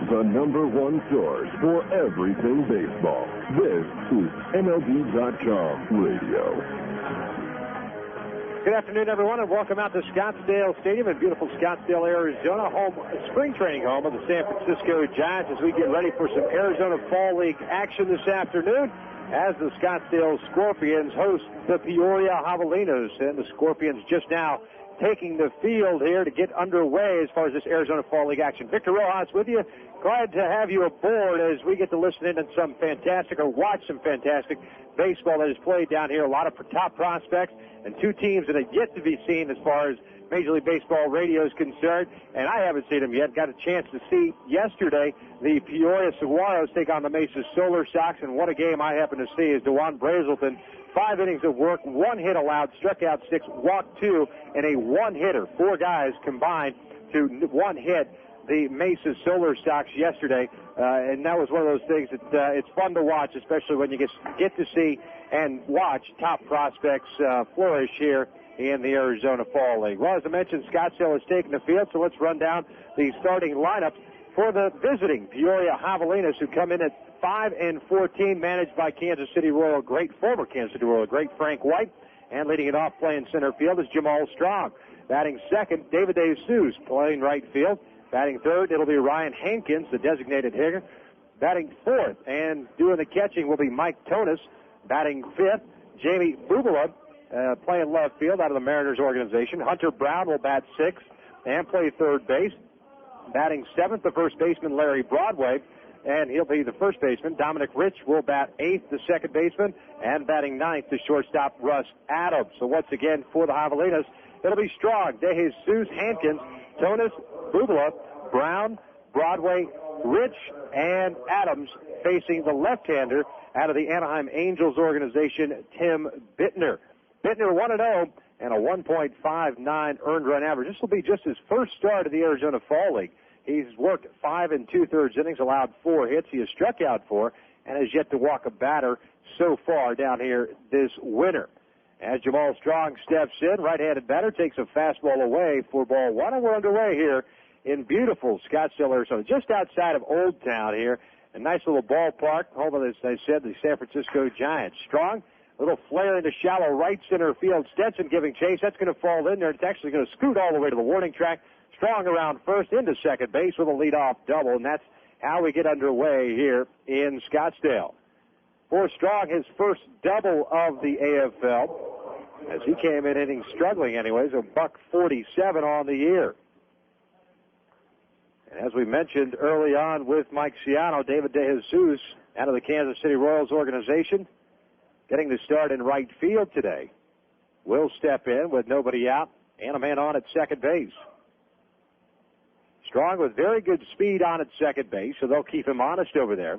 the #1 source for everything baseball. This is MLB.com Radio. Good afternoon, everyone, and welcome out to Scottsdale Stadium in beautiful Scottsdale, Arizona, spring training home of the San Francisco Giants, as we get ready for some Arizona Fall League action this afternoon as the Scottsdale Scorpions host the Peoria Javelinas. And the Scorpions just now taking the field here to get underway as far as this Arizona Fall League action. Victor Rojas with you. Glad to have you aboard as we get to listen in on some fantastic, or watch some fantastic baseball that is played down here. A lot of top prospects and two teams that have yet to be seen as far as Major League Baseball radio is concerned, and I haven't seen them yet. Got a chance to see yesterday the Peoria Saguaros take on the Mesa Solar Sox, and what a game I happened to see as DeJuan Brazelton, 5 innings of work, 1 hit allowed, struck out 6, walked 2, and a one-hitter. 4 guys combined to 1 hit the Mesa Solar Sox yesterday, and that was one of those things that it's fun to watch, especially when you get to see and watch top prospects flourish here in the Arizona Fall League. Well, as I mentioned, Scottsdale has taken the field, so let's run down the starting lineups for the visiting Peoria Javelinas, who come in at 5-14, managed by Kansas City Royal great, former Kansas City Royal great Frank White, and leading it off playing center field is Jamal Strong. Batting second, David Dejesus, playing right field. Batting third, it'll be Ryan Hankins, the designated hitter. Batting fourth and doing the catching will be Mike Tonis. Batting fifth, Jamie Bubala, playing left field out of the Mariners organization. Hunter Brown will bat sixth and play third base. Batting seventh, the first baseman, Larry Broadway, and he'll be the first baseman. Dominic Rich will bat eighth, the second baseman, and batting ninth, the shortstop, Russ Adams. So once again, for the Javelinas, it'll be Strong, Dejesus, Hankins, Tonis, Bubala, Brown, Broadway, Rich, and Adams, facing the left-hander out of the Anaheim Angels organization, Tim Bittner. Bittner 1-0 and a 1.59 earned run average. This will be just his first start of the Arizona Fall League. He's worked 5 2/3 innings, allowed 4 hits. He has struck out 4 and has yet to walk a batter so far down here this winter. As Jamal Strong steps in, right-handed batter takes a fastball away for ball 1, and we're underway here in beautiful Scottsdale, Arizona, just outside of Old Town here. A nice little ballpark, home of, as I said, the San Francisco Giants. Strong, a little flare into shallow right center field. Stetson giving chase. That's going to fall in there. It's actually going to scoot all the way to the warning track. Strong around first into second base with a leadoff double, and that's how we get underway here in Scottsdale. For Strong, his first double of the AFL, as he came in innings struggling anyways, a $147 on the year. And as we mentioned early on with Mike Ciano, David Dejesus out of the Kansas City Royals organization, getting the start in right field today, will step in with nobody out and a man on at second base. Strong with very good speed on at second base, so they'll keep him honest over there.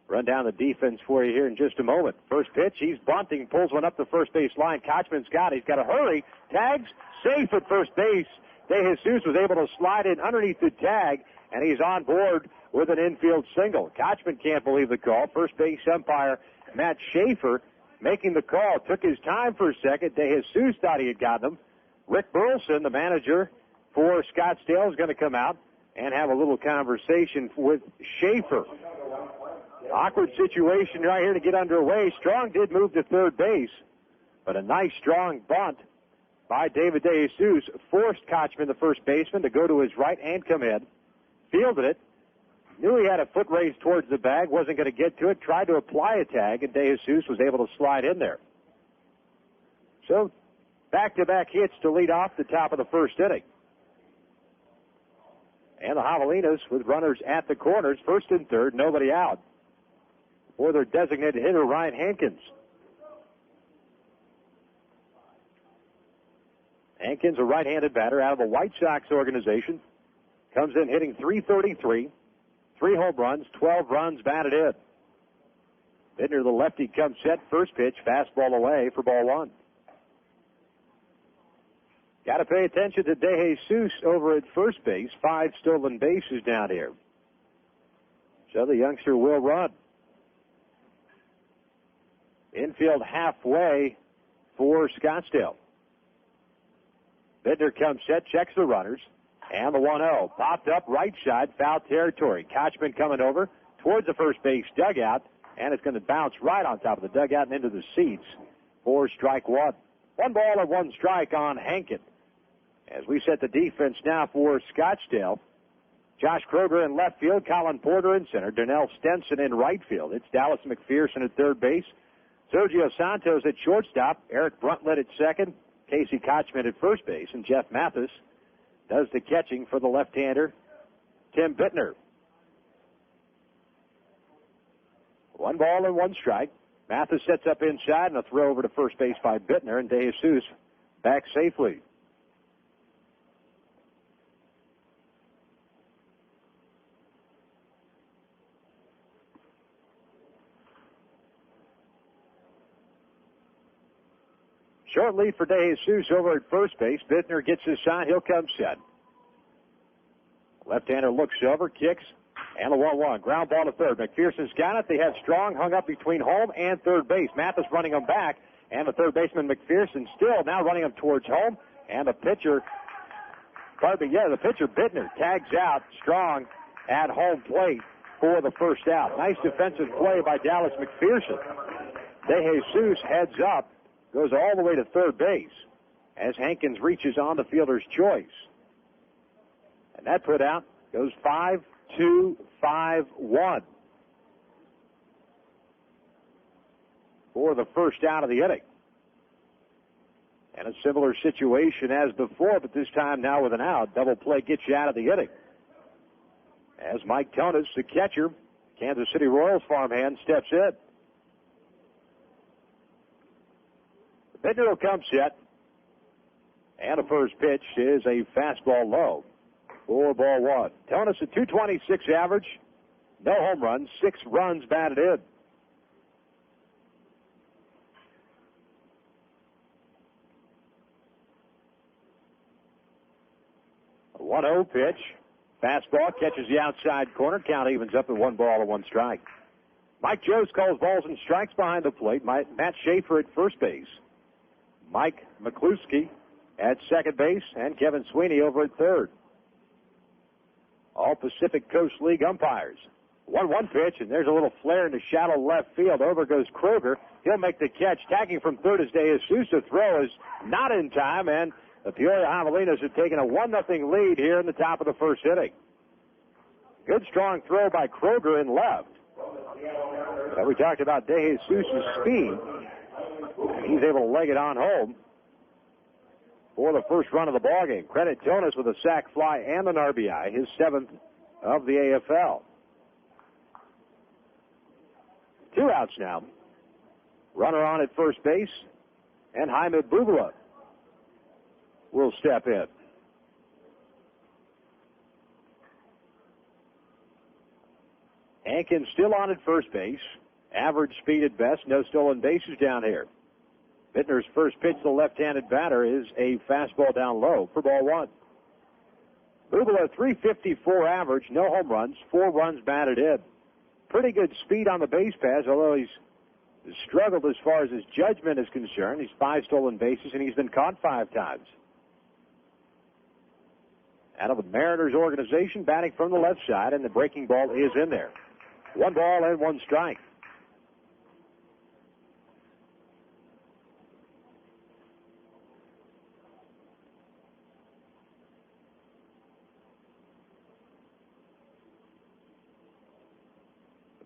Run down the defense for you here in just a moment. First pitch, he's bunting, pulls one up the first base line. Kochman's got it. He's got to hurry. Tags, safe at first base. Dejesus was able to slide in underneath the tag, and he's on board with an infield single. Kochman can't believe the call. First base umpire Matt Schaefer making the call. Took his time for a second. Dejesus thought he had gotten him. Rick Burleson, the manager for Scottsdale, is going to come out and have a little conversation with Schaefer. Awkward situation right here to get underway. Strong did move to third base, but a nice strong bunt by David Dejesus forced Kochman, the first baseman, to go to his right and come in. Fielded it. Knew he had a foot raised towards the bag, wasn't going to get to it, tried to apply a tag, and Dejesus was able to slide in there. So, back-to-back hits to lead off the top of the first inning. And the Javelinas with runners at the corners, first and third, nobody out. For their designated hitter, Ryan Hankins. Hankins, a right-handed batter out of the White Sox organization, comes in hitting .333, 3 home runs, 12 runs batted in. Bittner, the lefty, comes set. First pitch, fastball away for ball 1. Got to pay attention to Dejesus over at first base. 5 stolen bases down here. So the youngster will run. Infield halfway for Scottsdale. Bittner comes set, checks the runners. And the 1-0 popped up right side, foul territory. Kochman coming over towards the first base dugout, and it's going to bounce right on top of the dugout and into the seats for strike one. 1 ball and 1 strike on Hankin. As we set the defense now for Scottsdale, Josh Kroger in left field, Colin Porter in center, Darnell Stenson in right field. It's Dallas McPherson at third base, Sergio Santos at shortstop, Eric Bruntlett at second, Casey Kochman at first base, and Jeff Mathis does the catching for the left-hander, Tim Bittner. 1 ball and 1 strike. Mathis sets up inside, and a throw over to first base by Bittner, and Dejesus back safely. Short lead for Dejesus over at first base. Bittner gets his sign. He'll come set. Left-hander looks over, kicks, and a 1-1. Ground ball to third. McPherson's got it. They have Strong hung up between home and third base. Mathis running him back, and the third baseman McPherson still now running him towards home. And the pitcher, the pitcher Bittner tags out Strong at home plate for the first out. Nice defensive play by Dallas McPherson. Dejesus heads up, goes all the way to third base as Hankins reaches on the fielder's choice. And that put out goes 5-2-5-1 for the first out of the inning. And a similar situation as before, but this time now with an out. Double play gets you out of the inning. As Mike Tonis, the catcher, Kansas City Royals farmhand, steps in. Bittner will come set. And the first pitch is a fastball low. 4-1. Tonis a .226 average. No home runs. 6 runs batted in. A 1-0 pitch. Fastball catches the outside corner. Count evens up at 1 ball and 1 strike. Mike Jones calls balls and strikes behind the plate. Matt Schaefer at first base. Mike McCluskey at second base, and Kevin Sweeney over at third. All Pacific Coast League umpires. 1-1 pitch, and there's a little flare in the shallow left field. Over goes Kroger. He'll make the catch. Tagging from third is Dejesus. The throw is not in time, and the Peoria Javelinas have taken a 1-0 lead here in the top of the first inning. Good strong throw by Kroger in left. But we talked about Dejesus' speed. He's able to leg it on home for the first run of the ballgame. Credit Tonis with a sac fly and an RBI, his 7th of the AFL. 2 outs now. Runner on at first base, and Jaime Bubala will step in. Hankins still on at first base. Average speed at best, no stolen bases down here. Bittner's first pitch to the left-handed batter is a fastball down low for ball 1. Bubala, .354 average, no home runs, 4 runs batted in. Pretty good speed on the base pass, although he's struggled as far as his judgment is concerned. He's 5 stolen bases, and he's been caught 5 times. Out of the Mariners organization, batting from the left side, and the breaking ball is in there. 1 ball and 1 strike.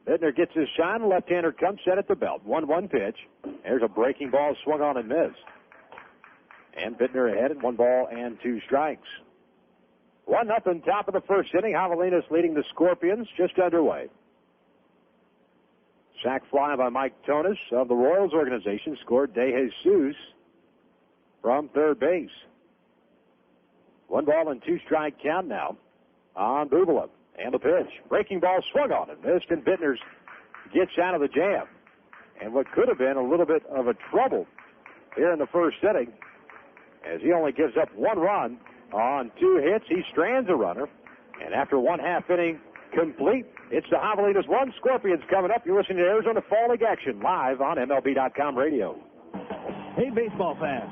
Bittner gets his shot, and left-hander comes set at the belt. 1-1 pitch. There's a breaking ball swung on and missed. And Bittner ahead at 1 ball and 2 strikes. 1-0 top of the first inning. Javelinas leading the Scorpions, just underway. Sac fly by Mike Tonis of the Royals organization scored Dejesus from third base. 1 ball and 2 strike count now on Bubala. And the pitch. Breaking ball swung on and missed, and Bittner gets out of the jam. And what could have been a little bit of a trouble here in the first inning, as he only gives up 1 run on 2 hits. He strands a runner. And after 1/2 inning complete, it's the Javelinas 1, Scorpions coming up. You're listening to Arizona Fall League action live on MLB.com radio. Hey, baseball fans.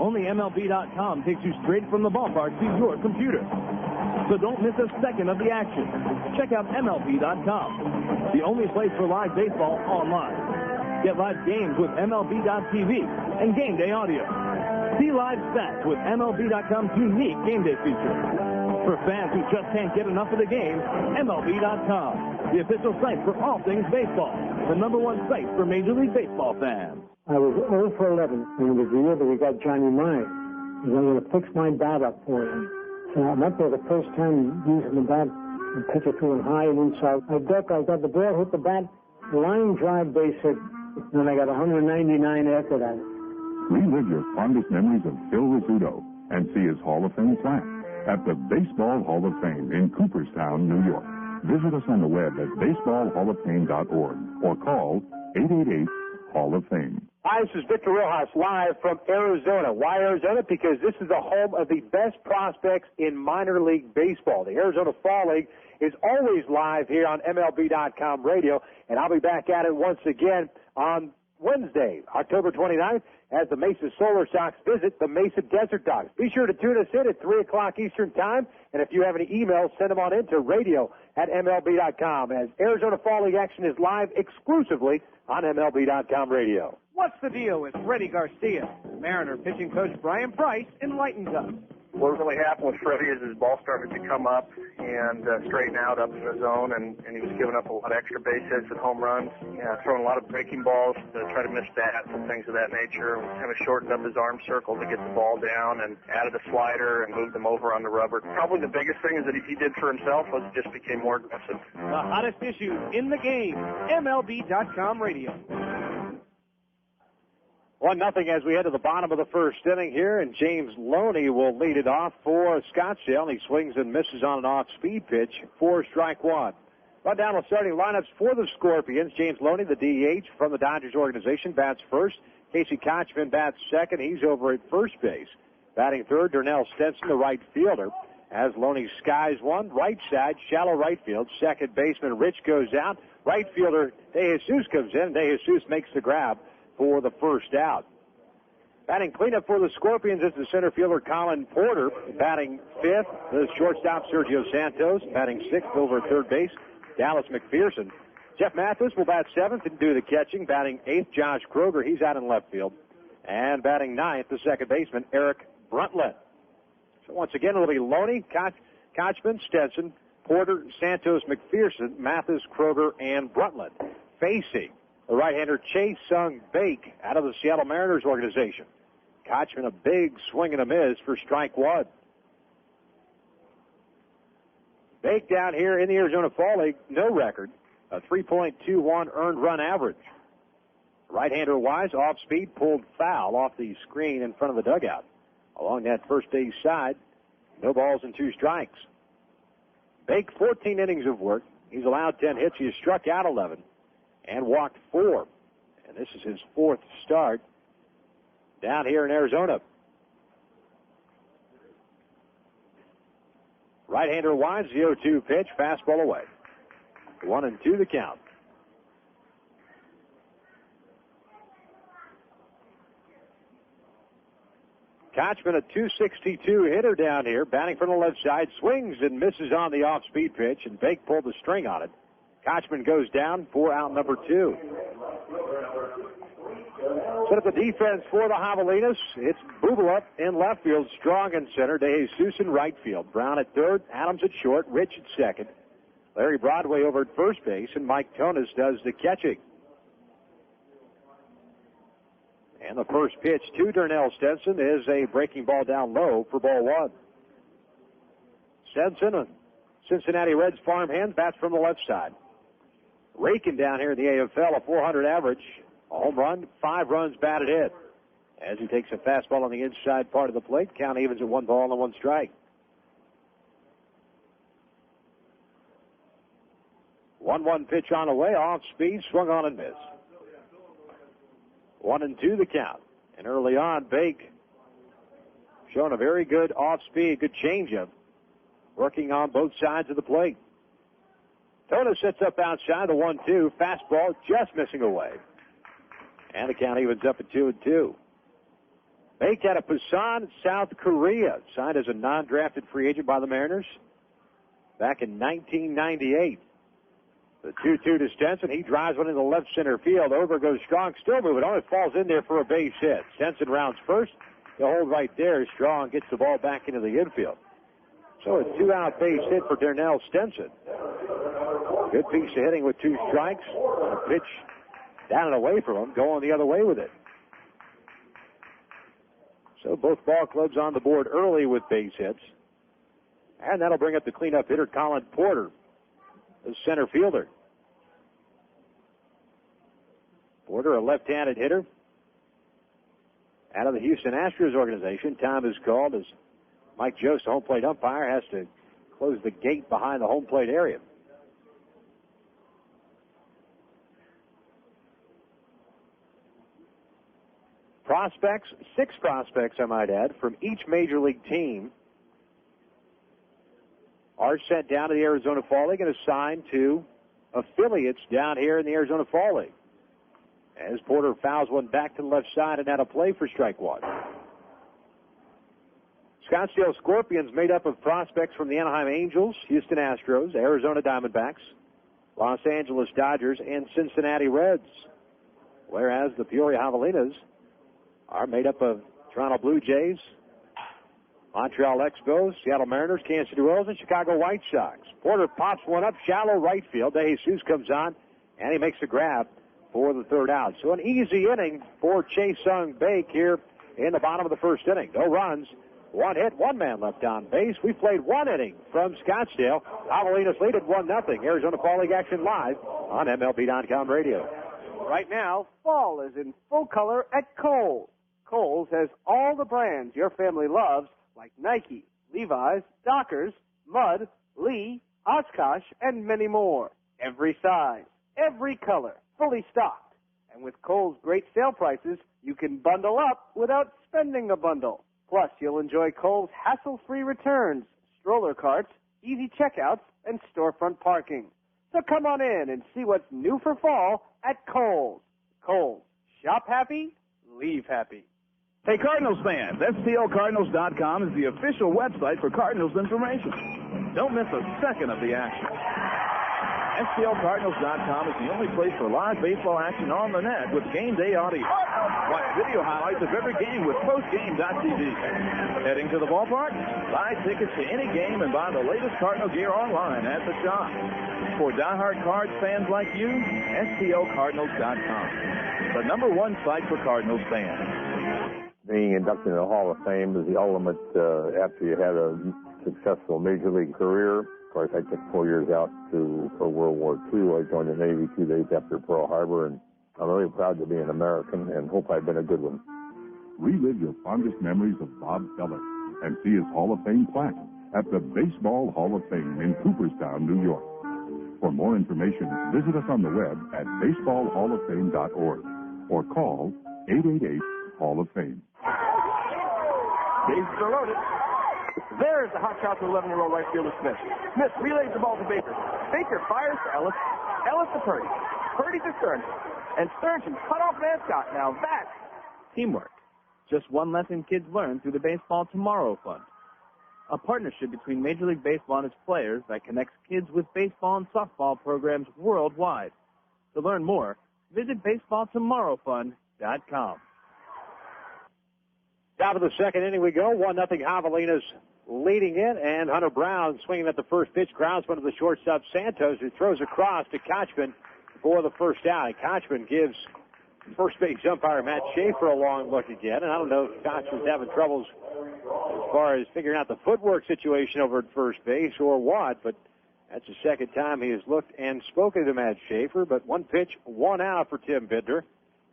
Only MLB.com takes you straight from the ballpark to your computer. so don't miss a second of the action. Check out MLB.com, the only place for live baseball online. Get live games with MLB.tv and game day audio. See live stats with MLB.com's unique game day feature. For fans who just can't get enough of the game, MLB.com, the official site for all things baseball, the #1 site for Major League Baseball fans. I was 0 for 11, and it was the year that we got Johnny Myers. And I'm going to fix my bat up for him. So I'm up there the first time using the bat and pitch it to him high and inside. I got the ball hit the bat, line drive base hit, and I got 199 after that. Relive your fondest memories of Phil Rizzuto and see his Hall of Fame plaque at the Baseball Hall of Fame in Cooperstown, New York. Visit us on the web at baseballhalloffame.org or call 888-HALL-OF-FAME. Hi, this is Victor Rojas live from Arizona. Why Arizona? Because this is the home of the best prospects in minor league baseball. The Arizona Fall League is always live here on MLB.com radio, and I'll be back at it once again on Wednesday, October 29th, as the Mesa Solar Sox visit the Mesa Desert Dogs. Be sure to tune us in at 3 o'clock Eastern Time, and if you have any emails, send them on in to radio@MLB.com, as Arizona Fall League action is live exclusively on MLB.com radio. What's the deal with Freddie Garcia? Mariner pitching coach Brian Price enlightens us. What really happened with Freddie is his ball started to come up and straighten out up in the zone, and he was giving up a lot of extra base hits and home runs, throwing a lot of breaking balls to try to miss bats and things of that nature. Kind of shortened up his arm circle to get the ball down and added a slider and moved him over on the rubber. Probably the biggest thing is that he did for himself was just became more aggressive. The hottest issues in the game, MLB.com radio. 1-0 as we head to the bottom of the first inning here, and James Loney will lead it off for Scottsdale. He swings and misses on an off-speed pitch for strike one. Run down the starting lineups for the Scorpions. James Loney, the DH from the Dodgers organization, bats first. Casey Kochman bats second. He's over at first base. Batting third, Darnell Stenson, the right fielder. As Loney skies one, right side, shallow right field. Second baseman Rich goes out. Right fielder Dejesus comes in. Dejesus makes the grab for the first out. Batting cleanup for the Scorpions is the center fielder Colin Porter. Batting fifth, the shortstop Sergio Santos. Batting sixth over at third base, Dallas McPherson. Jeff Mathis will bat seventh and do the catching. Batting eighth, Josh Kroger. He's out in left field. And batting ninth, the second baseman, Eric Bruntlett. So once again, it'll be Loney, Kochman, Stenson, Porter, Santos, McPherson, Mathis, Kroger, and Bruntlett. Facing the right-hander Cha-Seung Baek out of the Seattle Mariners organization. Kochman, a big swing and a miss for strike one. Baek down here in the Arizona Fall League, no record, a 3.21 earned run average. Right-hander Wise, off-speed, pulled foul off the screen in front of the dugout. Along that first base side, no balls and 2 strikes. Baek, 14 innings of work. He's allowed 10 hits. He has struck out 11 and walked 4. And this is his 4th start down here in Arizona. Right-hander Wise, 0-2 pitch, fastball away. 1-2 the count. Kochman, a 262 hitter down here, batting from the left side, swings and misses on the off-speed pitch, and Baek pulled the string on it. Kochman goes down for out number 2. Set up the defense for the Javelinas. It's Bubel up in left field, Strong in center, Dejesus in right field, Brown at third, Adams at short, Rich at second, Larry Broadway over at first base, and Mike Tonis does the catching. And the first pitch to Darnell Stenson is a breaking ball down low for ball 1. Stenson, a Cincinnati Reds farmhand, bats from the left side. Raking down here in the AFL, a 400 average, a home run, 5 runs batted in. As he takes a fastball on the inside part of the plate, count evens at 1 ball and 1 strike. 1-1 pitch on the way, off speed, swung on and missed. 1-2 the count. And early on, Baek showing a very good off-speed, good changeup, working on both sides of the plate. Tonis sets up outside the 1-2, fastball just missing away. And the count evens up at 2-2. Baek out of Busan, South Korea, signed as a non-drafted free agent by the Mariners. back in 1998. The 2-2 to Stenson. He drives one into left center field. Over goes Strong, still moving on. It falls in there for a base hit. Stenson rounds first. He'll hold right there. Strong gets the ball back into the infield. So a 2-out base hit for Darnell Stenson. Good piece of hitting with 2 strikes. A pitch down and away from him, going the other way with it. So both ball clubs on the board early with base hits. And that'll bring up the cleanup hitter, Colin Porter, the center fielder. Porter, a left-handed hitter out of the Houston Astros organization. Time is called as Mike Jost, the home plate umpire, has to close the gate behind the home plate area. Prospects, 6 prospects, I might add, from each major league team are sent down to the Arizona Fall League and assigned to affiliates down here in the Arizona Fall League. As Porter fouls one back to the left side and out of play for strike 1. Scottsdale Scorpions made up of prospects from the Anaheim Angels, Houston Astros, Arizona Diamondbacks, Los Angeles Dodgers, and Cincinnati Reds. Whereas the Peoria Javelinas are made up of Toronto Blue Jays, Montreal Expos, Seattle Mariners, Kansas City Royals, and Chicago White Sox. Porter pops one up, shallow right field. Dejesus comes on, and he makes a grab for the 3rd out. So an easy inning for Cha-Seung Baek here in the bottom of the 1st inning. No runs, 1 hit, 1 man left on base. We played 1 inning from Scottsdale. Javelinas lead at 1-0. Arizona Fall League action live on MLB.com radio. Right now, fall is in full color at Kohl's. Kohl's has all the brands your family loves, like Nike, Levi's, Dockers, Mudd, Lee, Oshkosh, and many more. Every size, every color, fully stocked. And with Kohl's great sale prices, you can bundle up without spending a bundle. Plus, you'll enjoy Kohl's hassle-free returns, stroller carts, easy checkouts, and storefront parking. So come on in and see what's new for fall at Kohl's. Kohl's. Shop happy, leave happy. Hey, Cardinals fans, STLCardinals.com is the official website for Cardinals information. Don't miss a second of the action. STLCardinals.com is the only place for live baseball action on the net with game day audio. Watch video highlights of every game with postgame.tv. Heading to the ballpark? Buy tickets to any game and buy the latest Cardinal gear online at the shop. For diehard Cards fans like you, STLCardinals.com, the #1 site for Cardinals fans. Being inducted in the Hall of Fame is the ultimate after you had a successful major league career. Of course, I took 4 years out for World War II. I joined the Navy 2 days after Pearl Harbor, and I'm really proud to be an American and hope I've been a good one. Relive your fondest memories of Bob Feller and see his Hall of Fame plaque at the Baseball Hall of Fame in Cooperstown, New York. For more information, visit us on the web at baseballhalloffame.org or call 888-HALL-OF-FAME. Bases are loaded. There's the hot shot to 11-year-old right fielder Smith. Smith relays the ball to Baker. Baker fires to Ellis. Ellis to Purdy. Purdy to Stearns. And Stearns cut off mascot. Now that's teamwork. Just one lesson kids learn through the Baseball Tomorrow Fund. A partnership between Major League Baseball and its players that connects kids with baseball and softball programs worldwide. To learn more, visit baseballtomorrowfund.com. Top of the 2nd inning we go. 1-0 Javelinas leading it, and Hunter Brown swinging at the first pitch. Grounds one to the shortstop Santos, who throws across to Kochman for the 1st out. And Kochman gives first base umpire Matt Schaefer a long look again. And I don't know if Kochman's having troubles as far as figuring out the footwork situation over at first base or what, but that's the 2nd time he has looked and spoken to Matt Schaefer. But 1 pitch, 1 out for Tim Bittner,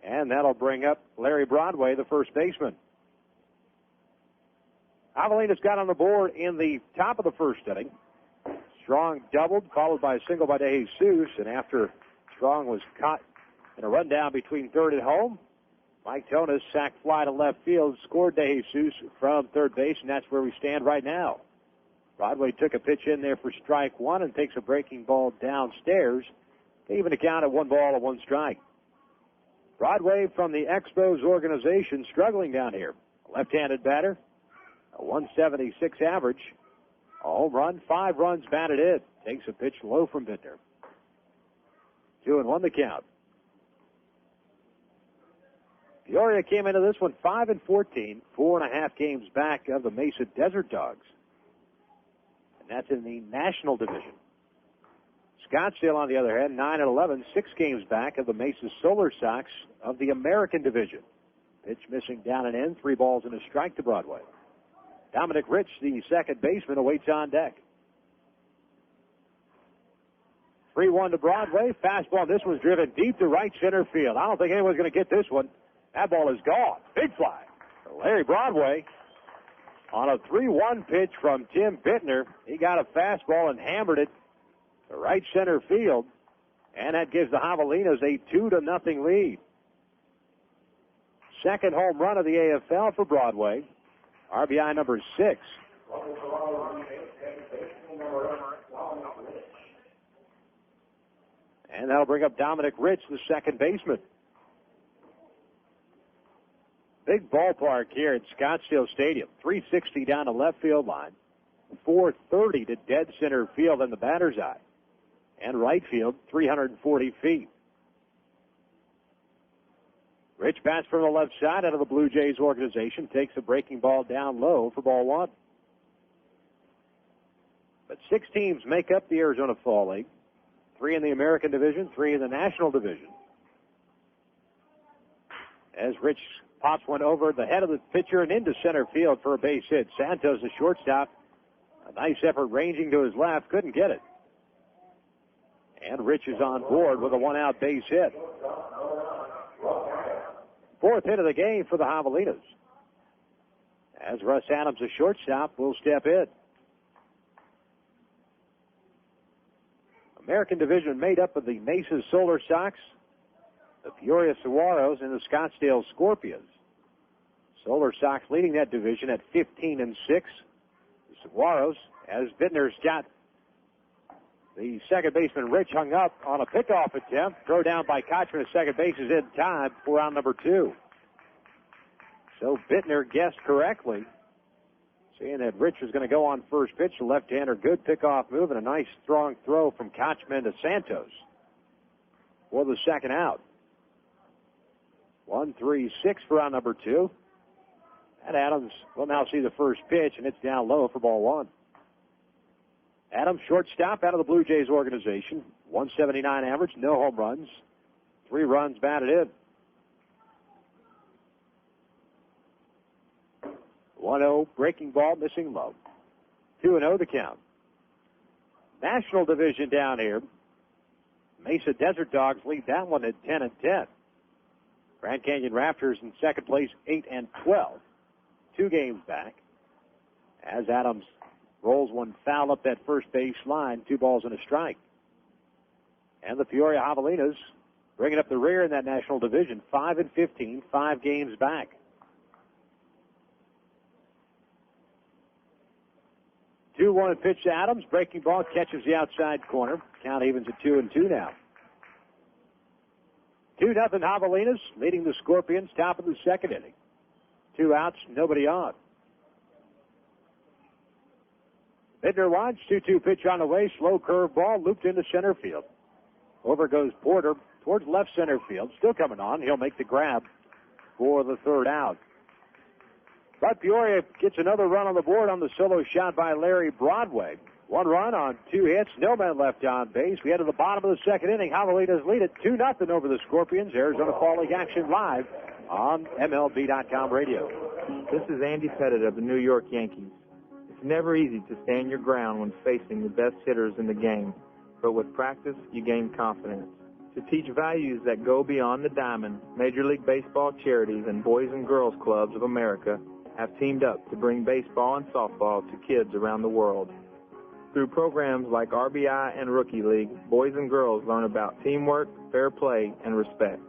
and that'll bring up Larry Broadway, the first baseman. Javelinas got on the board in the top of the 1st inning. Strong doubled, followed by a single by Dejesus, and after Strong was caught in a rundown between 3rd and home, Mike Tonis sacked fly to left field, scored Dejesus from 3rd base, and that's where we stand right now. Broadway took a pitch in there for strike 1 and takes a breaking ball downstairs to even account at 1 ball and 1 strike. Broadway from the Expos organization struggling down here. A left-handed batter, a 176 average. A home run, 5 runs batted in. Takes a pitch low from Bittner. 2-1 the count. Peoria came into this one 5-14, 4.5 games back of the Mesa Desert Dogs. And that's in the National Division. Scottsdale, on the other hand, 9-11, 6 games back of the Mesa Solar Sox of the American Division. Pitch missing down and in, 3 balls and a strike to Broadway. Dominic Rich, the second baseman, awaits on deck. 3-1 to Broadway. Fastball. This one's driven deep to right center field. I don't think anyone's going to get this one. That ball is gone. Big fly. Larry Broadway on a 3-1 pitch from Tim Bittner. He got a fastball and hammered it to right center field. And that gives the Javelinas a 2-0 lead. Second home run of the AFL for Broadway. RBI number 6. And that'll bring up Dominic Rich, the second baseman. Big ballpark here at Scottsdale Stadium. 360 down the left field line. 430 to dead center field in the batter's eye. And right field, 340 feet. Rich bats from the left side out of the Blue Jays organization. Takes a breaking ball down low for ball 1. But 6 teams make up the Arizona Fall League. 3 in the American Division, 3 in the National Division. As Rich pops one over the head of the pitcher and into center field for a base hit. Santos, the shortstop, a nice effort ranging to his left, couldn't get it. And Rich is on board with a 1-out base hit. 4th hit of the game for the Javelinas. As Russ Adams, the shortstop, will step in. American Division made up of the Mesa Solar Sox, the Peoria Saguaros, and the Scottsdale Scorpions. Solar Sox leading that division at 15-6. The Saguaros, as Bittner's got the second baseman Rich hung up on a pickoff attempt. Throw down by Kochman at second base is in time for round number 2. So Bittner guessed correctly, seeing that Rich was going to go on first pitch. The left-hander, good pickoff move, and a nice strong throw from Kochman to Santos for the second out. 1-3-6 for round number 2. And Adams will now see the first pitch, and it's down low for ball 1. Adams, shortstop out of the Blue Jays organization. 179 average, no home runs. 3 runs batted in. 1-0, breaking ball, missing low. 2-0 the count. National Division down here. Mesa Desert Dogs lead that one at 10-10. Grand Canyon Raptors in second place, 8-12. 2 games back. As Adams rolls one foul up that first base line, 2 balls and a strike. And the Peoria Javelinas bringing up the rear in that National Division, 5-15, 5 games back. The 2-1 pitch to Adams. Breaking ball catches the outside corner. Count evens at 2-2 now. 2-0 Javelinas leading the Scorpions, top of the second inning. 2 outs, nobody on. Bittner watch, 2-2 pitch on the way, slow curve ball, looped into center field. Over goes Porter towards left center field, still coming on. He'll make the grab for the third out. But Peoria gets another run on the board on the solo shot by Larry Broadway. 1 run on 2 hits, no man left on base. We head to the bottom of the second inning. Javelinas lead it 2-0 over the Scorpions. Arizona Fall League action live on MLB.com radio. This is Andy Pettit of the New York Yankees. It's never easy to stand your ground when facing the best hitters in the game, but with practice, you gain confidence. To teach values that go beyond the diamond, Major League Baseball charities and Boys and Girls Clubs of America have teamed up to bring baseball and softball to kids around the world. Through programs like RBI and Rookie League, boys and girls learn about teamwork, fair play, and respect.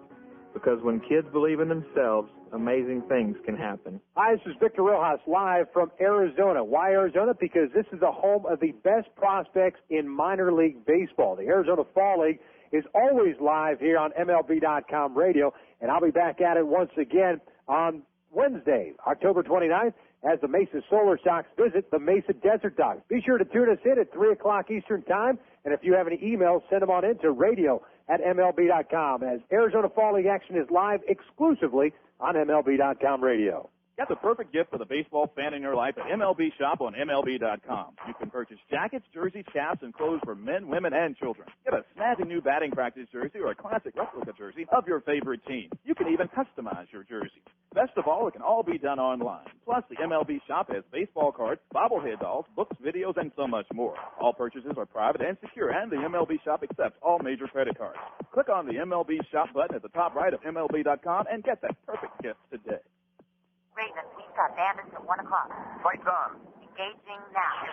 Because when kids believe in themselves, amazing things can happen. Hi, this is Victor Rojas live from Arizona. Why Arizona? Because this is the home of the best prospects in minor league baseball. The Arizona Fall League is always live here on MLB.com radio, and I'll be back at it once again on Wednesday, October 29th, as the Mesa Solar Sox visit the Mesa Desert Dogs. Be sure to tune us in at 3 o'clock Eastern Time, and if you have any emails, send them on in to radio@MLB.com, as Arizona Fall League action is live exclusively on MLB.com radio. Get the perfect gift for the baseball fan in your life at MLB Shop on MLB.com. You can purchase jackets, jerseys, caps, and clothes for men, women, and children. Get a snazzy new batting practice jersey or a classic replica jersey of your favorite team. You can even customize your jersey. Best of all, it can all be done online. Plus, the MLB Shop has baseball cards, bobblehead dolls, books, videos, and so much more. All purchases are private and secure, and the MLB Shop accepts all major credit cards. Click on the MLB Shop button at the top right of MLB.com and get that perfect gift today. Raven, we've got bandits at 1 o'clock. Fight's on. Engaging now.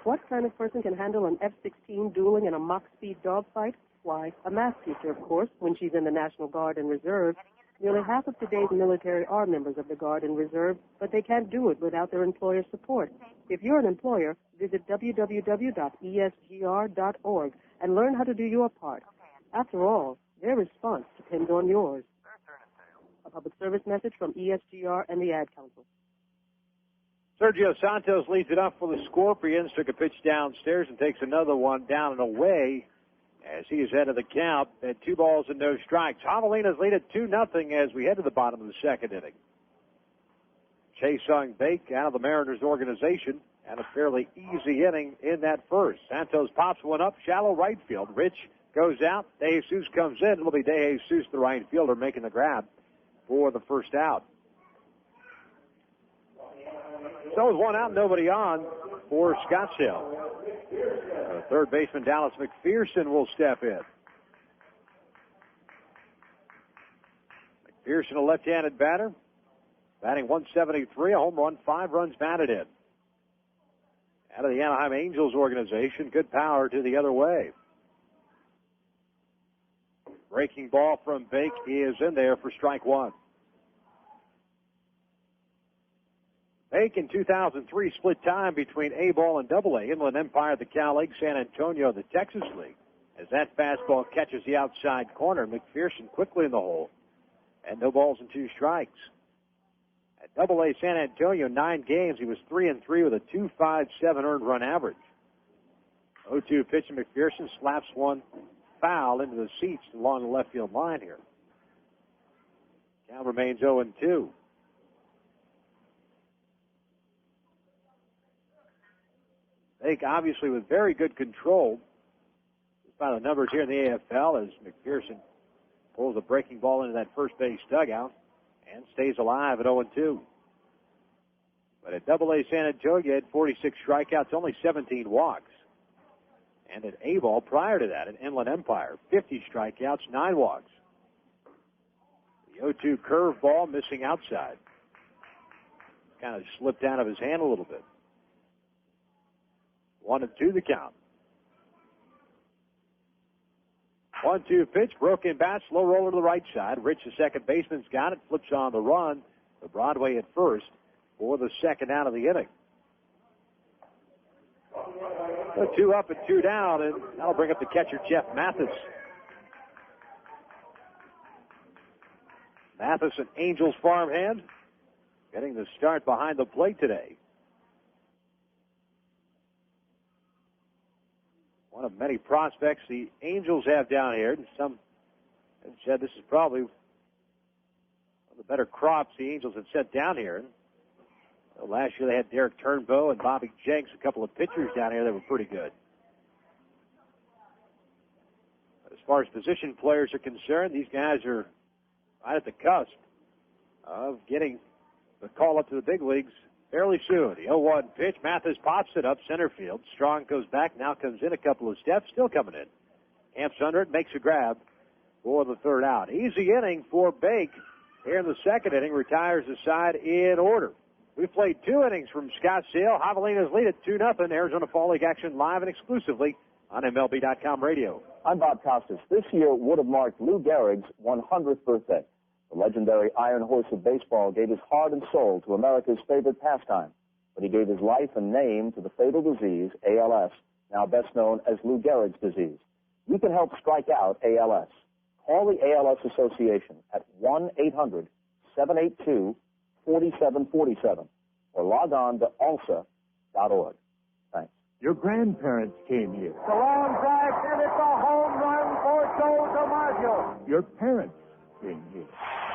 What kind of person can handle an F-16 dueling in a Mach-speed dogfight? Why, a math teacher, of course, when she's in the National Guard and Reserve. Nearly half of today's military are members of the Guard and Reserve, but they can't do it without their employer's support. If you're an employer, visit www.esgr.org and learn how to do your part. After all, their response depends on yours. A public service message from ESGR and the Ad Council. Sergio Santos leads it up for the Scorpions. Took a pitch downstairs and takes another one down and away as he is ahead of the count at 2 balls and no strikes. Javelinas lead it 2-0 as we head to the bottom of the second inning. Cha-Seung Baek out of the Mariners organization and a fairly easy inning in that first. Santos pops one up, shallow right field. Rich goes out. Dejesus comes in. It'll be Dejesus, the right fielder, making the grab for the first out. So it's 1 out, nobody on for Scottsdale. Third baseman Dallas McPherson will step in. McPherson, a left-handed batter, batting 173, a home run, 5 runs batted in. Out of the Anaheim Angels organization, good power to the other way. Breaking ball from Baek is in there for strike 1. Baek in 2003 split time between A-ball and Double-A. Inland Empire, the Cal League, San Antonio, the Texas League. As that fastball catches the outside corner, McPherson quickly in the hole. And no balls and 2 strikes. At Double-A San Antonio, 9 games, he was 3-3 with a 2.57 earned run average. 0-2 pitch to McPherson, slaps one foul into the seats along the left field line here. Count remains 0-2. Baek obviously with very good control. Just by the numbers here in the AFL as McPherson pulls a breaking ball into that first base dugout and stays alive at 0-2. But at Double-A San Antonio, he had 46 strikeouts, only 17 walks. And at A-ball prior to that, at Inland Empire, 50 strikeouts, 9 walks. The 0-2 curveball missing outside. Kind of slipped out of his hand a little bit. 1-2 the count. 1-2 pitch, broken bat, slow roller to the right side. Rich, the second baseman's got it, flips on the run. The Broadway at first for the second out of the inning. 2 up and 2 down, and that'll bring up the catcher, Jeff Mathis. Mathis, an Angels farmhand, getting the start behind the plate today. One of many prospects the Angels have down here, and some have said this is probably one of the better crops the Angels have sent down here. Last year they had Derek Turnbow and Bobby Jenks, a couple of pitchers down here that were pretty good. But as far as position players are concerned, these guys are right at the cusp of getting the call up to the big leagues fairly soon. The 0-1 pitch. Mathis pops it up center field. Strong goes back, now comes in a couple of steps, still coming in. Camps under it, makes a grab for the third out. Easy inning for Baek. Here in the second inning, retires the side in order. We played 2 innings from Scottsdale. Javelinas lead it 2-0. Arizona Fall League action live and exclusively on MLB.com radio. I'm Bob Costas. This year would have marked Lou Gehrig's 100th birthday. The legendary Iron Horse of baseball gave his heart and soul to America's favorite pastime, but he gave his life and name to the fatal disease, ALS, now best known as Lou Gehrig's disease. You can help strike out ALS. Call the ALS Association at 1-800-782-4747. or log on to alsa.org. Thanks. Your grandparents came here. The long drive, and it's a home run for Joe DiMaggio. Your parents came here.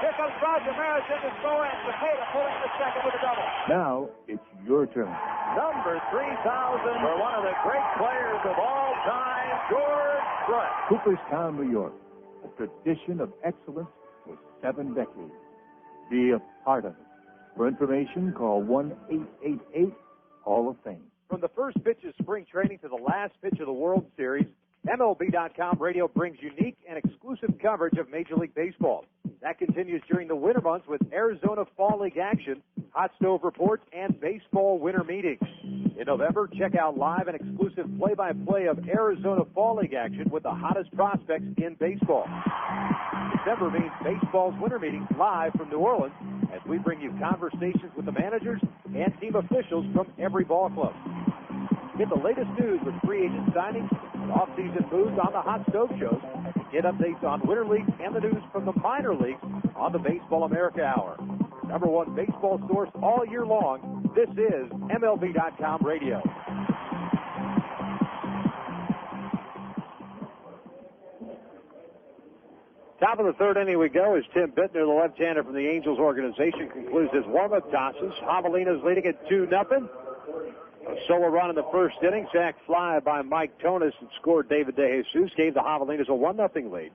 Here comes Roger Maris in the score, and Cepeda pulling the second with a double. Now it's your turn. Number 3,000 for one of the great players of all time, George Brett. Cooperstown, New York, a tradition of excellence for 7 decades. Be a part of it. For information, call 1-888-Hall of Fame. From the first pitch of spring training to the last pitch of the World Series, MLB.com radio brings unique and exclusive coverage of Major League Baseball. That continues during the winter months with Arizona Fall League action, hot stove reports, and baseball winter meetings. In November, check out live and exclusive play-by-play of Arizona Fall League action with the hottest prospects in baseball. December means baseball's winter meetings live from New Orleans as we bring you conversations with the managers and team officials from every ball club. Get the latest news with free agent signings and off-season moves on the Hot Stove Shows. Get updates on Winter League and the news from the minor leagues on the Baseball America Hour. Number one baseball source all year long. This is MLB.com Radio. Top of the third inning we go as Tim Bittner, the left-hander from the Angels organization, concludes his warm-up tosses. Javelinas leading it 2-0. A solo run in the first inning, sacked fly by Mike Tonis and scored David Dejesus, gave the Javelinas a 1-0 lead.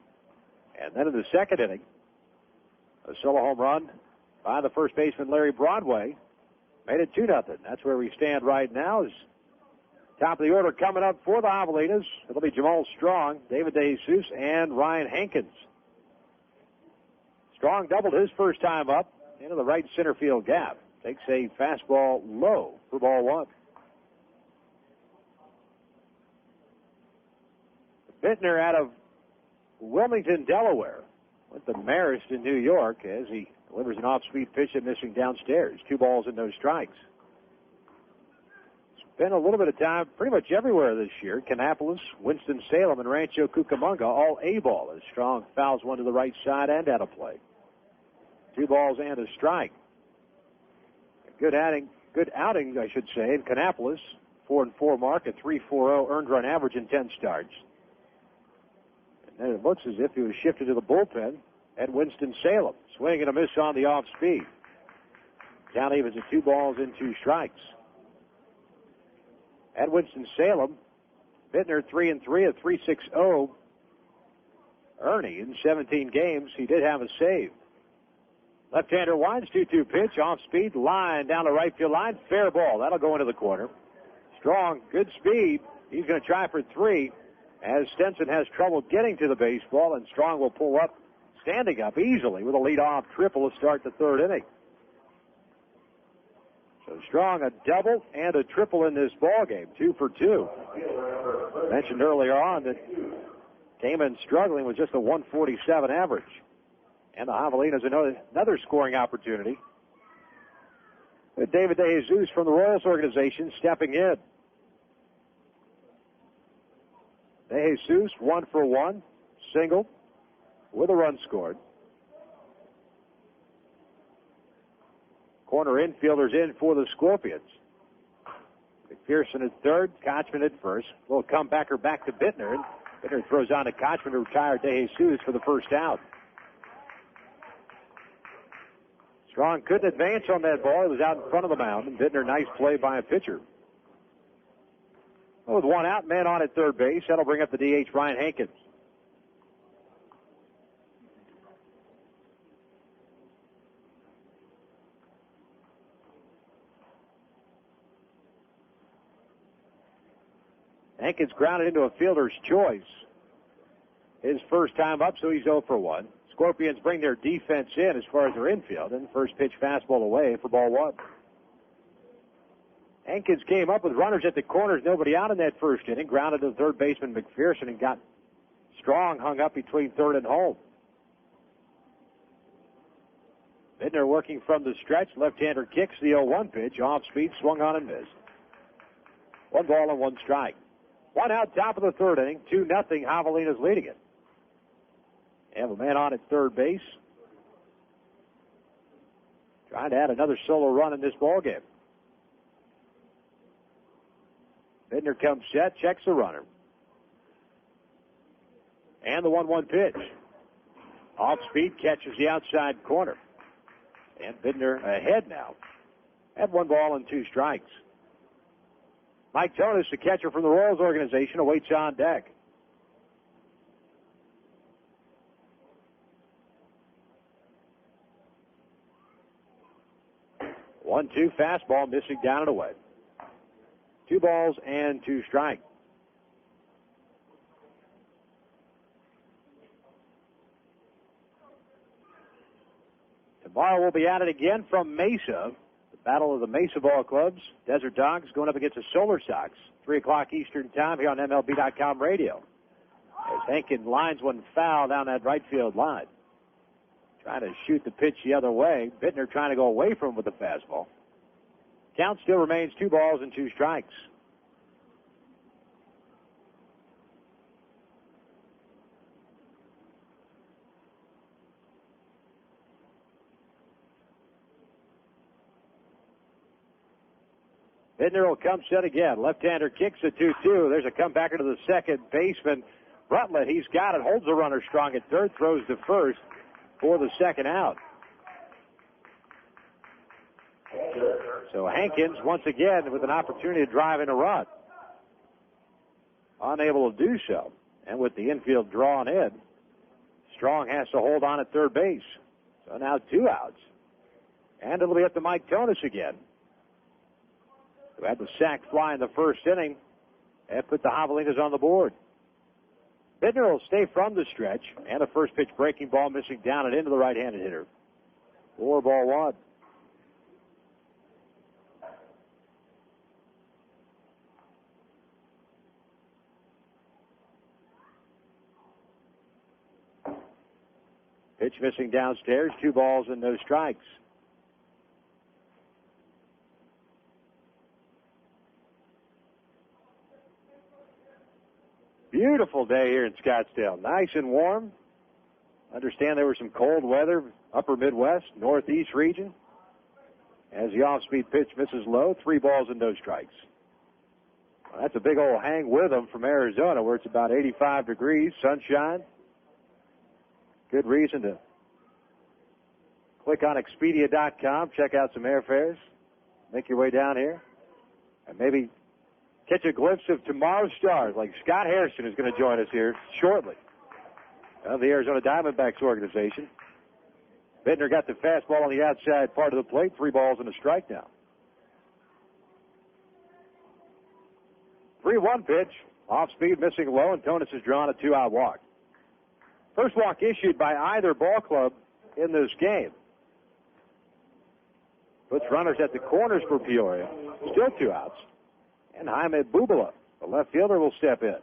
And then in the second inning, a solo home run by the first baseman Larry Broadway made it 2-0. That's where we stand right now. Is top of the order coming up for the Javelinas. It'll be Jamal Strong, David Dejesus, and Ryan Hankins. Strong doubled his first time up into the right center field gap. Takes a fastball low for ball one. Bittner out of Wilmington, Delaware, went to Marist in New York as he delivers an off-speed pitch and missing downstairs. 2 balls and no strikes. Spent a little bit of time pretty much everywhere this year. Kannapolis, Winston-Salem, and Rancho Cucamonga, all A-ball as Strong fouls one to the right side and out of play. 2 balls and a strike. Good outing, I should say, in Kannapolis. 4-4 mark, a 3.40 earned run average in 10 starts. And it looks as if he was shifted to the bullpen at Winston-Salem. Swing and a miss on the off-speed. Down evens at 2 balls and 2 strikes. At Winston-Salem, Bittner 3-3, a 3.60 earning in 17 games. He did have a save. Left-hander winds, 2-2 pitch, off-speed, line down the right field line. Fair ball. That'll go into the corner. Strong, good speed. He's going to try for 3. As Stenson has trouble getting to the baseball, and Strong will pull up, standing up easily with a lead-off triple to start the third inning. So Strong, a double and a triple in this ball game, 2 for 2. Mentioned earlier on that came in struggling with just a 147 average. And the Javelinas another scoring opportunity. With David Dejesus from the Royals organization stepping in. Dejesus 1 for 1, single, with a run scored. Corner infielders in for the Scorpions. McPherson at third, Kochman at first. Little comebacker back to Bittner. And Bittner throws on to Kochman to retire Dejesus for the first out. Strong couldn't advance on that ball. It was out in front of the mound. And Bittner, nice play by a pitcher. With 1 out, man on at third base. That'll bring up the DH, Ryan Hankins. Hankins grounded into a fielder's choice. His first time up, so he's 0 for 1. Scorpions bring their defense in as far as their infield, and first pitch fastball away for ball 1. Hankins came up with runners at the corners, nobody out in that first inning, grounded to third baseman McPherson and got Strong hung up between third and home. Bittner working from the stretch, left-hander kicks the 0-1 pitch, off speed, swung on and missed. 1 ball and 1 strike. 1 out, top of the third inning, 2-0, Javelinas leading it. They have a man on at third base. Trying to add another solo run in this ball game. Bittner comes set, checks the runner. And the 1-1 pitch. Off speed, catches the outside corner. And Bittner ahead now at 1 ball and 2 strikes. Mike Tonis, the catcher from the Royals organization, awaits on deck. One-two fastball missing down and away. 2 balls and 2 strikes. Tomorrow we'll be at it again from Mesa. The battle of the Mesa ball clubs. Desert Dogs going up against the Solar Sox. 3 o'clock Eastern time here on MLB.com radio. As Hankins lines one foul down that right field line. Trying to shoot the pitch the other way. Bittner trying to go away from him with the fastball. Count still remains 2 balls and 2 strikes. Bittner will come set again. Left-hander kicks a 2-2. There's a comebacker to the second baseman. Rutledge, he's got it. Holds the runner strong at third. Throws to first for the second out. So Hankins, once again, with an opportunity to drive in a run. Unable to do so. And with the infield drawn in, Strong has to hold on at third base. So now 2 outs. And it'll be up to Mike Tonis again, who had the sack fly in the first inning and put the Javelinas on the board. Bittner will stay from the stretch, and a first pitch breaking ball missing down and into the right-handed hitter. 4-1. Pitch missing downstairs, 2 balls and no strikes. Beautiful day here in Scottsdale. Nice and warm. Understand there was some cold weather, upper Midwest, Northeast region. As the off-speed pitch misses low, 3 balls and no strikes. Well, that's a big old hang with them from Arizona, where it's about 85 degrees, sunshine. Good reason to click on Expedia.com, check out some airfares, make your way down here, and maybe catch a glimpse of tomorrow's stars, like Scott Harrison, who's going to join us here shortly, of the Arizona Diamondbacks organization. Bittner got the fastball on the outside part of the plate, 3 balls and a strike now. 3-1 pitch, off speed, missing low, and Tonis has drawn a 2-out walk. First walk issued by either ball club in this game. Puts runners at the corners for Peoria. Still 2 outs. And Jaime Bubala, the left fielder, will step in.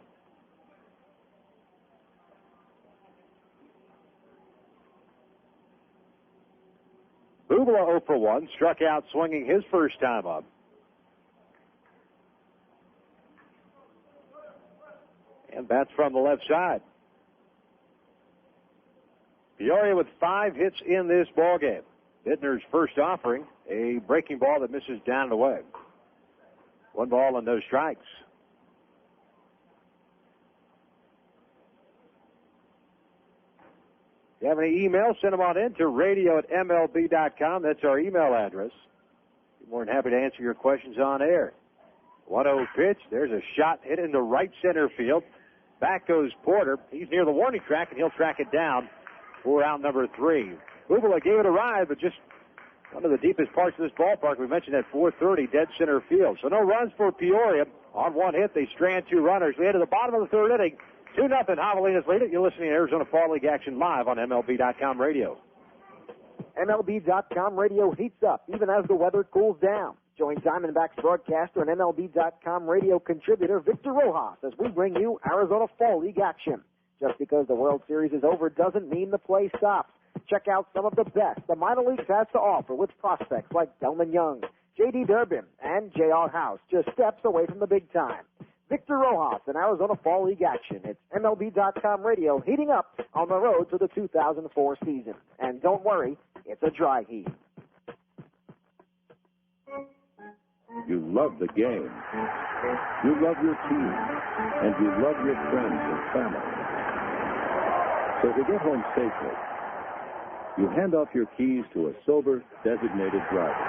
Bubala 0 for 1, struck out swinging his first time up. And bats from the left side. Peoria with 5 hits in this ballgame. Bittner's first offering, a breaking ball that misses down and away. 1 ball and no strikes. If you have any emails, send them on in to radio@mlb.com. That's our email address. Be more than happy to answer your questions on air. 1-0 pitch. There's a shot hit into right center field. Back goes Porter. He's near the warning track, and he'll track it down for out number 3. Bubala gave it a ride, but just one of the deepest parts of this ballpark. We mentioned at 430, dead center field. So no runs for Peoria. On 1 hit, they strand 2 runners. We head to the bottom of the 3rd inning. 2-0, Javelinas lead it. You're listening to Arizona Fall League action live on MLB.com radio. MLB.com radio heats up even as the weather cools down. Join Diamondbacks broadcaster and MLB.com radio contributor Victor Rojas as we bring you Arizona Fall League action. Just because the World Series is over doesn't mean the play stops. Check out some of the best the minor leagues has to offer with prospects like Delman Young, J.D. Durbin, and J.R. House, just steps away from the big time. Victor Rojas in Arizona Fall League action. It's MLB.com radio heating up on the road to the 2004 season. And don't worry, it's a dry heat. You love the game. You love your team. And you love your friends and family. So to get home safely, you hand off your keys to a sober, designated driver.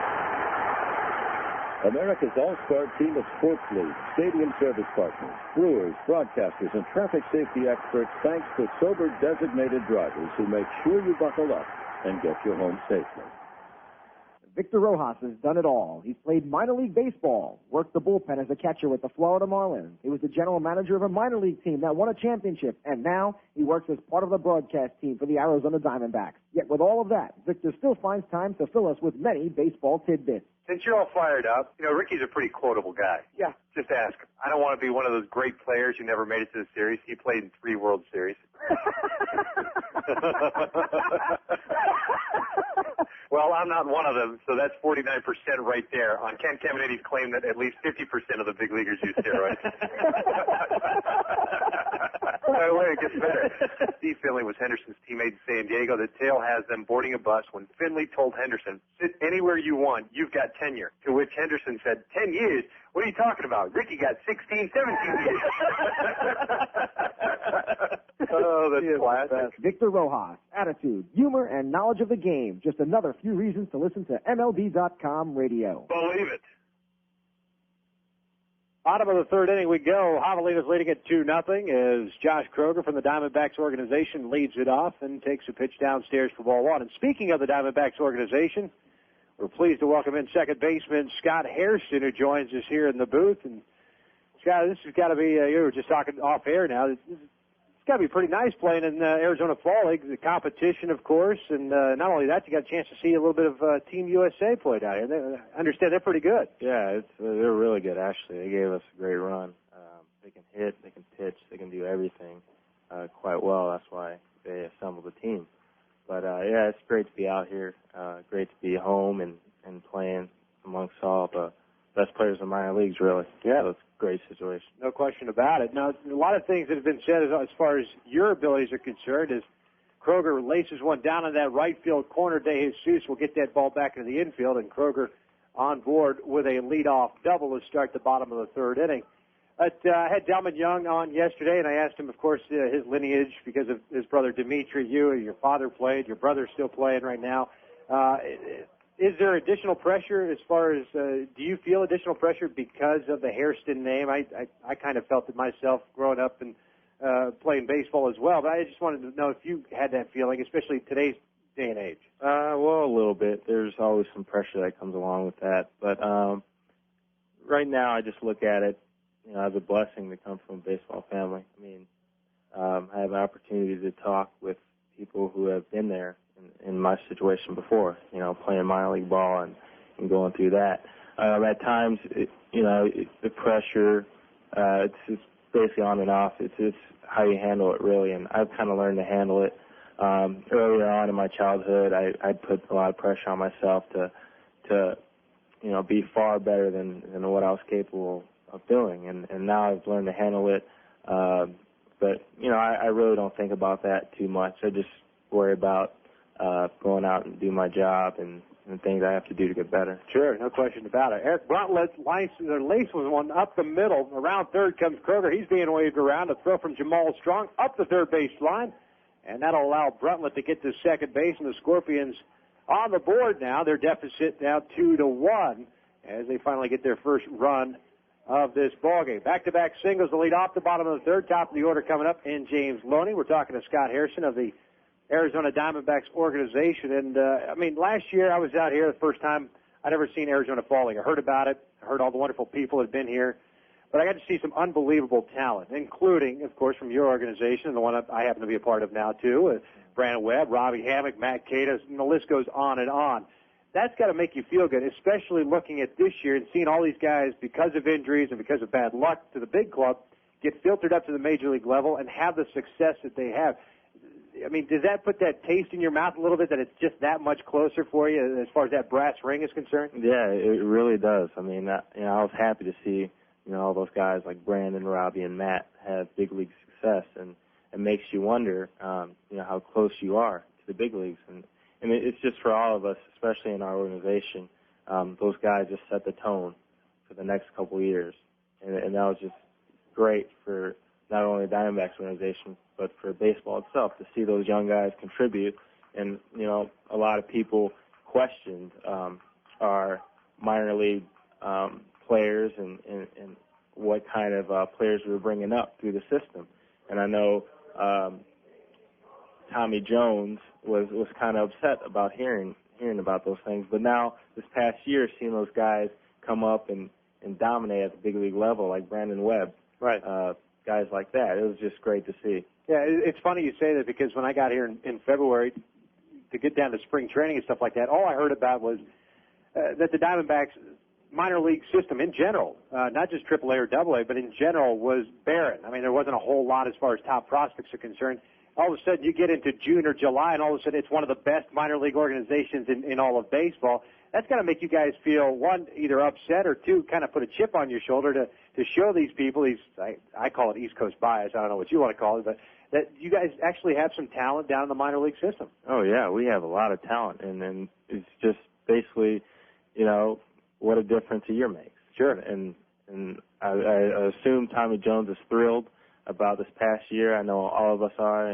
America's all-star team of sports leagues, stadium service partners, brewers, broadcasters, and traffic safety experts thanks to sober, designated drivers who make sure you buckle up and get you home safely. Victor Rojas has done it all. He's played minor league baseball, worked the bullpen as a catcher with the Florida Marlins. He was the general manager of a minor league team that won a championship, and now he works as part of the broadcast team for the Arizona Diamondbacks. Yet with all of that, Victor still finds time to fill us with many baseball tidbits. Since you're all fired up, Ricky's a pretty quotable guy. Yeah. Just ask him. I don't want to be one of those great players who never made it to the series. He played in 3 World Series. Well, I'm not one of them, so that's 49% right there. On Ken Caminiti's claim that at least 50% of the big leaguers use steroids. Wait, it gets better. Steve Finley was Henderson's teammate in San Diego. The tale has them boarding a bus when Finley told Henderson, sit anywhere you want, you've got tenure. To which Henderson said, 10 years? What are you talking about? Ricky got 16, 17 years. Oh, that's classic. Victor Rojas, attitude, humor, and knowledge of the game. Just another few reasons to listen to MLB.com radio. Believe it. Bottom of the third inning we go. Javelinas leading it 2-0 as Josh Kroger from the Diamondbacks organization leads it off and takes a pitch downstairs for ball 1. And speaking of the Diamondbacks organization, we're pleased to welcome in second baseman Scott Hairston, who joins us here in the booth. And Scott, this has got to be, you were just talking off air now, it's got to be pretty nice playing in Arizona Fall League, the competition, of course, and not only that, you got a chance to see a little bit of Team USA play down here. I understand they're pretty good. Yeah, they're really good, actually. They gave us a great run. They can hit, they can pitch, they can do everything quite well. That's why they assembled the team. But, yeah, it's great to be out here, great to be home and playing amongst all the best players in minor leagues, really. Yeah. So it's a great situation. No question about it. Now, a lot of things that have been said as far as your abilities are concerned is Kroger laces one down in that right field corner. Dejesus will get that ball back into the infield, and Kroger on board with a leadoff double to start the bottom of the third inning. I had Delman Young on yesterday, and I asked him, of course, his lineage because of his brother Dimitri. Your father played. Your brother's still playing right now. Is there additional pressure as far as, do you feel additional pressure because of the Hairston name? I kind of felt it myself growing up and playing baseball as well, but I just wanted to know if you had that feeling, especially today's day and age. Well, a little bit. There's always some pressure that comes along with that. But right now I just look at it, as a blessing to come from a baseball family. I mean, I have an opportunity to talk with people who have been there in my situation before, playing minor league ball and going through that. At times, the pressure, it's basically on and off. It's how you handle it, really, and I've kind of learned to handle it. Earlier on in my childhood, I'd put a lot of pressure on myself to be far better than what I was capable of doing, and now I've learned to handle it. But I really don't think about that too much. I just worry about going out and do my job and things I have to do to get better. Sure, no question about it. Eric Bruntlet's lace was one up the middle. Around third comes Kroger. He's being waved around. A throw from Jamal Strong up the third base line, and that'll allow Bruntlet to get to second base, and the Scorpions on the board now. Their deficit now 2-1 as they finally get their first run of this ballgame. Back-to-back singles to lead off the bottom of the third. Top of the order coming up in James Loney. We're talking to Scott Hairston of the Arizona Diamondbacks organization. And, last year I was out here the first time I'd ever seen Arizona Fall League. I heard about it. I heard all the wonderful people that had been here. But I got to see some unbelievable talent, including, of course, from your organization, and the one I happen to be a part of now, too, Brandon Webb, Robbie Hammock, Matt Catus, and the list goes on and on. That's got to make you feel good, especially looking at this year and seeing all these guys, because of injuries and because of bad luck to the big club, get filtered up to the major league level and have the success that they have. I mean, does that put that taste in your mouth a little bit that it's just that much closer for you as far as that brass ring is concerned? Yeah, it really does. I mean, I was happy to see, all those guys like Brandon, Robbie, and Matt have big league success, and it makes you wonder, how close you are to the big leagues. And it's just for all of us, especially in our organization. Those guys just set the tone for the next couple of years. And that was just great for not only the Diamondbacks organization, but for baseball itself to see those young guys contribute. And, you know, a lot of people questioned our minor league players and what kind of players we were bringing up through the system. And I know Tommy Jones was kind of upset about hearing about those things. But now, this past year, seeing those guys come up and dominate at the big league level, like Brandon Webb, right? Guys like that, it was just great to see. Yeah, it's funny you say that, because when I got here in February to get down to spring training and stuff like that, all I heard about was that the Diamondbacks minor league system in general, not just AAA or AA, but in general, was barren. I mean, there wasn't a whole lot as far as top prospects are concerned. All of a sudden, you get into June or July, and all of a sudden, it's one of the best minor league organizations in all of baseball. That's got to make you guys feel, one, either upset, or two, kind of put a chip on your shoulder to show these people, I call it East Coast bias, I don't know what you want to call it, but that you guys actually have some talent down in the minor league system. Oh, yeah, we have a lot of talent, and it's just basically, you know, what a difference a year makes. Sure. And I assume Tommy Jones is thrilled about this past year. I know all of us are,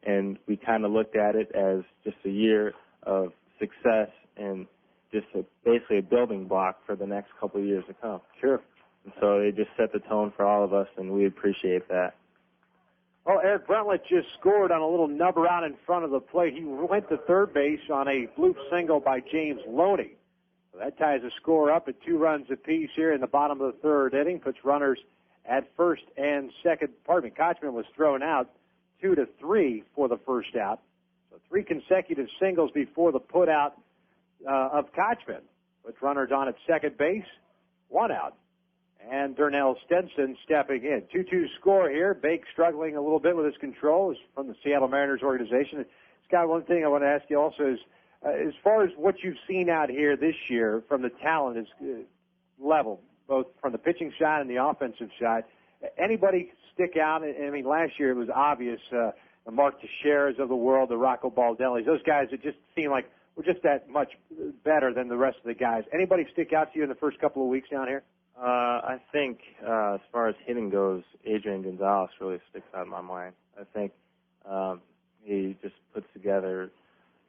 and we kind of looked at it as just a year of success and just basically a building block for the next couple of years to come. Sure. And so they just set the tone for all of us, and we appreciate that. Well, Eric Bruntlett just scored on a little nubber out in front of the plate. He went to third base on a bloop single by James Loney. So that ties the score up at 2 runs apiece here in the bottom of the third inning, puts runners at first and second. Pardon me, Kochman was thrown out 2-3 for the first out. So 3 consecutive singles before the put out of Kochman. Puts runners on at second base, 1 out. And Darnell Stenson stepping in. 2-2 score here. Baek struggling a little bit with his control, is from the Seattle Mariners organization. Scott, one thing I want to ask you also is, as far as what you've seen out here this year from the talent level, both from the pitching side and the offensive side, anybody stick out? I mean, last year it was obvious, the Mark Teixeiras of the world, the Rocco Baldellis, those guys that just seem like we're just that much better than the rest of the guys. Anybody stick out to you in the first couple of weeks down here? I think as far as hitting goes, Adrian Gonzalez really sticks out in my mind. I think he just puts together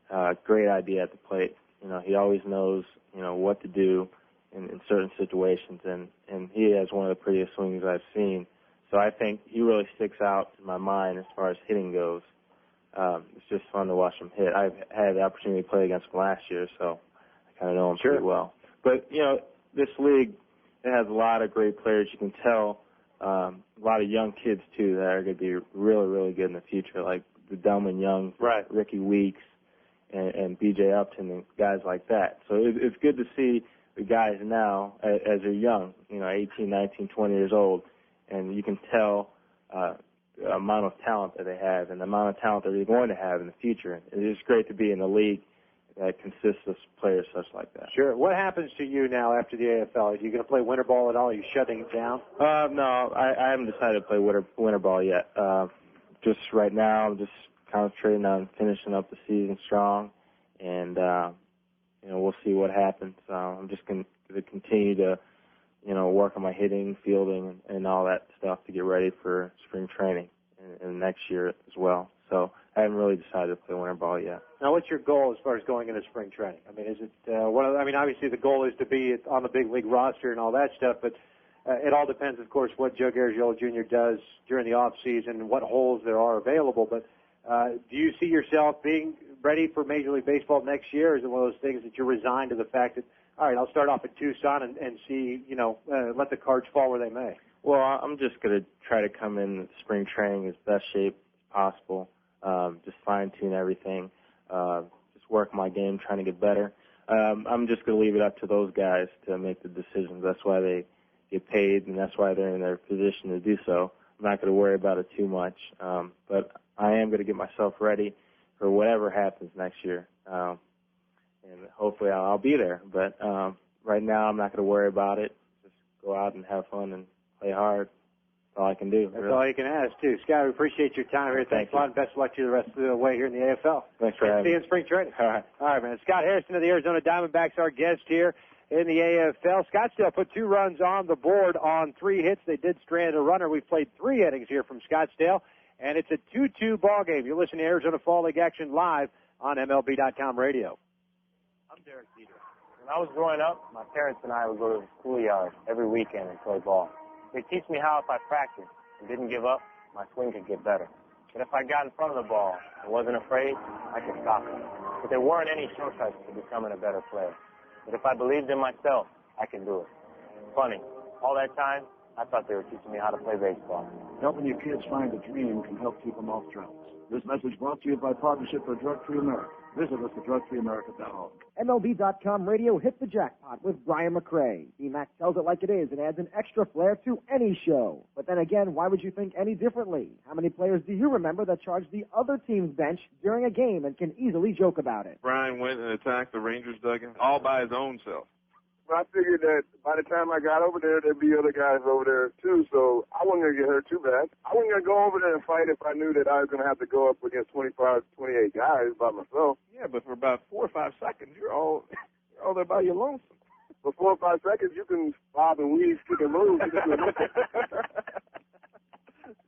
a great idea at the plate. You know, he always knows, you know, what to do in certain situations, and he has one of the prettiest swings I've seen. So I think he really sticks out in my mind as far as hitting goes. It's just fun to watch him hit. I've had the opportunity to play against him last year, so I kind of know him pretty well. But, you know, this league, it has a lot of great players. You can tell a lot of young kids, too, that are going to be really, really good in the future, like the Delman Young, Ricky Weeks, and B.J. Upton and guys like that. So it's good to see the guys now as they're young, you know, 18, 19, 20 years old, and you can tell the amount of talent that they have and the amount of talent that they're going to have in the future. It is great to be in a league that consists of players such like that. Sure. What happens to you now after the AFL? Are you going to play winter ball at all? Are you shutting it down? No, I haven't decided to play winter ball yet. Just right now, I'm just concentrating on finishing up the season strong, and you know, we'll see what happens. I'm just going to continue to, you know, work on my hitting, fielding, and all that stuff to get ready for spring training and next year as well. So I haven't really decided to play winter ball yet. Now, what's your goal as far as going into spring training? I mean, is it obviously the goal is to be on the big league roster and all that stuff, but it all depends, of course, what Joe Garagiola Jr. does during the off season and what holes there are available. But do you see yourself being ready for Major League Baseball next year? Or is it one of those things that you're resigned to the fact that, all right, I'll start off at Tucson and see, you know, let the cards fall where they may? Well, I'm just going to try to come in spring training as best shape as possible. Just fine-tune everything, just work my game, trying to get better. I'm just going to leave it up to those guys to make the decisions. That's why they get paid, and that's why they're in their position to do so. I'm not going to worry about it too much, but I am going to get myself ready for whatever happens next year, and hopefully I'll be there. But right now I'm not going to worry about it. Just go out and have fun and play hard. That's all I can do. That's all you can ask, too. Scott, we appreciate your time here. Thanks a lot, and best of luck to you the rest of the way here in the AFL. Thanks for having me. See you in spring training. All right, man. Scott Harrison of the Arizona Diamondbacks, our guest here. in the AFL. Scottsdale put 2 runs on the board on 3 hits. They did strand a runner. We've played 3 innings here from Scottsdale, and it's a 2-2 ball game. You're listening to Arizona Fall League action live on MLB.com radio. I'm Derek Dieter. When I was growing up, my parents and I would go to the schoolyard every weekend and play ball. They teach me how if I practiced and didn't give up, my swing could get better. But if I got in front of the ball and wasn't afraid, I could stop it. But there weren't any shortcuts to becoming a better player. But if I believed in myself, I could do it. Funny, all that time, I thought they were teaching me how to play baseball. Helping your kids find a dream can help keep them off drugs. This message brought to you by Partnership for Drug-Free America. Visit us at drugfreeamerica.org. MLB.com radio hit the jackpot with Brian McRae. D-Mac tells it like it is and adds an extra flair to any show. But then again, why would you think any differently? How many players do you remember that charge the other team's bench during a game and can easily joke about it? Brian went and attacked the Rangers dugout all by his own self. I figured that by the time I got over there, there'd be other guys over there, too, so I wasn't going to get hurt too bad. I wasn't going to go over there and fight if I knew that I was going to have to go up against 25, 28 guys by myself. Yeah, but for about 4 or 5 seconds, you're all there by your lonesome. For 4 or 5 seconds, you can bob and weave, kick and move.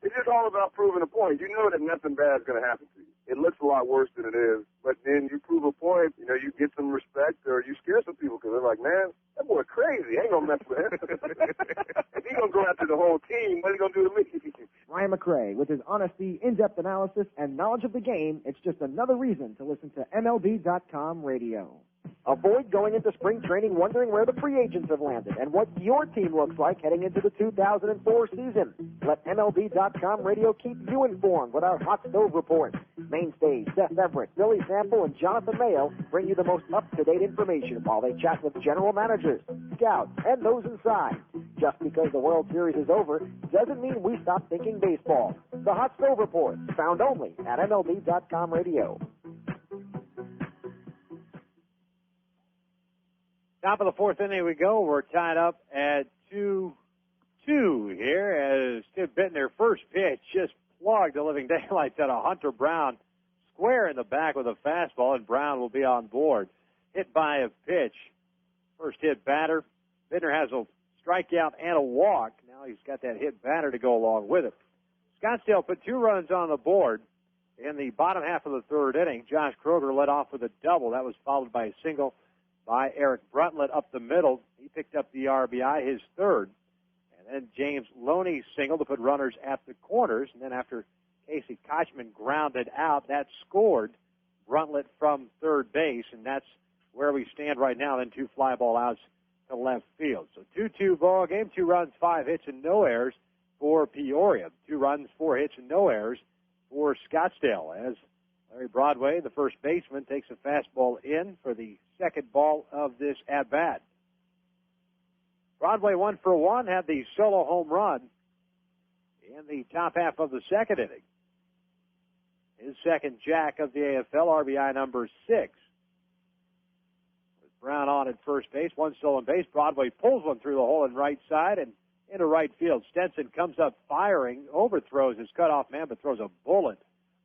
It's just all about proving a point. You know that nothing bad is going to happen to you. It looks a lot worse than it is, but then you prove a point, you know, you get some respect or you scare some people because they're like, man, that boy crazy. I ain't going to mess with him. If he's going to go after the whole team, what's he going to do to me? Ryan McRae, with his honesty, in-depth analysis, and knowledge of the game, it's just another reason to listen to MLB.com radio. Avoid going into spring training wondering where the free agents have landed and what your team looks like heading into the 2004 season. Let MLB.com radio keep you informed with our Hot Stove Report. Mainstays Seth Everett, Billy Sample, and Jonathan Mayo bring you the most up-to-date information while they chat with general managers, scouts, and those inside. Just because the World Series is over doesn't mean we stop thinking baseball. The Hot Stove Report, found only at MLB.com radio. Top of the 4th inning we go. We're tied up at 2-2 here as Steve Bittner, first pitch, just plugged the living daylights out of Hunter Brown square in the back with a fastball, and Brown will be on board. Hit by a pitch. First hit batter. Bittner has a strikeout and a walk. Now he's got that hit batter to go along with it. Scottsdale put 2 runs on the board in the bottom half of the 3rd inning. Josh Kroger led off with a double. That was followed by a single by Eric Bruntlett up the middle. He picked up the RBI, his 3rd. And then James Loney singled to put runners at the corners. And then after Casey Kochman grounded out, that scored Bruntlett from 3rd base. And that's where we stand right now. Then 2 fly ball outs to left field. So 2-2 ball game, 2 runs, 5 hits, and no errors for Peoria. 2 runs, 4 hits, and no errors for Scottsdale. As Larry Broadway, the first baseman, takes a fastball in for the second ball of this at-bat. Broadway 1 for 1, had the solo home run in the top half of the 2nd inning. His second jack of the AFL, RBI number 6. With Brown on at first base, 1 stolen base. Broadway pulls one through the hole in right side and into right field. Stenson comes up firing, overthrows his cutoff man, but throws a bullet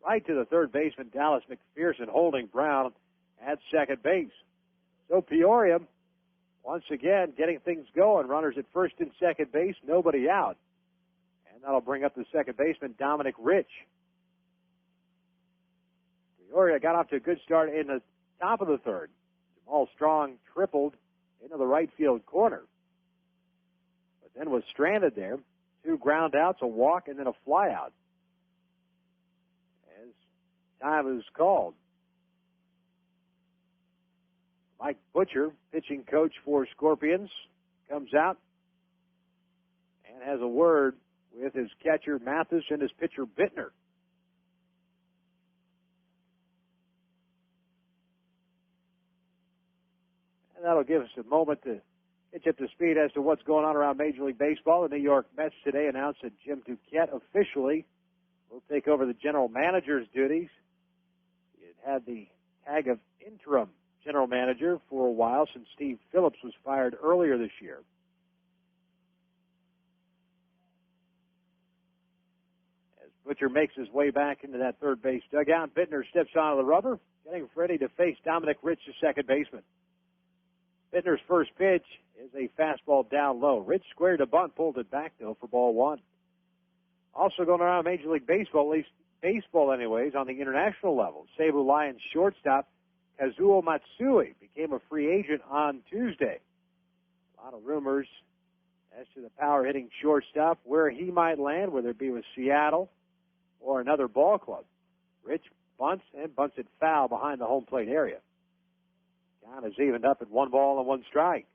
right to the 3rd baseman, Dallas McPherson, holding Brown at second base. So Peoria, once again, getting things going. Runners at first and second base, nobody out. And that'll bring up the second baseman, Dominic Rich. Peoria got off to a good start in the top of the 3rd. Jamal Strong tripled into the right field corner, but then was stranded there. 2 ground outs, a walk, and then a fly out. As time is called. Mike Butcher, pitching coach for Scorpions, comes out and has a word with his catcher Mathis and his pitcher Bittner. And that'll give us a moment to get you up to speed as to what's going on around Major League Baseball. The New York Mets today announced that Jim Duquette officially will take over the general manager's duties. He had had the tag of interim general manager for a while since Steve Phillips was fired earlier this year. As Butcher makes his way back into that 3rd base dugout, Bittner steps onto the rubber, getting ready to face Dominic Rich, the second baseman. Bittner's first pitch is a fastball down low. Rich squared a bunt, pulled it back, though, for ball one. Also going around Major League Baseball, at least baseball anyways, on the international level. Cebu Lions shortstop Kazuo Matsui became a free agent on Tuesday. A lot of rumors as to the power-hitting shortstop, where he might land, whether it be with Seattle or another ball club. Rich bunts it foul behind the home plate area. Count is evened up at 1 ball and 1 strike.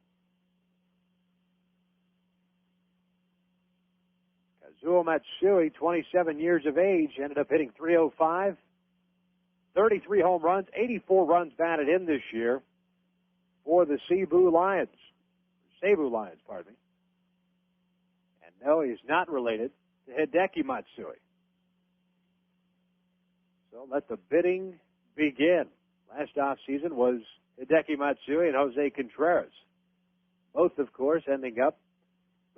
Kazuo Matsui, 27 years of age, ended up hitting .305, 33 home runs, 84 runs batted in this year for the Cebu Lions, pardon me. And no, he's not related to Hideki Matsui. So let the bidding begin. Last offseason was Hideki Matsui and Jose Contreras. Both, of course, ending up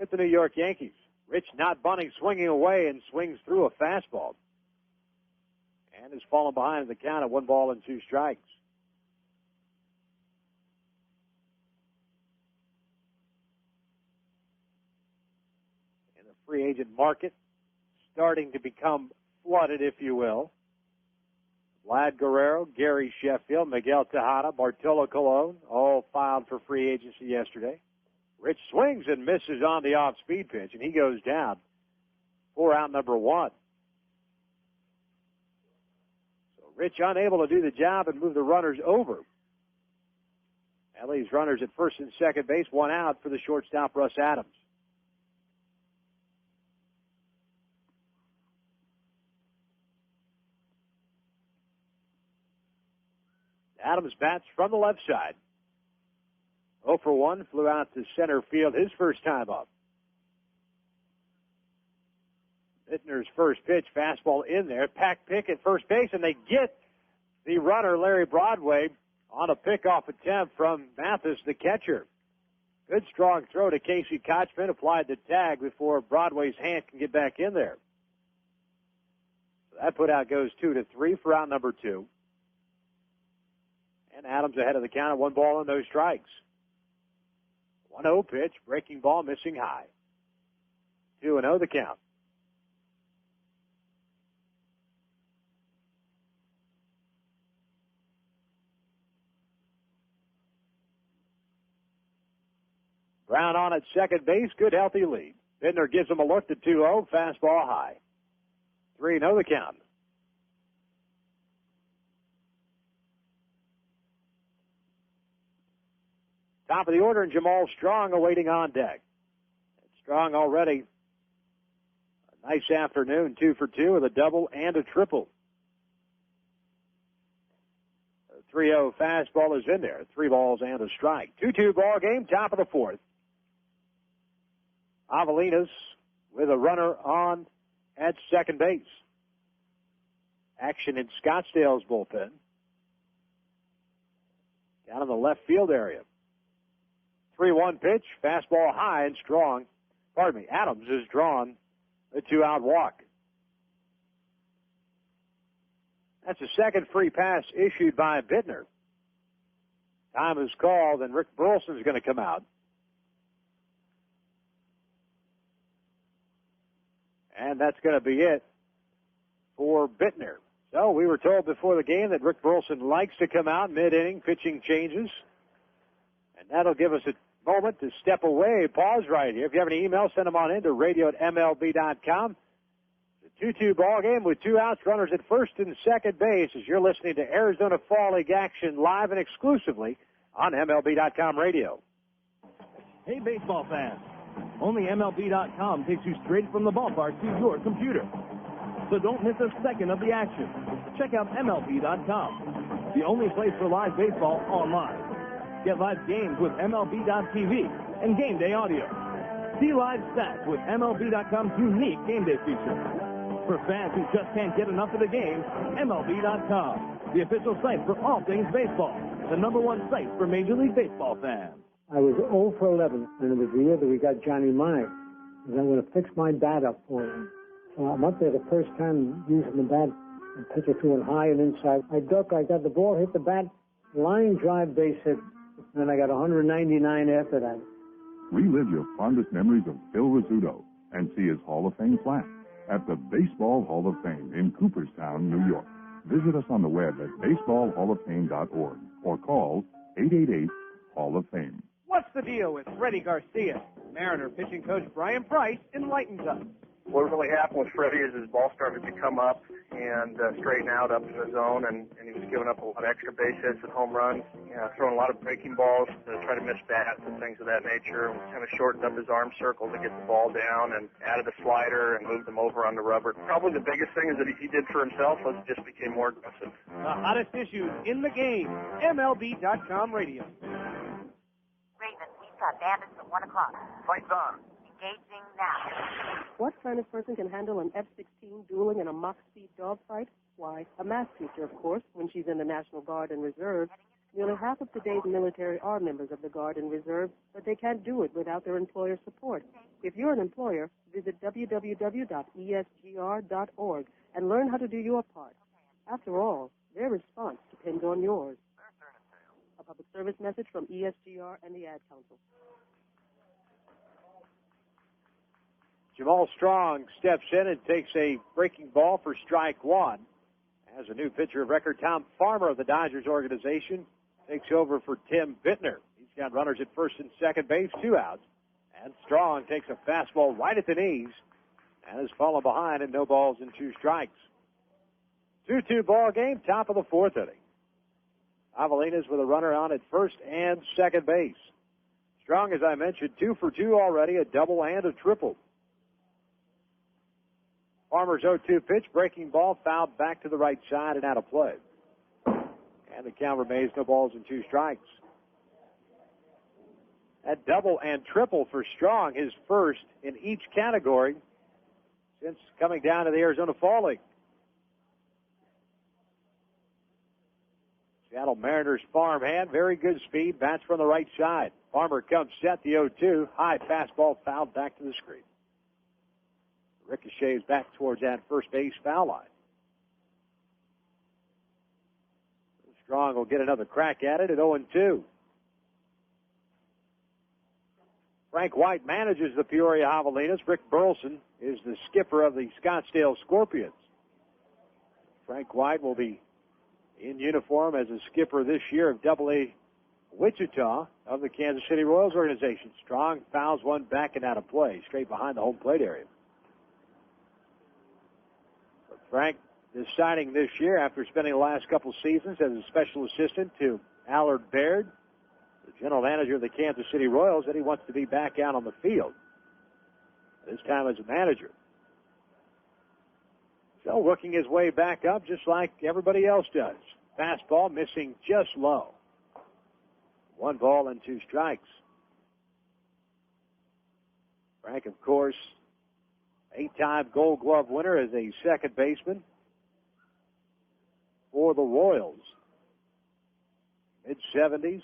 with the New York Yankees. Rich not bunting, swinging away, and swings through a fastball. And has fallen behind in the count at 1 ball and 2 strikes. In the free agent market, starting to become flooded, if you will. Vlad Guerrero, Gary Sheffield, Miguel Tejada, Bartolo Colon, all filed for free agency yesterday. Rich swings and misses on the off-speed pitch, and he goes down for out number 1. So Rich unable to do the job and move the runners over. That leaves runners at first and second base, 1 out for the shortstop, Russ Adams. Adams bats from the left side. 0 for 1, flew out to center field his first time up. Bittner's first pitch, fastball in there. Pack pick at first base, and they get the runner, Larry Broadway, on a pickoff attempt from Mathis, the catcher. Good strong throw to Casey Kochman, applied the tag before Broadway's hand can get back in there. So that put out goes 2-3 for out number 2. And Adams ahead of the count at 1 ball and no strikes. 1-0 pitch, breaking ball, missing high. 2-0 the count. Brown on at second base, good healthy lead. Bittner gives him a look to 2-0, fastball high. 3-0 the count. Top of the order, and Jamal Strong awaiting on deck. Strong already a nice afternoon, 2 for 2 with a double and a triple. A 3-0 fastball is in there, 3 balls and a strike. 2-2 ball game, top of the 4th. Javelinas with a runner on at second base. Action in Scottsdale's bullpen. Down in the left field area. 3-1 pitch, fastball high and strong. Pardon me, Adams is drawn a 2-out walk. That's a second free pass issued by Bittner. Time is called, and Rick Burleson's going to come out. And that's going to be it for Bittner. So we were told before the game that Rick Burleson likes to come out mid-inning, pitching changes. And that'll give us a moment to step away, pause right here. If you have any emails, send them on in to radio@mlb.com. It's a 2-2 ball game with 2 outs, runners at first and second base as you're listening to Arizona Fall League action live and exclusively on MLB.com radio. Hey, baseball fans. Only MLB.com takes you straight from the ballpark to your computer. So don't miss a second of the action. Check out MLB.com, the only place for live baseball online. Get live games with MLB.tv and game day audio. See live stats with MLB.com's unique game day feature. For fans who just can't get enough of the game, MLB.com, the official site for all things baseball, the #1 site for Major League Baseball fans. I was 0 for 11, and it was the year that we got Johnny Mine. And I'm going to fix my bat up for him. So I'm up there the first time using the bat and pitch it to him high and inside. I got the ball, hit the bat, line drive base hit, Then I got 199 after that. Relive your fondest memories of Phil Rizzuto and see his Hall of Fame plaque at the Baseball Hall of Fame in Cooperstown, New York. Visit us on the web at baseballhalloffame.org or call 888-HALL-OF-FAME. What's the deal with Freddie Garcia? Mariner pitching coach Brian Price enlightens us. What really happened with Freddie is his ball started to come up and straighten out up in the zone, and he was giving up a lot of extra base hits and home runs, throwing a lot of breaking balls to try to miss bats and things of that nature. And kind of shortened up his arm circle to get the ball down and added a slider and moved him over on the rubber. Probably the biggest thing is that he did for himself was just became more aggressive. The hottest issues in the game. MLB.com radio. Raven, we've got bandits at 1 o'clock. Fight's on. Engaging now. What kind of person can handle an F-16 dueling in a Mach-speed dogfight? Why, a math teacher, of course, when she's in the National Guard and Reserve. Nearly half of today's military are members of the Guard and Reserve, but they can't do it without their employer support. If you're an employer, visit www.esgr.org and learn how to do your part. After all, their response depends on yours. A public service message from ESGR and the Ad Council. Jamal Strong steps in and takes a breaking ball for strike one. As a new pitcher of record, Tom Farmer of the Dodgers organization takes over for Tim Bittner. He's got runners at first and second base, 2 outs. And Strong takes a fastball right at the knees and has fallen behind and no balls and 2 strikes. 2-2 ball game, top of the 4th inning. Javelinas with a runner on at first and second base. Strong, as I mentioned, 2 for 2 already, a double and a triple. Farmer's 0-2 pitch, breaking ball, fouled back to the right side and out of play. And the count remains no balls and 2 strikes. That double and triple for Strong, his first in each category since coming down to the Arizona Fall League. Seattle Mariners farmhand, very good speed, bats from the right side. Farmer comes set, the 0-2, high fastball fouled back to the screen. Ricochets back towards that first base foul line. Strong will get another crack at it at 0-2. Frank White manages the Peoria Javelinas. Rick Burleson is the skipper of the Scottsdale Scorpions. Frank White will be in uniform as a skipper this year of Double-A Wichita of the Kansas City Royals organization. Strong fouls one back and out of play, straight behind the home plate area. But Frank deciding this year, after spending the last couple seasons as a special assistant to Allard Baird, the general manager of the Kansas City Royals, that he wants to be back out on the field, this time as a manager. So working his way back up just like everybody else does. Fastball missing just low. 1 ball and 2 strikes. Frank, of course, 8-time Gold Glove winner as a second baseman for the Royals. Mid-70s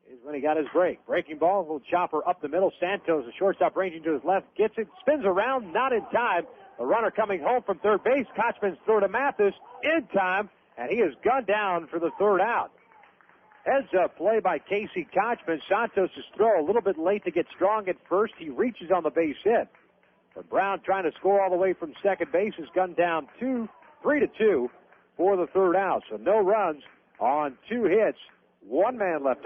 is when he got his break. Breaking ball, little chopper up the middle. Santos, the shortstop, ranging to his left, gets it, spins around, not in time. The runner coming home from third base. Kochman's throw to Mathis in time, and he is gunned down for the 3rd out. Heads up play by Casey Kochman. Santos' throw a little bit late to get Strong at first. He reaches on the base hit. But Brown, trying to score all the way from second base, is gunned down 3-2 for the 3rd out. So no runs on 2 hits. 2 men left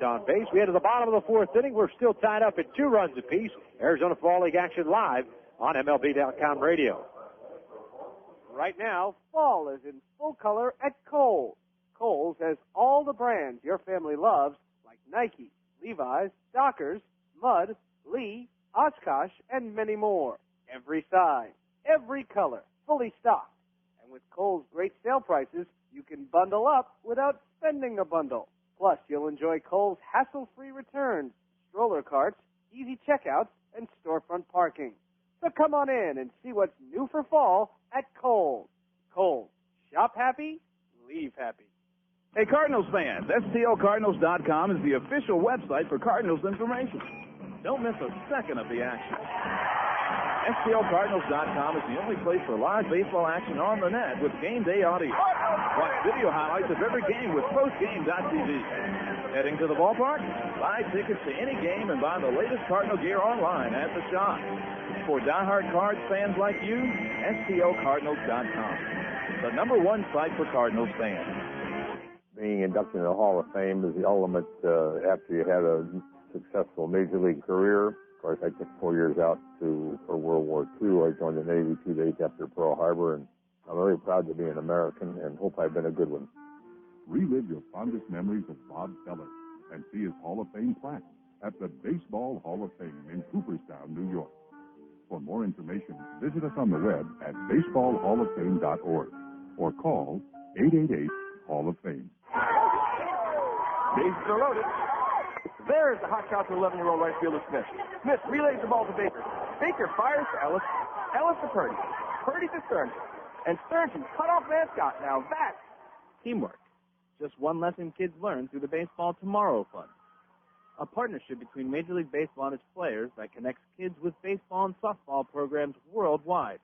on base. We head to the bottom of the 4th inning. We're still tied up at 2 runs apiece. Arizona Fall League action live on MLB.com radio. Right now, fall is in full color at Kohl's. Kohl's has all the brands your family loves, like Nike, Levi's, Dockers, Mudd, Lee, Oshkosh, and many more. Every size, every color, fully stocked. And with Kohl's great sale prices, you can bundle up without spending a bundle. Plus, you'll enjoy Kohl's hassle-free returns, stroller carts, easy checkouts, and storefront parking. So come on in and see what's new for fall at Kohl's. Kohl's. Shop happy, leave happy. Hey, Cardinals fans, STLCardinals.com is the official website for Cardinals information. Don't miss a second of the action. STLCardinals.com is the only place for live baseball action on the net with game day audio. Watch video highlights of every game with postgame.tv. Heading to the ballpark? Buy tickets to any game and buy the latest Cardinal gear online at the shop. For diehard Cards fans like you, STLCardinals.com. The #1 site for Cardinals fans. Being inducted in the Hall of Fame is the ultimate after you had a successful Major League career. Of course, I took 4 years out for World War II. I joined the Navy 2 days after Pearl Harbor, and I'm very proud to be an American and hope I've been a good one. Relive your fondest memories of Bob Feller and see his Hall of Fame plaque at the Baseball Hall of Fame in Cooperstown, New York. For more information, visit us on the web at baseballhalloffame.org or call 888-HALL-OF-FAME. Bases are loaded. There's the hot shot to 11-year-old right fielder Smith. Smith relays the ball to Baker. Baker fires to Ellis. Ellis to Purdy. Purdy to Stearns. And Stearns cut off mascot. Now that's Teamwork. Just one lesson kids learn through the Baseball Tomorrow Fund. A partnership between Major League Baseball and its players that connects kids with baseball and softball programs worldwide.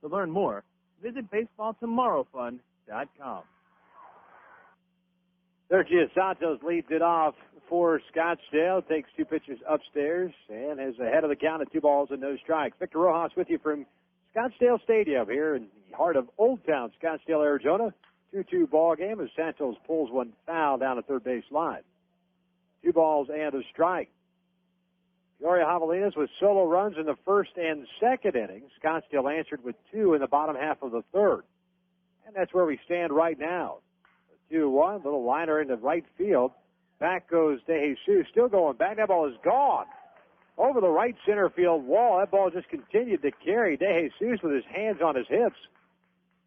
To learn more, visit baseballtomorrowfund.com. Sergio Santos leads it off for Scottsdale, takes 2 pitches upstairs, and is ahead of the count at 2 balls and no strikes. Victor Rojas with you from Scottsdale Stadium here in the heart of Old Town, Scottsdale, Arizona. 2-2 ball game as Santos pulls one foul down the third base line. 2 balls and a strike. Peoria Javelinas with solo runs in the first and second innings. Scottsdale answered with 2 in the bottom half of the third. And that's where we stand right now. 2-1, little liner into right field. Back goes Dejesus, still going back. That ball is gone. Over the right center field wall. That ball just continued to carry Dejesus with his hands on his hips.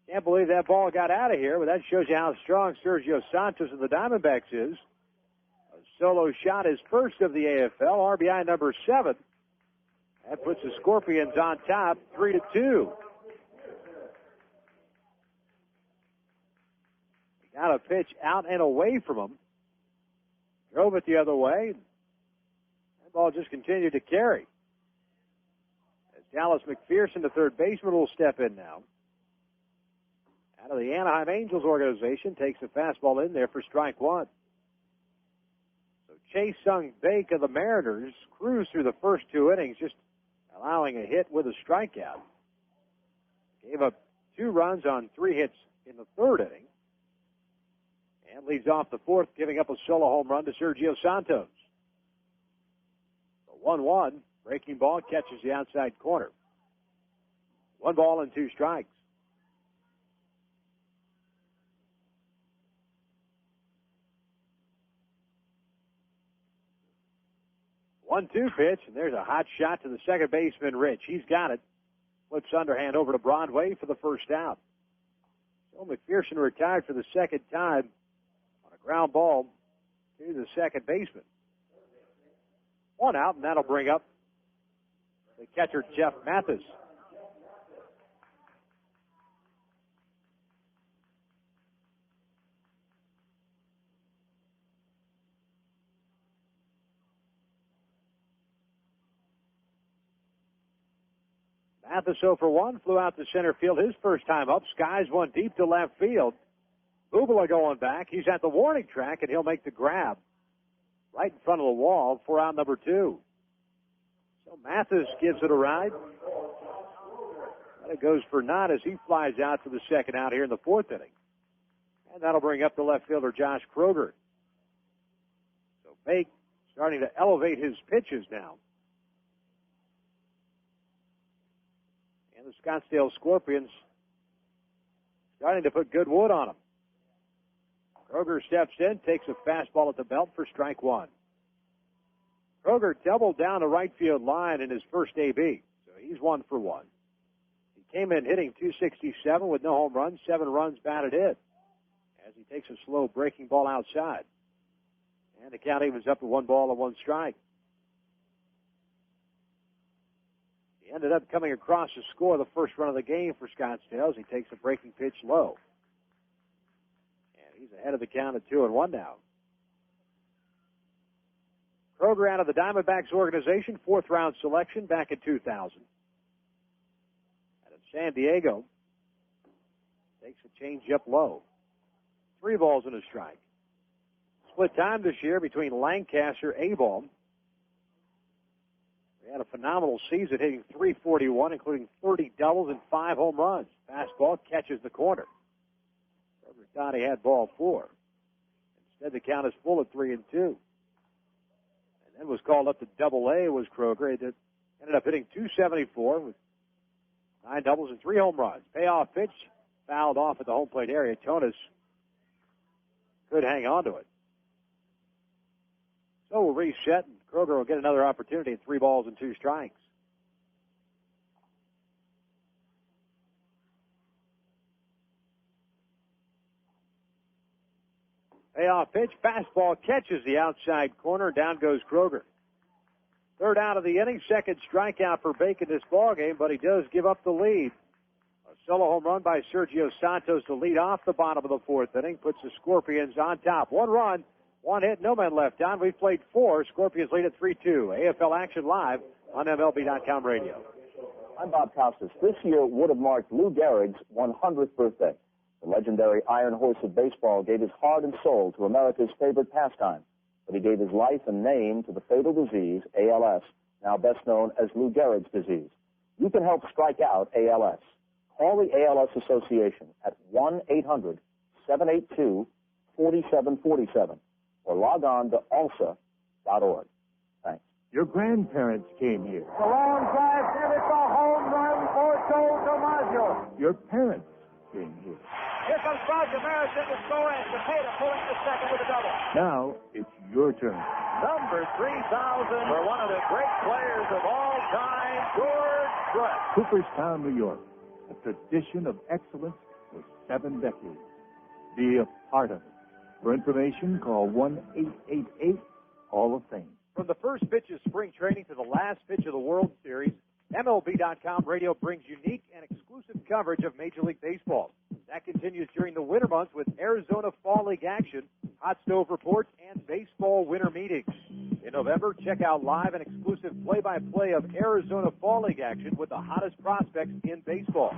Can't believe that ball got out of here, but that shows you how strong Sergio Santos of the Diamondbacks is. A solo shot, his first of the AFL, RBI number 7. That puts the Scorpions on top, 3-2. He got a pitch out and away from him. Drove it the other way. That ball just continued to carry. As Dallas McPherson, the third baseman, will step in now. Out of the Anaheim Angels organization, takes a fastball in there for strike 1. So Cha-Seung Baek of the Mariners cruised through the first 2 innings, just allowing a hit with a strikeout. Gave up 2 runs on 3 hits in the third inning. And leads off the fourth, giving up a solo home run to Sergio Santos. So 1-1, breaking ball catches the outside corner. 1 ball and 2 strikes. 1-2 pitch, and there's a hot shot to the second baseman, Rich. He's got it. Flips underhand over to Broadway for the first out. So McPherson retired for the second time on a ground ball to the second baseman. 1 out, and that'll bring up the catcher, Jeff Mathis. Mathis 0 for 1, flew out to center field his first time up. Skies one deep to left field. Bubala going back. He's at the warning track, and he'll make the grab right in front of the wall for out number 2. So Mathis gives it a ride. And it goes for naught as he flies out for the second out here in the fourth inning. And that'll bring up the left fielder, Josh Kroger. So Baek starting to elevate his pitches now. And the Scottsdale Scorpions starting to put good wood on him. Kroger steps in, takes a fastball at the belt for strike 1. Kroger doubled down the right field line in his first AB, so he's 1 for 1. He came in hitting .267 with no home runs, 7 runs batted in, as he takes a slow breaking ball outside. And the count evens up to 1 ball and 1 strike. He ended up coming across to score the first run of the game for Scottsdale as he takes a breaking pitch low. And he's ahead of the count at 2-1 now. Kroger out of the Diamondbacks organization, 4th round selection back in 2000. Out of San Diego, takes a change up low. 3 balls and a strike. Split time this year between Lancaster, A-ball. He had a phenomenal season, hitting .341, including 30 doubles and 5 home runs. Fastball catches the corner. Kroger thought he had ball 4. Instead, the count is full at 3-2. And then was called up to Double-A was Kroger. He ended up hitting .274 with 9 doubles and 3 home runs. Payoff pitch, fouled off at the home plate area. Tonis could hang on to it. So we'll reset, and Kroger will get another opportunity at 3 balls and 2 strikes. Payoff pitch, fastball catches the outside corner. Down goes Kroger. Third out of the inning, second strikeout for Baek in this ballgame, but he does give up the lead. A solo home run by Sergio Santos to lead off the bottom of the 4th inning, puts the Scorpions on top. 1 run, 1 hit, no man left on. We've played 4. Scorpions lead at 3-2. AFL action live on MLB.com radio. I'm Bob Costas. This year would have marked Lou Gehrig's 100th birthday. The legendary Iron Horse of baseball gave his heart and soul to America's favorite pastime, but he gave his life and name to the fatal disease, ALS, now best known as Lou Gehrig's disease. You can help strike out ALS. Call the ALS Association at 1-800-782-4747 or log on to alsa.org. Thanks. Your grandparents came here. The long drive, and it's a home run for Joe DiMaggio. Your parents came here. Here comes Roger Maris in to score, and Cepeda pulling to second with a double. Now it's your turn. Number 3,000 for one of the great players of all time, George Brett. Cooperstown, New York. A tradition of excellence for 7 decades. Be a part of it. For information, call 1-888-Hall of Fame. From the first pitch of spring training to the last pitch of the World Series, MLB.com radio brings unique and exclusive coverage of Major League Baseball. That continues during the winter months with Arizona Fall League action, hot stove reports, and baseball winter meetings. In November, check out live and exclusive play-by-play of Arizona Fall League action with the hottest prospects in baseball.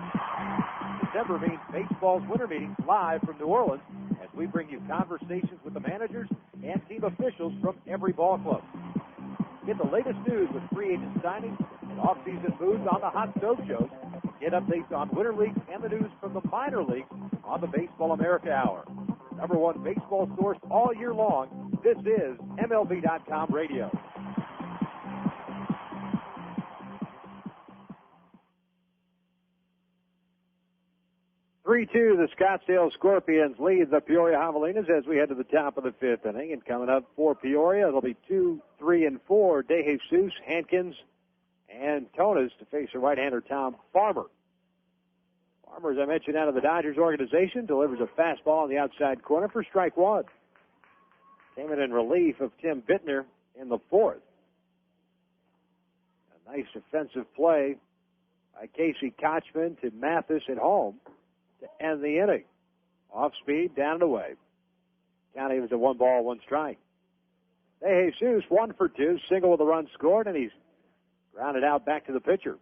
December means baseball's winter meetings live from New Orleans as we bring you conversations with the managers and team officials from every ball club. Get the latest news with free agent signings and off-season moves on the Hot Stove Shows. Get updates on winter leagues and the news from the minor leagues on the Baseball America Hour. Number 1 baseball source all year long. This is MLB.com radio. (3-2), the Scottsdale Scorpions lead the Peoria Javelinas as we head to the top of the 5th inning. And coming up for Peoria, it'll be 2, 3, and 4. Dejesus, Hankins, and Tonis to face the right-hander Tom Farmer. Farmer, as I mentioned, out of the Dodgers organization, delivers a fastball on the outside corner for strike 1. Came in relief of Tim Bittner in the 4th. A nice defensive play by Casey Kochman to Mathis at home to end the inning. Off speed, down and away. Count evens at 1 ball, 1 strike. Dejesus, 1 for 2, single with a run scored, and he's grounded out back to the pitcher.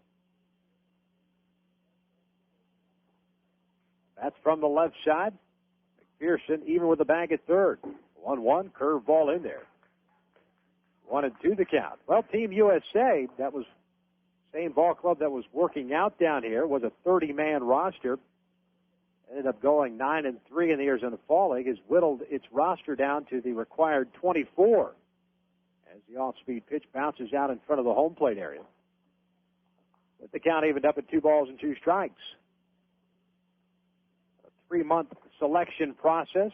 That's from the left side. McPherson even with the bag at third. 1-1, curveball in there. 1-2 the count. Well, Team USA, that was same ball club that was working out down here, was a 30-man roster. Ended up going 9-3 in the Arizona Fall League. Has whittled its roster down to the required 24 as the off-speed pitch bounces out in front of the home plate area. But the count evened up at 2 balls and 2 strikes. A 3-month selection process.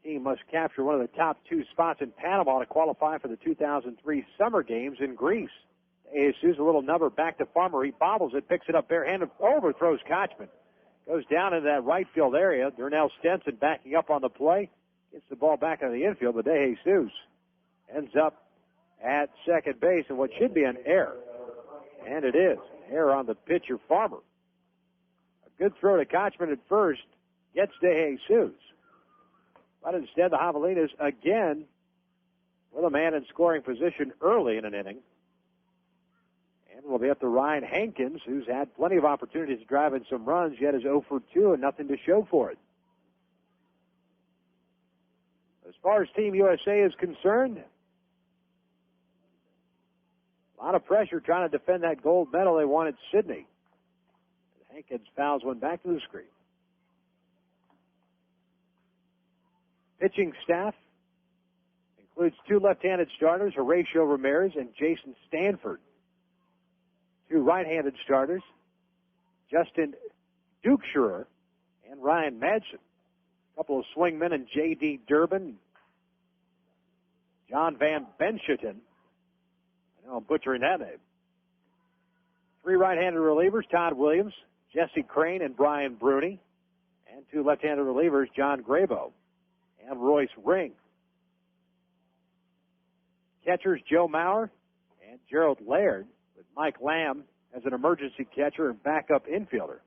The team must capture one of the top 2 spots in Panama to qualify for the 2003 Summer Games in Greece. Jesus, a little number back to Farmer. He bobbles it, picks it up barehanded, overthrows Kochman. Goes down into that right field area. Darnell Stenson backing up on the play. Gets the ball back on the infield, but Dejesus ends up at second base in what should be an error. And it is. An error on the pitcher, Farmer. A good throw to Kochman at first. Gets Dejesus. But instead, the Javelinas again with a man in scoring position early in an inning. And we'll be up to Ryan Hankins, who's had plenty of opportunities to drive in some runs, yet is 0 for 2 and nothing to show for it. As far as Team USA is concerned, a lot of pressure trying to defend that gold medal they won at Sydney. Hankins fouls one back to the screen. Pitching staff includes 2 left-handed starters, Horatio Ramirez and Jason Stanford. 2 right-handed starters, Justin Dukescherer and Ryan Madsen. A couple of swingmen and J.D. Durbin, John Van Benschuten. I know I'm butchering that name. 3 right-handed relievers, Todd Williams, Jesse Crane, and Brian Bruni. And 2 left-handed relievers, John Grabo and Royce Ring. Catchers, Joe Maurer and Gerald Laird, with Mike Lamb as an emergency catcher and backup infielder.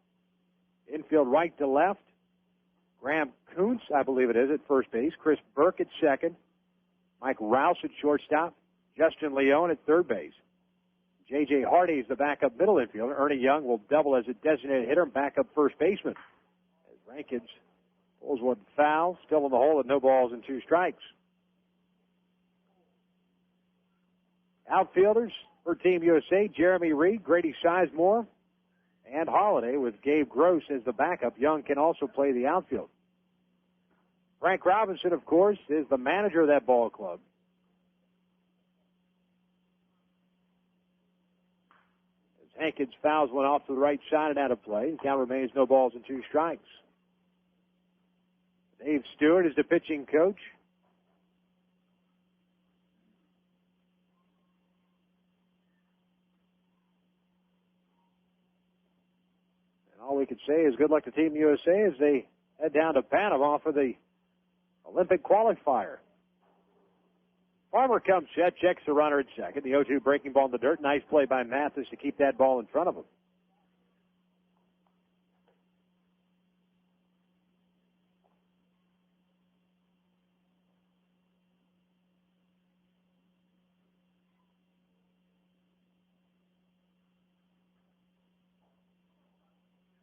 Infield right to left, Graham Kuntz, I believe it is, at first base. Chris Burke at second. Mike Rouse at shortstop. Justin Leone at third base. J.J. Hardy is the backup middle infielder. Ernie Young will double as a designated hitter and backup first baseman. As Rankins pulls one foul, still in the hole with no balls and 2 strikes. Outfielders for Team USA, Jeremy Reed, Grady Sizemore, and Holiday with Gabe Gross as the backup. Young can also play the outfield. Frank Robinson, of course, is the manager of that ball club. As Hankins fouls one off to the right side and out of play. The count remains no balls and 2 strikes. Dave Stewart is the pitching coach. All we can say is good luck to Team USA as they head down to Panama for the Olympic qualifier. Farmer comes set, checks the runner at second. The 0-2 breaking ball in the dirt. Nice play by Mathis to keep that ball in front of him.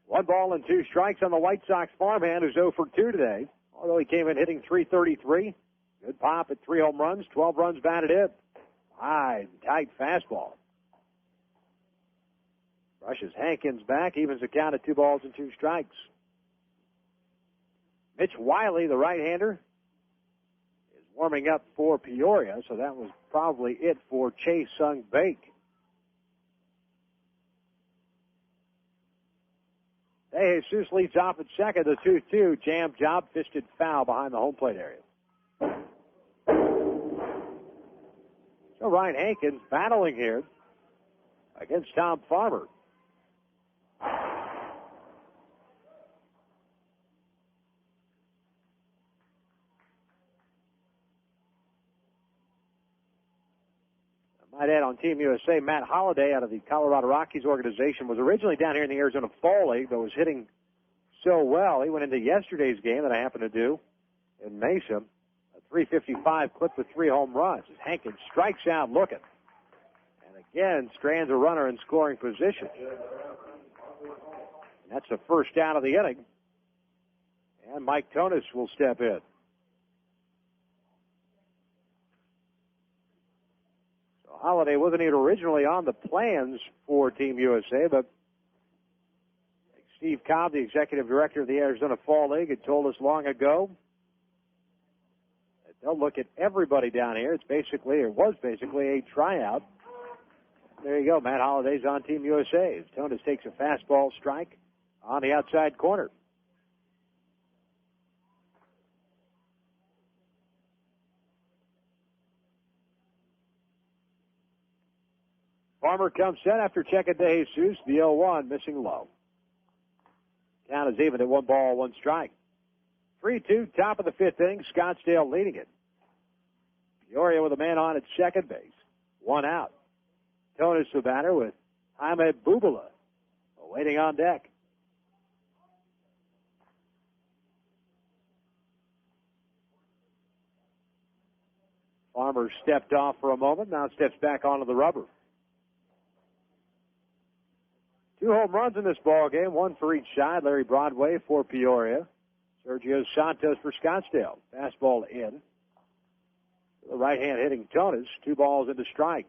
One ball and 2 strikes on the White Sox farmhand, who's 0 for 2 today. Although he came in hitting .333. Good pop at 3 home runs, 12 runs batted in. High, tight fastball. Rushes Hankins back, evens the count at 2 balls and 2 strikes. Mitch Wiley, the right-hander, is warming up for Peoria, so that was probably it for Cha-Seung Baek. Dejesus leads off at second. The 2-2 jam job, fisted foul behind the home plate area. So Ryan Hankins battling here against Tom Farmer. I might add on Team USA, Matt Holliday out of the Colorado Rockies organization was originally down here in the Arizona Fall League, but was hitting so well. He went into yesterday's game that I happened to do in Mesa, a .355 clip with 3 home runs. As Hankins strikes out looking. And again, strands a runner in scoring position. And that's the first out of the inning. And Mike Tonis will step in. Holiday wasn't even originally on the plans for Team USA, but Steve Cobb, the executive director of the Arizona Fall League, had told us long ago that they'll look at everybody down here. It's basically, or was basically, a tryout. There you go. Matt Holliday's on Team USA. As Tonis takes a fastball strike on the outside corner. Farmer comes set after checking Dejesus. The 0-1 missing low. Count is even at 1 ball, 1 strike. 3-2, top of the 5th inning. Scottsdale leading it. Peoria with a man on at second base. 1 out. Tonis the batter with Jaime Bubala waiting on deck. Farmer stepped off for a moment. Now steps back onto the rubber. 2 home runs in this ball game, 1 for each side. Larry Broadway for Peoria. Sergio Santos for Scottsdale. Fastball in. The right-hand hitting Tonis. 2 balls into strike.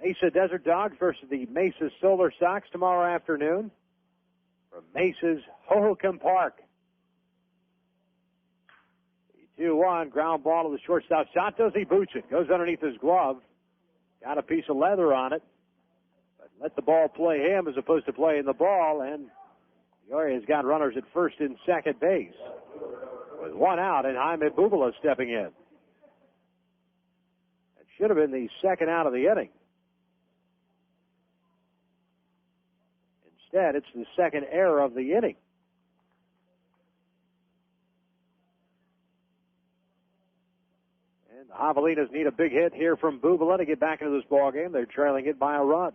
Mesa Desert Dogs versus the Mesa Solar Sox tomorrow afternoon from Mesa's Hohokam Park. 2-1, ground ball to the shortstop. Santos, he boots it. Goes underneath his glove. Got a piece of leather on it. But let the ball play him as opposed to playing the ball. And Peoria's got runners at first and second base. With 1 out and Jaime Bubala stepping in. It should have been the second out of the inning. Instead, it's the second error of the inning. And the Javelinas need a big hit here from Bubala to get back into this ball game. They're trailing it by a run.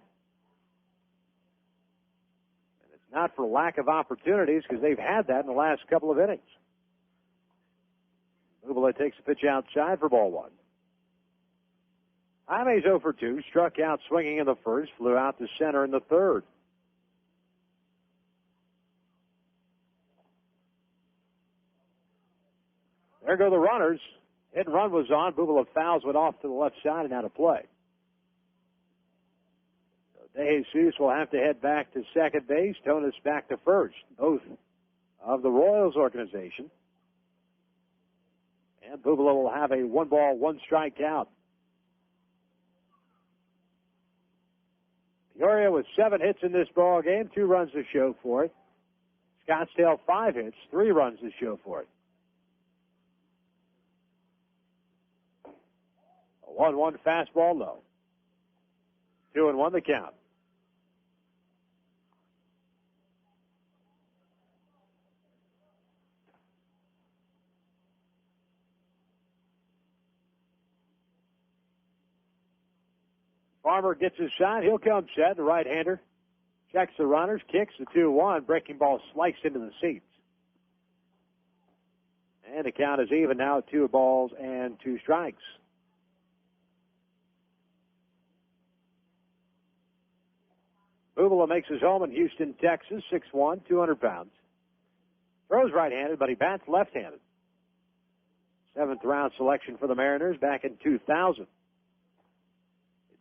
And it's not for lack of opportunities because they've had that in the last couple of innings. Bubala takes a pitch outside for ball 1. Jaime's 0 for 2, struck out swinging in the first, flew out to center in the third. There go the runners. Hit and run was on. Bubala fouls went off to the left side and out of play. So Dejesus will have to head back to second base. Tonis back to first. Both of the Royals organization. And Bubala will have a 1-ball, 1-strike count. Peoria with 7 hits in this ball game, 2 runs to show for it. Scottsdale 5 hits, 3 runs to show for it. 1-1 fastball low. 2-1 the count. Farmer gets his shot. He'll come set. The right-hander checks the runners, kicks the 2-1. Breaking ball sliced into the seats. And the count is even now at 2 balls and 2 strikes. Bubala makes his home in Houston, Texas, 6'1", 200 pounds. Throws right-handed, but he bats left-handed. 7th round selection for the Mariners back in 2000.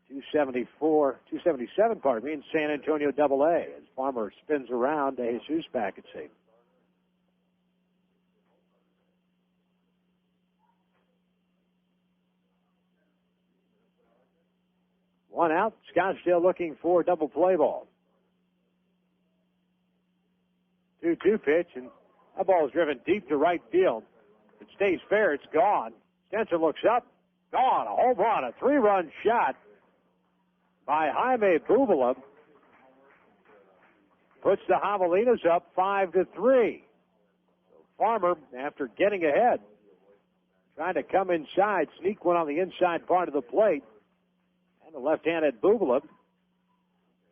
277, in San Antonio AA. As Farmer spins around, Dejesus back at safe. One out. Scottsdale looking for a double play ball. 2-2 pitch, and that ball is driven deep to right field. It stays fair. It's gone. Stenson looks up. Gone. A home run. A 3-run shot by Jaime Bubala. Puts the Javelinas up 5-3. So Farmer, after getting ahead, trying to come inside, sneak one on the inside part of the plate. And the left-handed Bubala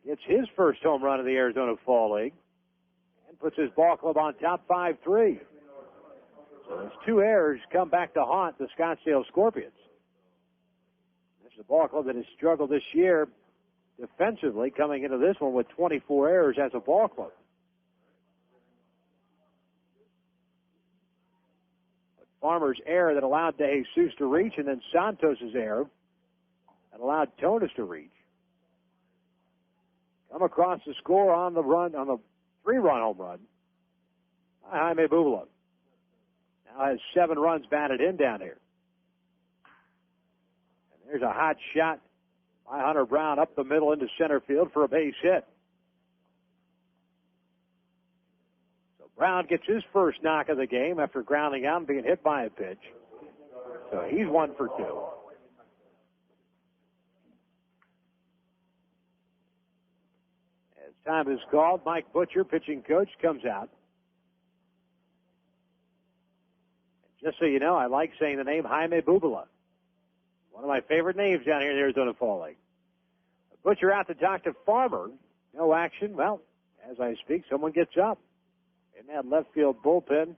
gets his first home run of the Arizona Fall League and puts his ball club on top 5-3. So those 2 errors come back to haunt the Scottsdale Scorpions. This is a ball club that has struggled this year defensively, coming into this one with 24 errors as a ball club. But Farmer's error that allowed Dejesus to reach, and then Santos' error that allowed Tonis to reach. Come across the score on the run, on the 3-run home run by Jaime Bubala. Now has 7 runs batted in down here. And there's a hot shot by Hunter Brown up the middle into center field for a base hit. So Brown gets his first knock of the game after grounding out and being hit by a pitch. So he's 1 for 2. As time is called, Mike Butcher, pitching coach, comes out. And just so you know, I like saying the name Jaime Bubala. One of my favorite names down here in the Arizona Fall League. Butcher out to talk to Farmer. No action. Well, as I speak, someone gets up in that left field bullpen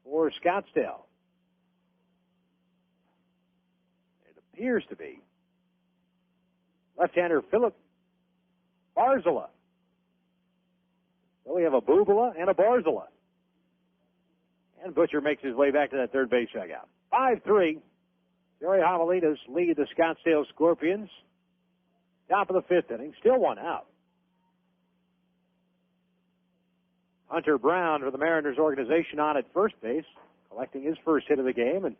for Scottsdale. And the appears to be left-hander Philip Barzilla. So we have a Bubala and a Barzilla. And Butcher makes his way back to that third base dugout. 5-3. Peoria Javelinas lead the Scottsdale Scorpions. Top of the fifth inning. Still one out. Hunter Brown for the Mariners organization on at first base, collecting his first hit of the game. And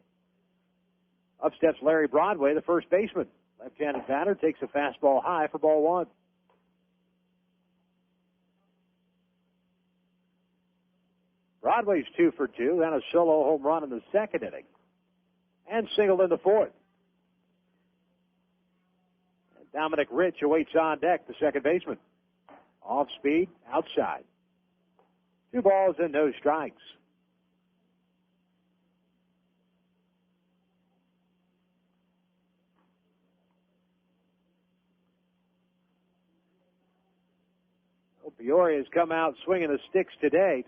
up steps Larry Broadway, the first baseman. Left-handed batter takes a fastball high for ball one. Broadway's 2 for 2, then a solo home run in the second inning. And singled in the fourth. And Dominic Rich awaits on deck, the second baseman. Off speed, outside. 2 balls and no strikes. Well, Peoria has come out swinging the sticks today.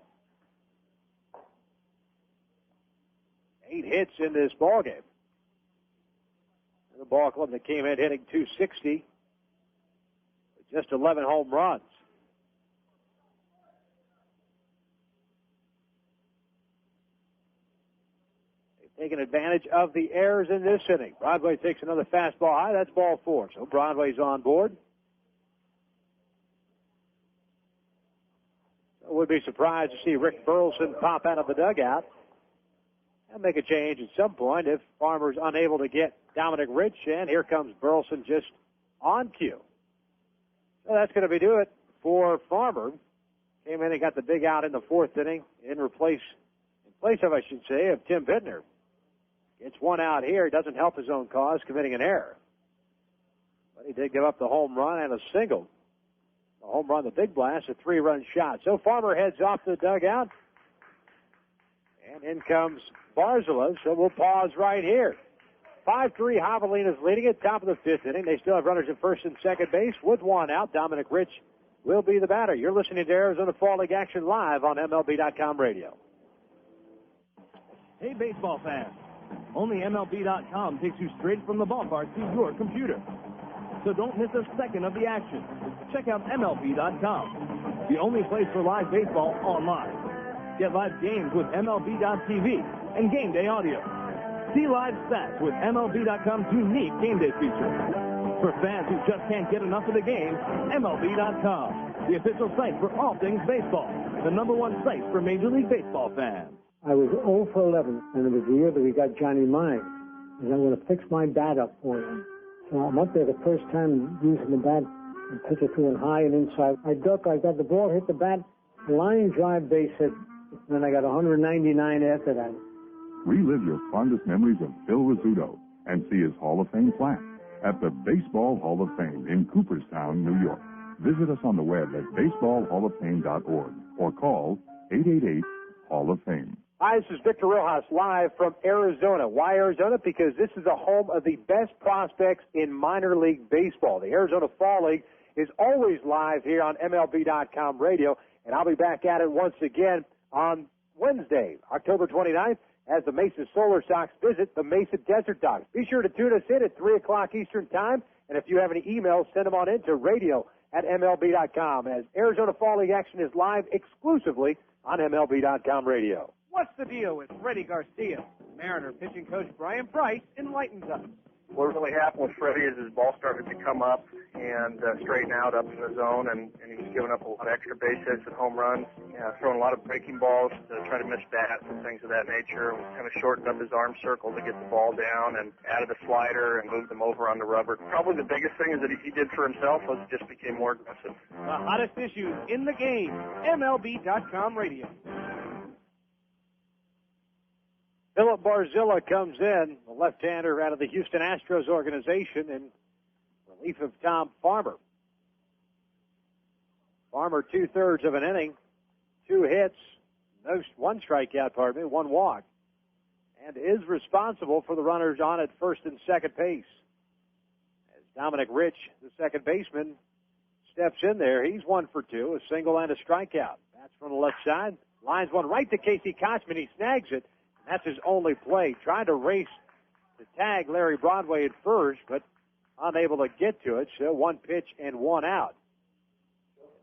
8 hits in this ballgame. The ball club that came in hitting .260 with just 11 home runs. They've taken advantage of the errors in this inning. Broadway takes another fastball high. That's ball 4. So Broadway's on board. I would be surprised to see Rick Burleson pop out of the dugout and make a change at some point if Farmer's unable to get Dominic Rich, and here comes Burleson just on cue. So that's going to be do it for Farmer. Came in and got the big out in the fourth inning in place of, I should say, of Tim Bittner. Gets one out here. He doesn't help his own cause, committing an error. But he did give up the home run and a single. The home run, the big blast, a 3-run shot. So Farmer heads off the dugout. And in comes Barzilla, so we'll pause right here. 5-3, Javelinas leading it, top of the fifth inning. They still have runners at first and second base with one out. Dominic Rich will be the batter. You're listening to Arizona Fall League action live on MLB.com radio. Hey, baseball fans. Only MLB.com takes you straight from the ballpark to your computer. So don't miss a second of the action. Check out MLB.com, the only place for live baseball online. Get live games with MLB.tv and game day audio. See live stats with MLB.com's unique game day feature. For fans who just can't get enough of the game, MLB.com, the official site for all things baseball. The #1 site for Major League Baseball fans. I was 0 for 11, and it was the year that we got Johnny Mine. And I'm going to fix my bat up for him. So I'm up there the first time using the bat and pitch it to him high and inside. I duck, I got the ball, hit the bat, line drive, base hit. Then I got 199 after that. Relive your fondest memories of Phil Rizzuto and see his Hall of Fame plaque at the Baseball Hall of Fame in Cooperstown, New York. Visit us on the web at baseballhalloffame.org or call 888-HALL-OF-FAME. Hi, this is Victor Rojas live from Arizona. Why Arizona? Because this is the home of the best prospects in minor league baseball. The Arizona Fall League is always live here on MLB.com radio, and I'll be back at it once again on Wednesday, October 29th, as the Mesa Solar Sox visit the Mesa Desert Dogs. Be sure to tune us in at 3 o'clock Eastern Time, and if you have any emails, send them on in to radio@MLB.com, as Arizona Fall League action is live exclusively on MLB.com radio. What's the deal with Freddie Garcia? Mariner pitching coach Brian Price enlightens us. What really happened with Freddie is his ball started to come up and straighten out up in the zone, and he was giving up a lot of extra base hits and home runs, throwing a lot of breaking balls to try to miss bats and things of that nature. We kind of shortened up his arm circle to get the ball down and added a slider and moved him over on the rubber. Probably the biggest thing is that he did for himself was just became more aggressive. The hottest issues in the game, MLB.com radio. Philip Barzilla comes in, the left-hander out of the Houston Astros organization, in relief of Tom Farmer. Farmer 2/3 of an inning, 2 hits, one strikeout, one walk, and is responsible for the runners on at first and second base. As Dominic Rich, the second baseman, steps in there, he's 1 for 2, a single and a strikeout. That's from the left side, lines one right to Casey Kochman. He snags it. That's his only play. Tried to race to tag Larry Broadway at first, but unable to get to it, so one pitch and one out.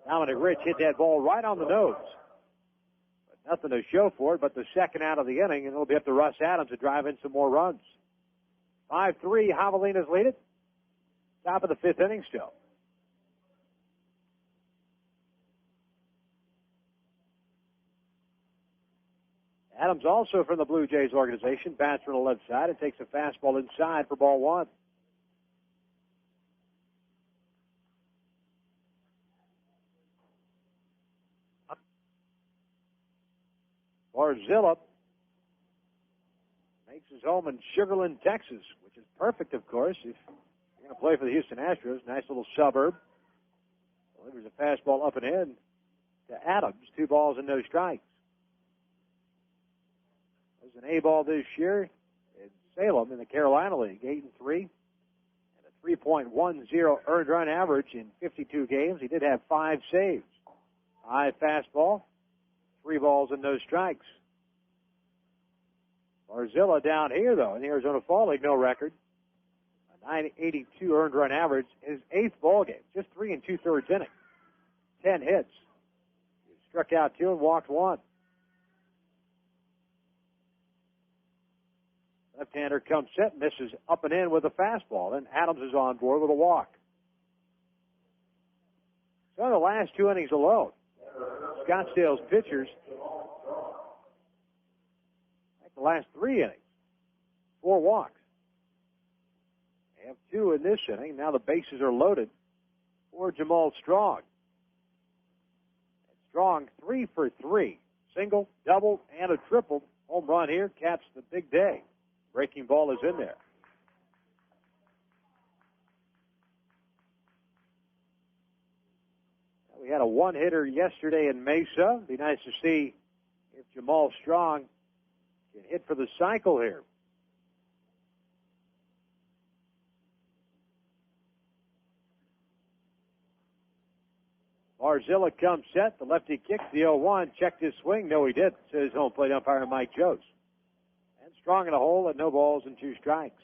Dominic Rich hit that ball right on the nose. But nothing to show for it but the second out of the inning, and it'll be up to Russ Adams to drive in some more runs. 5-3, Javelinas lead it. Top of the fifth inning still. Adams also from the Blue Jays organization, bats from the left side and takes a fastball inside for ball one. Barzilla makes his home in Sugarland, Texas, which is perfect, of course, if you're going to play for the Houston Astros. Nice little suburb. Delivers a fastball up and in to Adams. 2 balls and no strikes. There's an A ball this year in Salem in the Carolina League, 8-3, and a 3.10 earned run average in 52 games. He did have 5 saves. High fastball, 3 balls and no strikes. Barzilla down here, though, in the Arizona Fall League, no record. A 982 earned run average, his 8th ball game, just 3 2/3 innings. 10 hits. He struck out 2 and walked 1. Left-hander comes set, misses up and in with a fastball. Then Adams is on board with a walk. So in the last 2 innings alone, Scottsdale's pitchers, like the last 3 innings, 4 walks. They have 2 in this inning. Now the bases are loaded for Jamal Strong. And Strong 3 for 3. Single, double, and a triple. Home run here caps the big day. Breaking ball is in there. We had a 1-hitter yesterday in Mesa. Be nice to see if Jamal Strong can hit for the cycle here. Barzilla comes set. The lefty kicks the 0-1. Checked his swing. No, he didn't, says home plate umpire Mike Jost. And Strong in the hole at no balls and 2 strikes.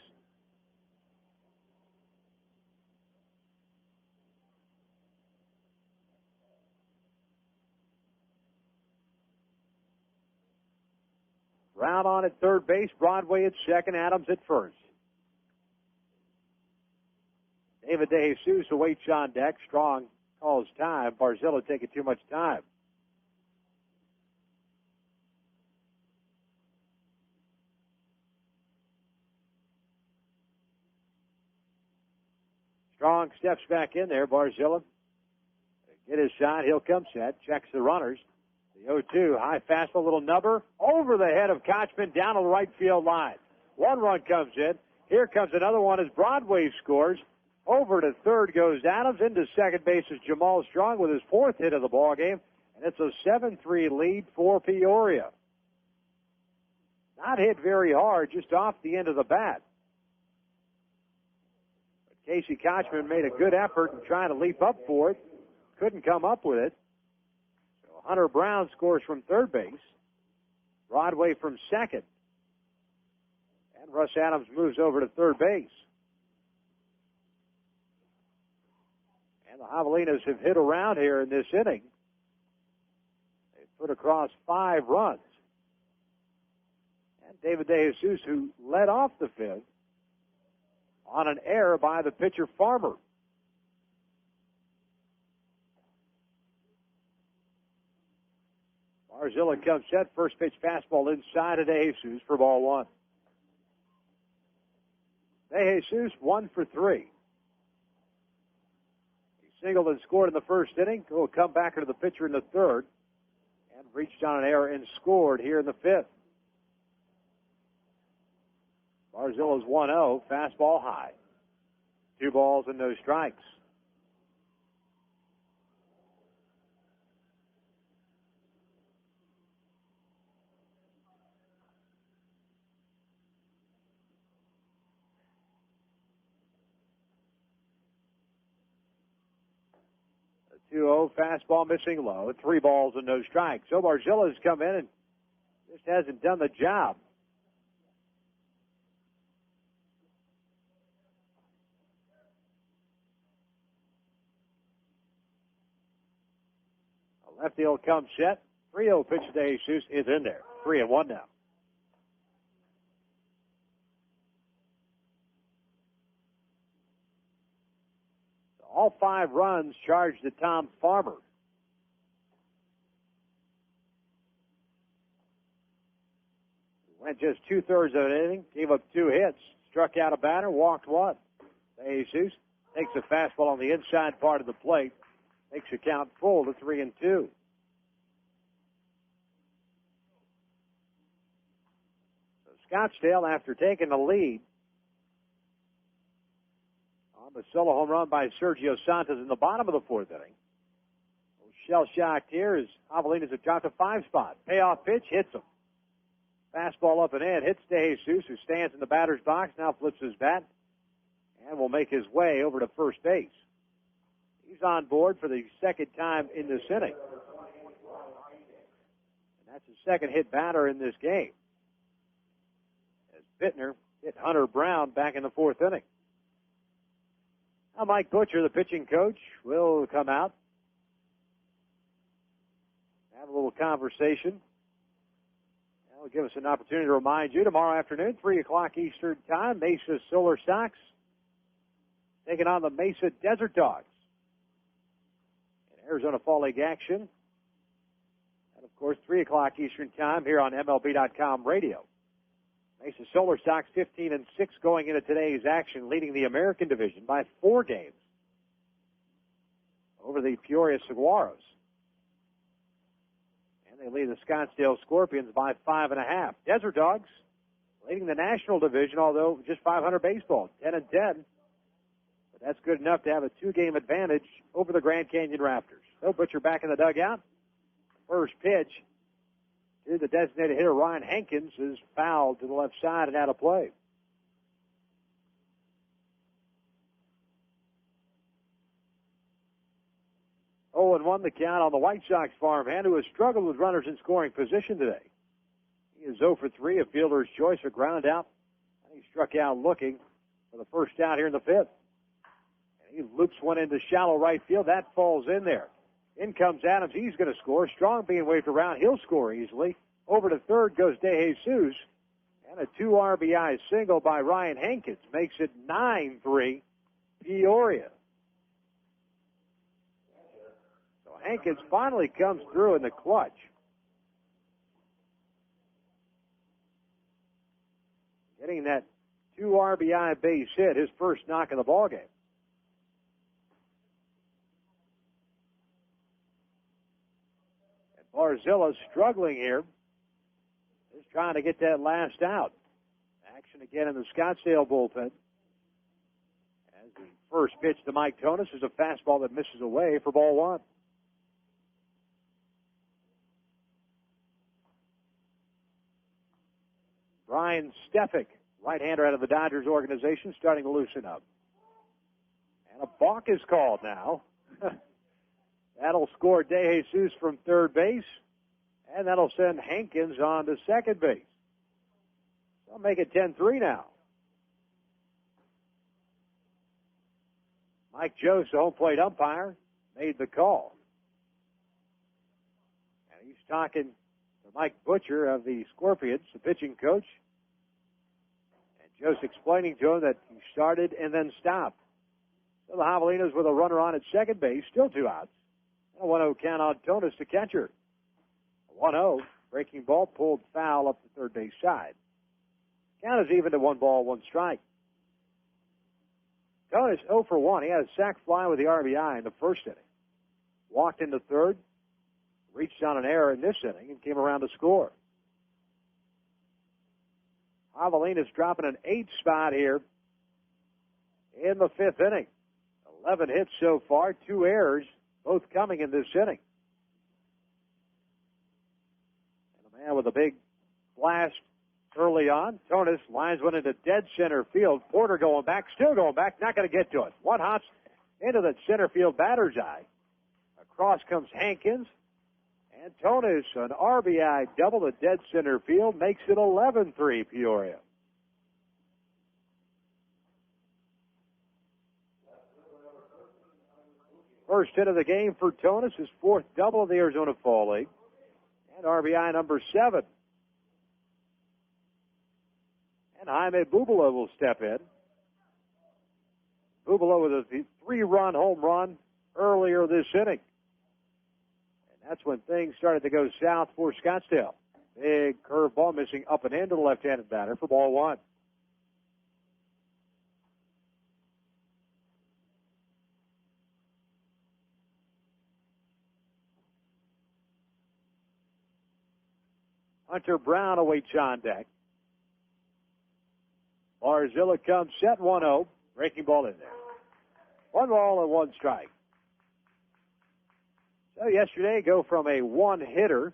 Brown on at third base, Broadway at second, Adams at first. David Dejesus awaits on deck. Strong calls time. Barzilla taking too much time. Strong steps back in there. Barzilla get his shot. He'll come set. Checks the runners. The 0-2, high fastball, little nubber, over the head of Kochman, down to the right field line. 1 run comes in. Here comes another one as Broadway scores. Over to third goes Adams. Into second base is Jamal Strong with his 4th hit of the ball game, and it's a 7-3 lead for Peoria. Not hit very hard, just off the end of the bat. But Casey Kochman made a good effort in trying to leap up for it. Couldn't come up with it. Hunter Brown scores from third base. Broadway from second. And Russ Adams moves over to third base. And the Javelinas have hit around here in this inning. They've put across 5 runs. And David Dejesus, who led off the 5th, on an error by the pitcher Farmer. Barzilla comes set. First pitch fastball inside of Dejesus for ball 1. Dejesus 1 for 3. He singled and scored in the first inning. He'll come back into the pitcher in the 3rd and reached on an error and scored here in the 5th. Barzilla's 1-0. Fastball high. 2 balls and no strikes. A 2-0 fastball missing low. 3 balls and no strikes. So Barzilla's come in and just hasn't done the job. Left field comes set. 3-0 pitch to Dejesus is in there. 3-1 now. All 5 runs charged to Tom Farmer. Went just 2/3 of an inning, gave up 2 hits, struck out a batter, walked 1. Dejesus takes a fastball on the inside part of the plate, makes the count full to 3-2. So Scottsdale, after taking the lead on the solo home run by Sergio Santos in the bottom of the 4th inning, shell-shocked here as Javelinas have dropped a 5 spot. Payoff pitch, hits him. Fastball up and in, hits Dejesus, who stands in the batter's box, now flips his bat, and will make his way over to first base. He's on board for the 2nd time in this inning. And that's his 2nd hit batter in this game, as Bittner hit Hunter Brown back in the 4th inning. Now Mike Butcher, the pitching coach, will come out, have a little conversation. Will give us an opportunity to remind you tomorrow afternoon, 3 o'clock Eastern Time, Mesa Solar Sox taking on the Mesa Desert Dogs in Arizona Fall League action. And, of course, 3 o'clock Eastern Time here on MLB.com radio. Mesa Solar Sox 15-6 going into today's action, leading the American Division by 4 games over the Peoria Saguaros. They lead the Scottsdale Scorpions by 5.5. Desert Dogs leading the National Division, although just 500 baseball, 10-10. But that's good enough to have a 2-game advantage over the Grand Canyon Raptors. So Butcher back in the dugout. First pitch to the designated hitter, Ryan Hankins, is fouled to the left side and out of play. Oh, and 1 the count on the White Sox farmhand, who has struggled with runners in scoring position today. He is 0 for 3, a fielder's choice, a ground out, and he struck out looking for the first out here in the 5th. And he loops one into shallow right field. That falls in there. In comes Adams. He's going to score. Strong being waved around. He'll score easily. Over to third goes Dejesus, and a 2 RBI single by Ryan Hankins makes it 9-3 Peoria. Hankins finally comes through in the clutch. Getting that 2 RBI base hit, his first knock of the ballgame. And Barzilla struggling here. Just trying to get that last out. Action again in the Scottsdale bullpen. As the first pitch to Mike Tonis is a fastball that misses away for ball 1. Brian Stefik, right-hander out of the Dodgers organization, starting to loosen up. And a balk is called now. That'll score Dejesus from third base, and that'll send Hankins on to second base. They'll make it 10-3 now. Mike Jost, the home plate umpire, made the call. And he's talking to Mike Butcher of the Scorpions, the pitching coach. Just explaining to him that he started and then stopped. So the Javelinas with a runner on at second base, still 2 outs. And a 1-0 count on Tonis, the catcher. A 1-0, breaking ball pulled foul up the third base side. Count is even to 1 ball, 1 strike. Tonis 0 for 1. He had a sac fly with the RBI in the first inning. Walked into third, reached on an error in this inning, and came around to score. Javelinas dropping an 8 spot here in the 5th inning. 11 hits so far, 2 errors, both coming in this inning. And a man with a big blast early on. Tonis lines one into dead center field. Porter going back, still going back, not going to get to it. One hops into the center field batter's eye. Across comes Hankins. And Tonis, an RBI double to dead center field, makes it 11-3 Peoria. First hit of the game for Tonis, his fourth double of the Arizona Fall League. And RBI number 7. And Jaime Bubala will step in. Bubala with a 3-run home run earlier this inning. And that's when things started to go south for Scottsdale. Big curveball missing up and in to the left-handed batter for ball 1. Hunter Brown awaits on deck. Barzilla comes set 1-0. Breaking ball in there. 1 ball and 1 strike. So yesterday, go from a one-hitter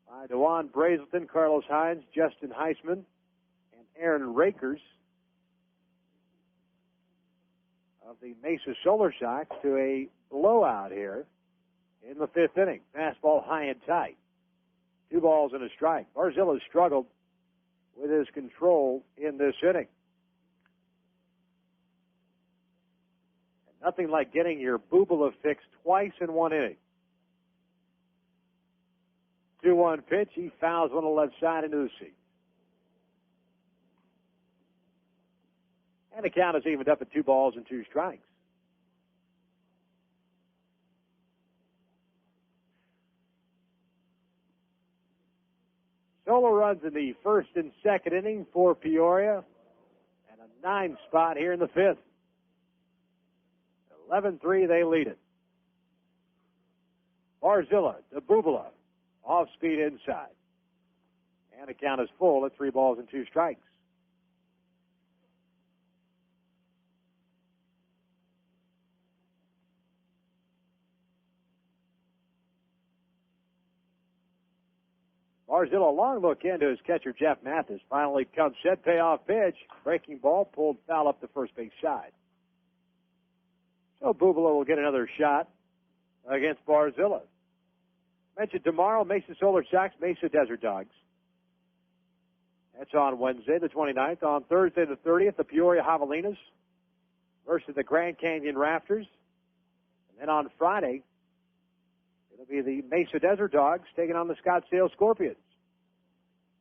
by DeJuan Brazelton, Carlos Hines, Justin Heisman, and Aaron Rakers of the Mesa Solar Sox to a blowout here in the 5th inning. Fastball high and tight. 2 balls and a strike. Barzilla struggled with his control in this inning. And nothing like getting your Bubala fix twice in 1 inning. 2-1 pitch. He fouls one on the left side into the seat. And the count is evened up at 2 balls and 2 strikes. Solo runs in the 1st and 2nd inning for Peoria, and a 9 spot here in the 5th. 11-3, they lead it. Barzilla to Bubala, off speed inside. And the count is full at 3 balls and 2 strikes. Barzilla, a long look into his catcher, Jeff Mathis. Finally comes set, payoff pitch. Breaking ball, pulled foul up the first base side. So Bubala will get another shot against Barzilla. Mentioned tomorrow, Mesa Solar Sox, Mesa Desert Dogs. That's on Wednesday, the 29th. On Thursday, the 30th, the Peoria Javelinas versus the Grand Canyon Rafters. And then on Friday, it'll be the Mesa Desert Dogs taking on the Scottsdale Scorpions.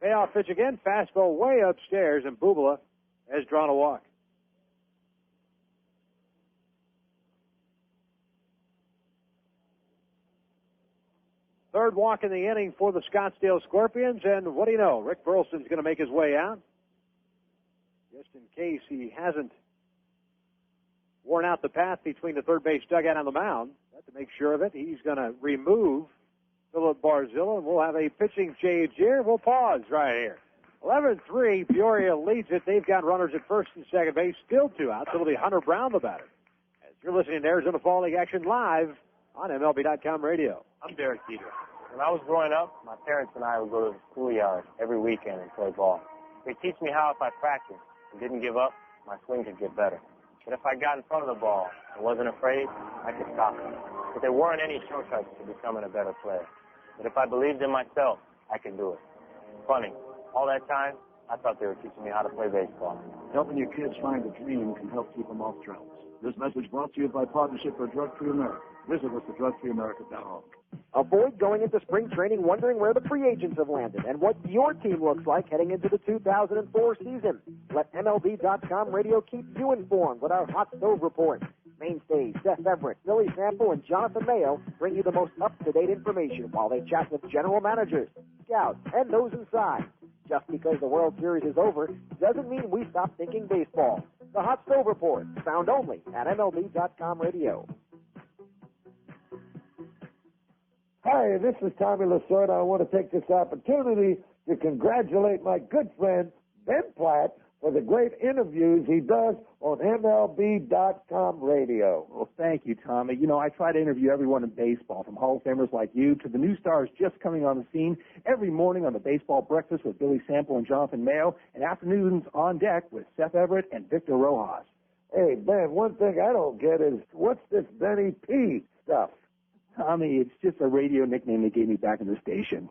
Payoff pitch again, fastball way upstairs, and Bubala has drawn a walk. Third walk in the inning for the Scottsdale Scorpions, and what do you know? Rick Burleson's going to make his way out. Just in case he hasn't worn out the path between the third base dugout and the mound. To make sure of it, he's going to remove Philip Barzilla, and we'll have a pitching change here. We'll pause right here. 11-3, Peoria leads it. They've got runners at first and second base, still 2 outs. It'll be Hunter Brown the batter. As you're listening to Arizona Fall League action live on MLB.com radio. I'm Derek Dieter. When I was growing up, my parents and I would go to the schoolyard every weekend and play ball. They teach me how if I practiced and didn't give up, my swing could get better. But if I got in front of the ball and wasn't afraid, I could stop it. But there weren't any shortcuts to becoming a better player. But if I believed in myself, I could do it. Funny, all that time, I thought they were teaching me how to play baseball. Helping your kids find a dream can help keep them off drugs. This message brought to you by Partnership for Drug-Free America. Visit us at drugfreeamerica.org. Avoid going into spring training wondering where the free agents have landed and what your team looks like heading into the 2004 season. Let MLB.com radio keep you informed with our Hot Stove Report. Mainstays Seth Everett, Billy Sample, and Jonathan Mayo bring you the most up-to-date information while they chat with general managers, scouts, and those inside. Just because the World Series is over doesn't mean we stop thinking baseball. The Hot Stove Report, found only at MLB.com radio. Hi, this is Tommy Lasorda. I want to take this opportunity to congratulate my good friend, Ben Platt, for the great interviews he does on MLB.com radio. Well, thank you, Tommy. You know, I try to interview everyone in baseball, from Hall of Famers like you to the new stars just coming on the scene, every morning on the Baseball Breakfast with Billy Sample and Jonathan Mayo, and afternoons on deck with Seth Everett and Victor Rojas. Hey, Ben, one thing I don't get is, what's this Benny P stuff? Tommy, it's just a radio nickname they gave me back in the station.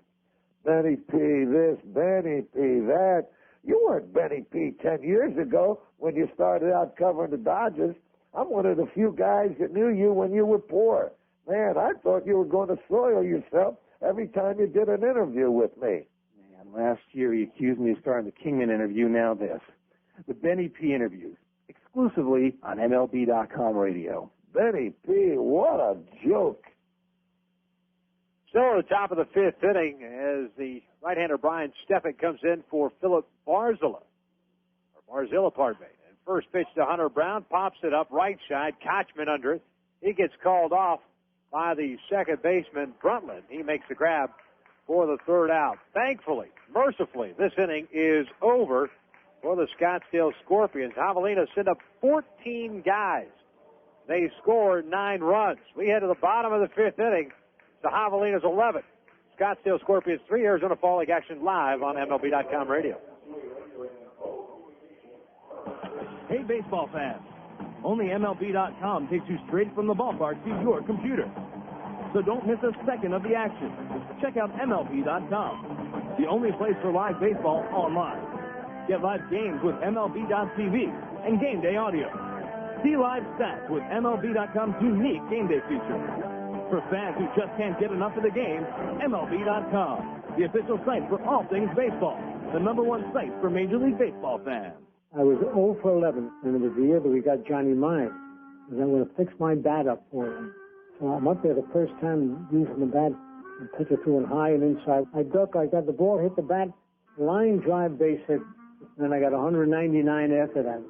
Benny P this, Benny P that. You weren't Benny P 10 years ago when you started out covering the Dodgers. I'm one of the few guys that knew you when you were poor. Man, I thought you were going to soil yourself every time you did an interview with me. Man, last year he accused me of starting the Kingman interview, now this. The Benny P. interviews, exclusively on MLB.com radio. Benny P., what a joke. Still at the top of the fifth inning as the right-hander Brian Stefan comes in for Philip Barzilla. Barzilla, pardon me. And first pitch to Hunter Brown, pops it up right side, Kochman under it. He gets called off by the second baseman, Brundtland. He makes the grab for the third out. Thankfully, mercifully, this inning is over for the Scottsdale Scorpions. Javelinas send up 14 guys. They score 9 runs. We head to the bottom of the fifth inning. The Javelinas 11. Scottsdale Scorpions 3. Arizona Fall League action live on MLB.com radio. Hey, baseball fans. Only MLB.com takes you straight from the ballpark to your computer. So don't miss a second of the action. Check out MLB.com, the only place for live baseball online. Get live games with MLB.tv and game day audio. See live stats with MLB.com's unique game day feature. For fans who just can't get enough of the game, MLB.com, the official site for all things baseball. The #1 site for Major League Baseball fans. I was 0 for 11, and it was the year that we got Johnny Mine. And I'm going to fix my bat up for him. So I'm up there the first time using the bat and pitch it through and high and inside. I duck, I got the ball, hit the bat, line drive, base hit. Then I got 199 after that.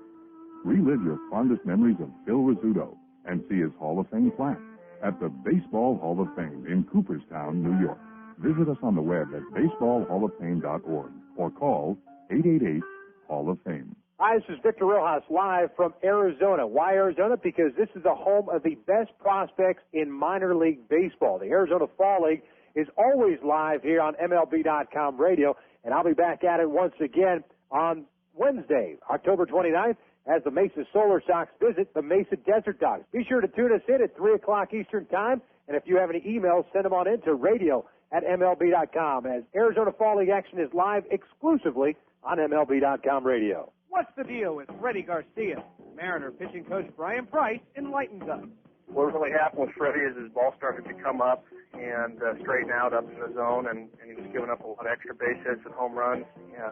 Relive your fondest memories of Phil Rizzuto and see his Hall of Fame plaque at the Baseball Hall of Fame in Cooperstown, New York. Visit us on the web at baseballhalloffame.org or call 888-HALL-OF-FAME. Hi, this is Victor Rojas live from Arizona. Why Arizona? Because this is the home of the best prospects in minor league baseball. The Arizona Fall League is always live here on MLB.com radio, and I'll be back at it once again on Wednesday, October 29th, as the Mesa Solar Sox visit the Mesa Desert Dogs. Be sure to tune us in at 3 o'clock Eastern Time, and if you have any emails, send them on in to radio@MLB.com, as Arizona Fall League action is live exclusively on MLB.com radio. What's the deal with Freddie Garcia? Mariner pitching coach Brian Price enlightens us. What really happened with Freddie is his ball started to come up and straighten out up in the zone, and he was giving up a lot of extra base hits and home runs,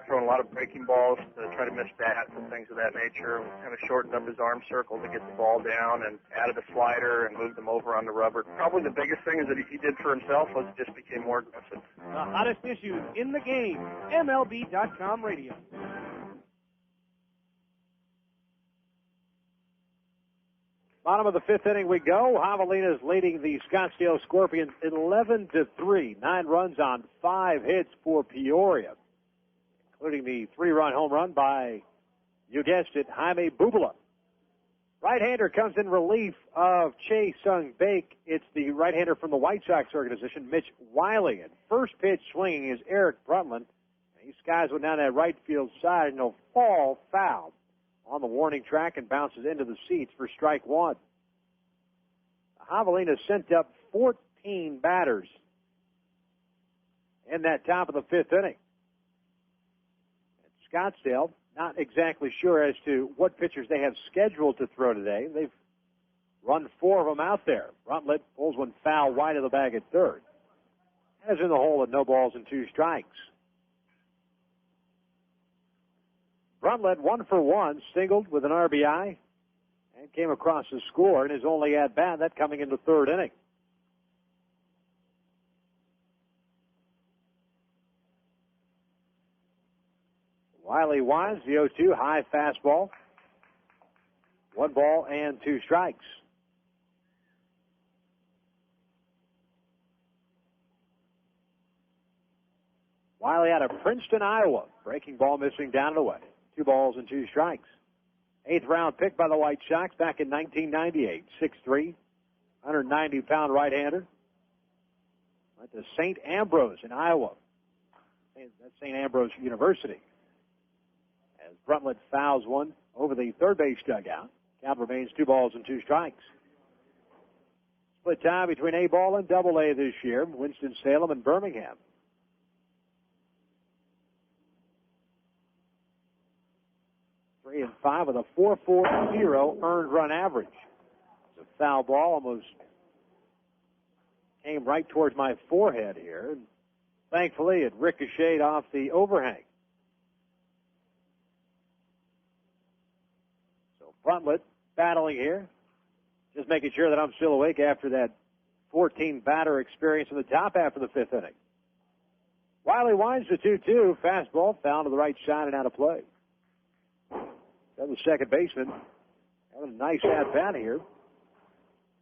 throwing a lot of breaking balls to try to miss bats and things of that nature. Kind of shortened up his arm circle to get the ball down and added a slider and moved him over on the rubber. Probably the biggest thing is that he did for himself was just became more aggressive. The hottest issues in the game. MLB.com radio. Bottom of the fifth inning we go. Javelinas leading the Scottsdale Scorpions 11-3. 9 runs on 5 hits for Peoria, including the 3-run home run by, you guessed it, Jaime Bubala. Right-hander comes in relief of Cha-Seung Baek. It's the right-hander from the White Sox organization, Mitch Wiley. And first pitch swinging is Eric Brundtland. He skies one down that right field side, and he'll fall foul on the warning track and bounces into the seats for strike one. Javelinas sent up 14 batters in that top of the fifth inning. At Scottsdale, not exactly sure as to what pitchers they have scheduled to throw today. They've run 4 of them out there. Brundtland pulls one foul wide of the bag at third. Has in the hole at no balls and 2 strikes. Brundtland 1 for 1, singled with an RBI, and came across the score in his only at-bat, that coming in the third inning. Wiley winds the 0-2, high fastball. 1 ball and 2 strikes. Wiley out of Princeton, Iowa. Breaking ball missing down and away. 2 balls and 2 strikes. 8th round pick by the White Sox back in 1998. 6'3", 190-pound right-hander. Went to St. Ambrose in Iowa. That's St. Ambrose University. As Brundtland fouls one over the third base dugout. Count remains 2 balls and 2 strikes. Split time between A-ball and Double-A this year. Winston-Salem and Birmingham. 3-5 with a 4.40 earned run average. The foul ball almost came right towards my forehead here. And thankfully, it ricocheted off the overhang. So Buntlet battling here. Just making sure that I'm still awake after that 14-batter experience in the top half of the fifth inning. Wiley winds the 2-2. Fastball foul to the right side and out of play. Then the second baseman having a nice at-bat here.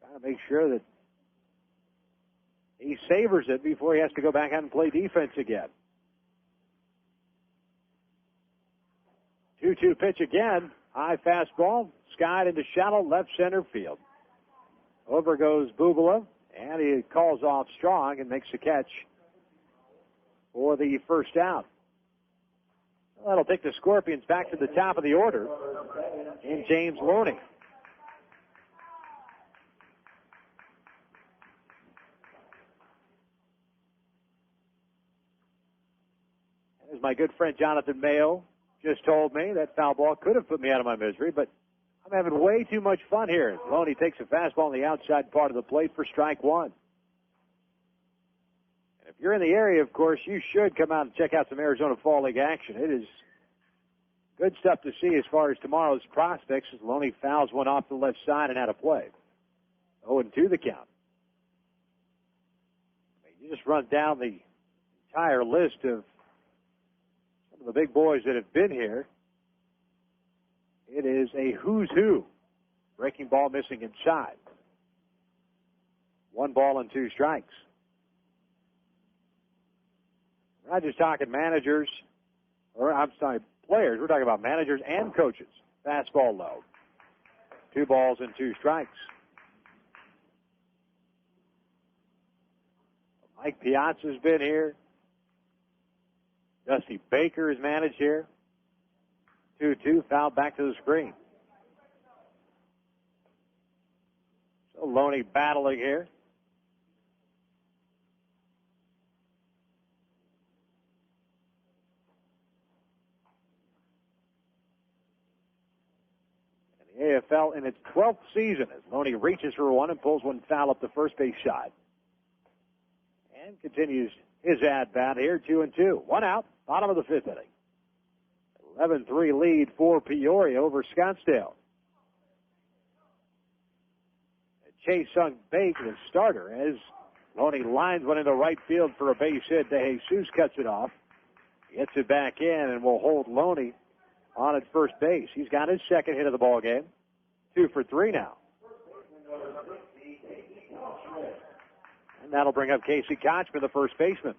Trying to make sure that he savors it before he has to go back out and play defense again. 2-2 pitch again. High fastball. Skied into shallow left center field. Over goes Bubala, and he calls off Strong and makes a catch for the first out. Well, that'll take the Scorpions back to the top of the order in James Loney. As my good friend Jonathan Mayo just told me, that foul ball could have put me out of my misery, but I'm having way too much fun here. Loney takes a fastball on the outside part of the plate for strike one. And if you're in the area, of course, you should come out and check out some Arizona Fall League action. It is good stuff to see as far as tomorrow's prospects as Loney fouls one off the left side and out of play. 0-2 the count. You just run down the entire list of some of the big boys that have been here. It is a who's who. Breaking ball missing inside. 1 ball and 2 strikes. We're not just talking managers, players. We're talking about managers and coaches. Fastball low. 2 balls and 2 strikes. Mike Piazza's been here. Dusty Baker has managed here. 2-2, foul back to the screen. So Loney battling here. And the AFL in its 12th season as Loney reaches for one and pulls one foul up the first base side. And continues his at-bat here, 2-2. 1 out, bottom of the fifth inning. 11-3 lead for Peoria over Scottsdale. Cha-Seung Baek, the starter, as Loney lines one into right field for a base hit. Dejesus cuts it off. Gets it back in and will hold Loney on at first base. He's got his second hit of the ball game. 2 for 3 now. And that'll bring up Casey Kochman, the first baseman.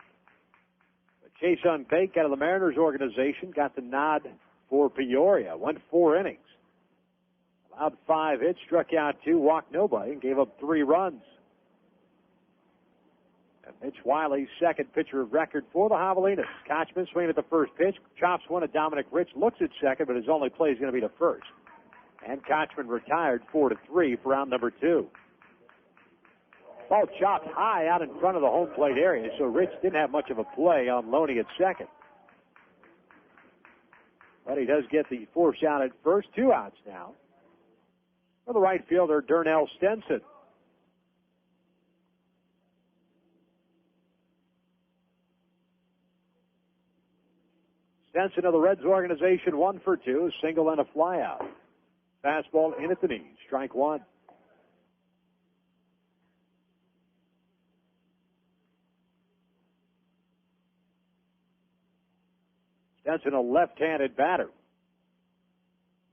Cha-Seung Baek out of the Mariners organization got the nod for Peoria. Went 4 innings. Allowed 5 hits, struck out 2, walked nobody, and gave up 3 runs. And Mitch Wiley's second pitcher of record for the Javelinas. Kochman swinging at the first pitch, chops one at Dominic Rich, looks at second, but his only play is going to be to first. And Kochman retired 4-3 for round number 2. Ball chopped high out in front of the home plate area, so Rich didn't have much of a play on Loney at second. But he does get the force out at first. 2 outs now for the right fielder, Darnell Stenson. Stenson of the Reds organization, 1 for 2, a single and a flyout. Fastball in at the knees, strike 1. Stenson, a left-handed batter.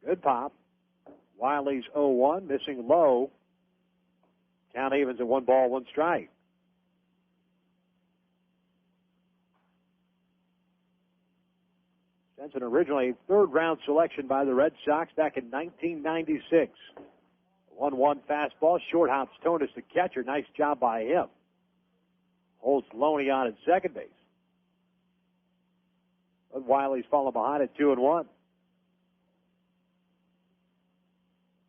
Good pop. Wiley's 0-1, missing low. Count evens at 1 ball, 1 strike. Stenson, originally a third-round selection by the Red Sox back in 1996. 1-1 fastball, short hops Tonis, the catcher. Nice job by him. Holds Loney on at second base. But Wiley's falling behind at 2-1.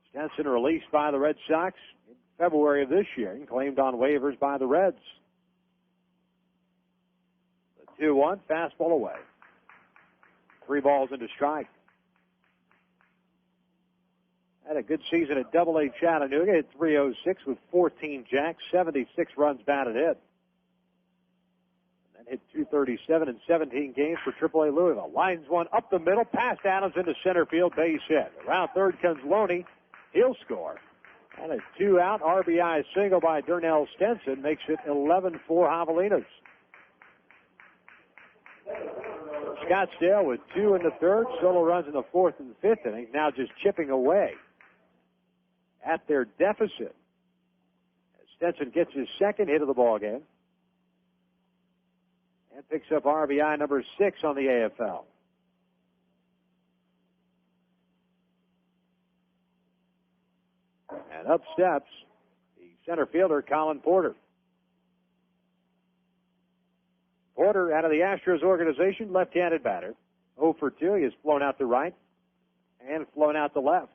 Stenson released by the Red Sox in February of this year and claimed on waivers by the Reds. The 2-1, fastball away. 3 balls into strike. Had a good season at Double-A Chattanooga. Hit .306 with 14 jacks, 76 runs batted in. And then hit .237 in 17 games for Triple-A Louisville. Lines one up the middle, past Adams into center field, base hit. Around third comes Loney. He'll score. And a 2-out RBI single by Darnell Stenson makes it 11-4 Javelinas. Scottsdale with 2 in the third, solo runs in the fourth and fifth innings, now just chipping away at their deficit. Stenson gets his second hit of the ball game and picks up RBI number 6 on the AFL. And up steps the center fielder, Colin Porter. Porter, out of the Astros organization, left-handed batter. 0 for 2. He has flown out to right and flown out to left.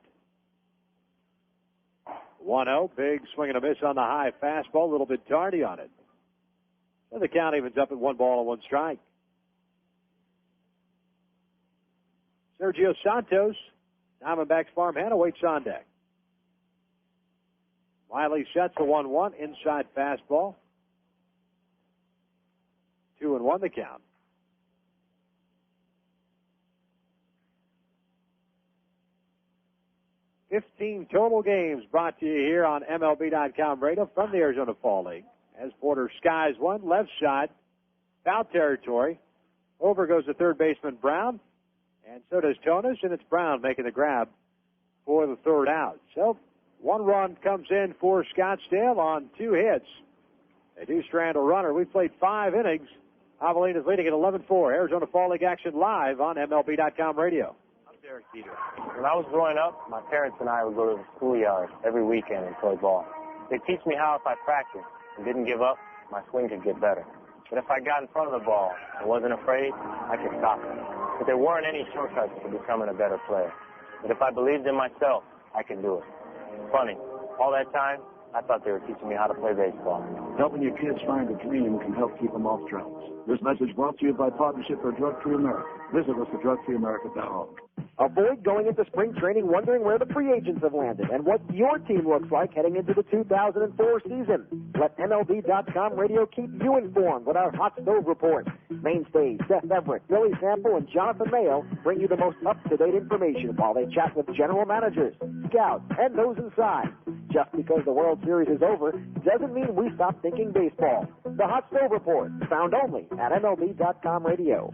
1-0. Big swing and a miss on the high fastball. A little bit tardy on it. And the count evens up at 1 ball and 1 strike. Sergio Santos, Diamondbacks farmhand, awaits on deck. Wiley sets the 1-1. Inside fastball. 2-1 the count. $15 total games brought to you here on MLB.com radio from the Arizona Fall League. As Porter skies one, left side, foul territory. Over goes the third baseman Brown, and so does Tonis, and it's Brown making the grab for the third out. So 1 run comes in for Scottsdale on 2 hits. They do strand a runner. We've played 5 innings. Javelinas leading at 11-4. Arizona Fall League action live on MLB.com radio. When I was growing up, my parents and I would go to the schoolyard every weekend and play ball. They teach me how if I practiced and didn't give up, my swing could get better. But if I got in front of the ball and wasn't afraid, I could stop it. But there weren't any shortcuts to becoming a better player. But if I believed in myself, I could do it. Funny, all that time, I thought they were teaching me how to play baseball. Helping your kids find a dream can help keep them off drugs. This message brought to you by Partnership for Drug-Free America. Visit us at drugfreeamerica.org. Avoid going into spring training wondering where the free agents have landed and what your team looks like heading into the 2004 season. Let MLB.com radio keep you informed with our Hot Stove Report. Mainstays Seth Everett, Billy Sample, and Jonathan Mayo bring you the most up-to-date information while they chat with general managers, scouts, and those inside. Just because the World Series is over doesn't mean we stop thinking baseball. The Hot Stove Report, found only at MLB.com radio.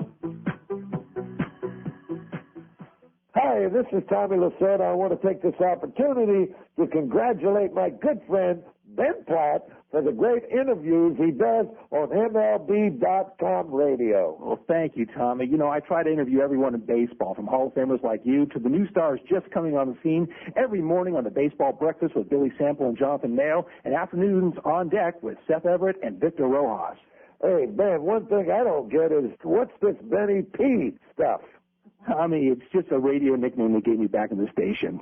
Hi, this is Tommy Lasorda. I want to take this opportunity to congratulate my good friend, Ben Platt, for the great interviews he does on MLB.com radio. Well, thank you, Tommy. You know, I try to interview everyone in baseball, from Hall of Famers like you to the new stars just coming on the scene, every morning on the Baseball Breakfast with Billy Sample and Jonathan Mayo, and afternoons on deck with Seth Everett and Victor Rojas. Hey, Ben, one thing I don't get is, what's this Benny P stuff? Tommy, it's just a radio nickname they gave me back in the station.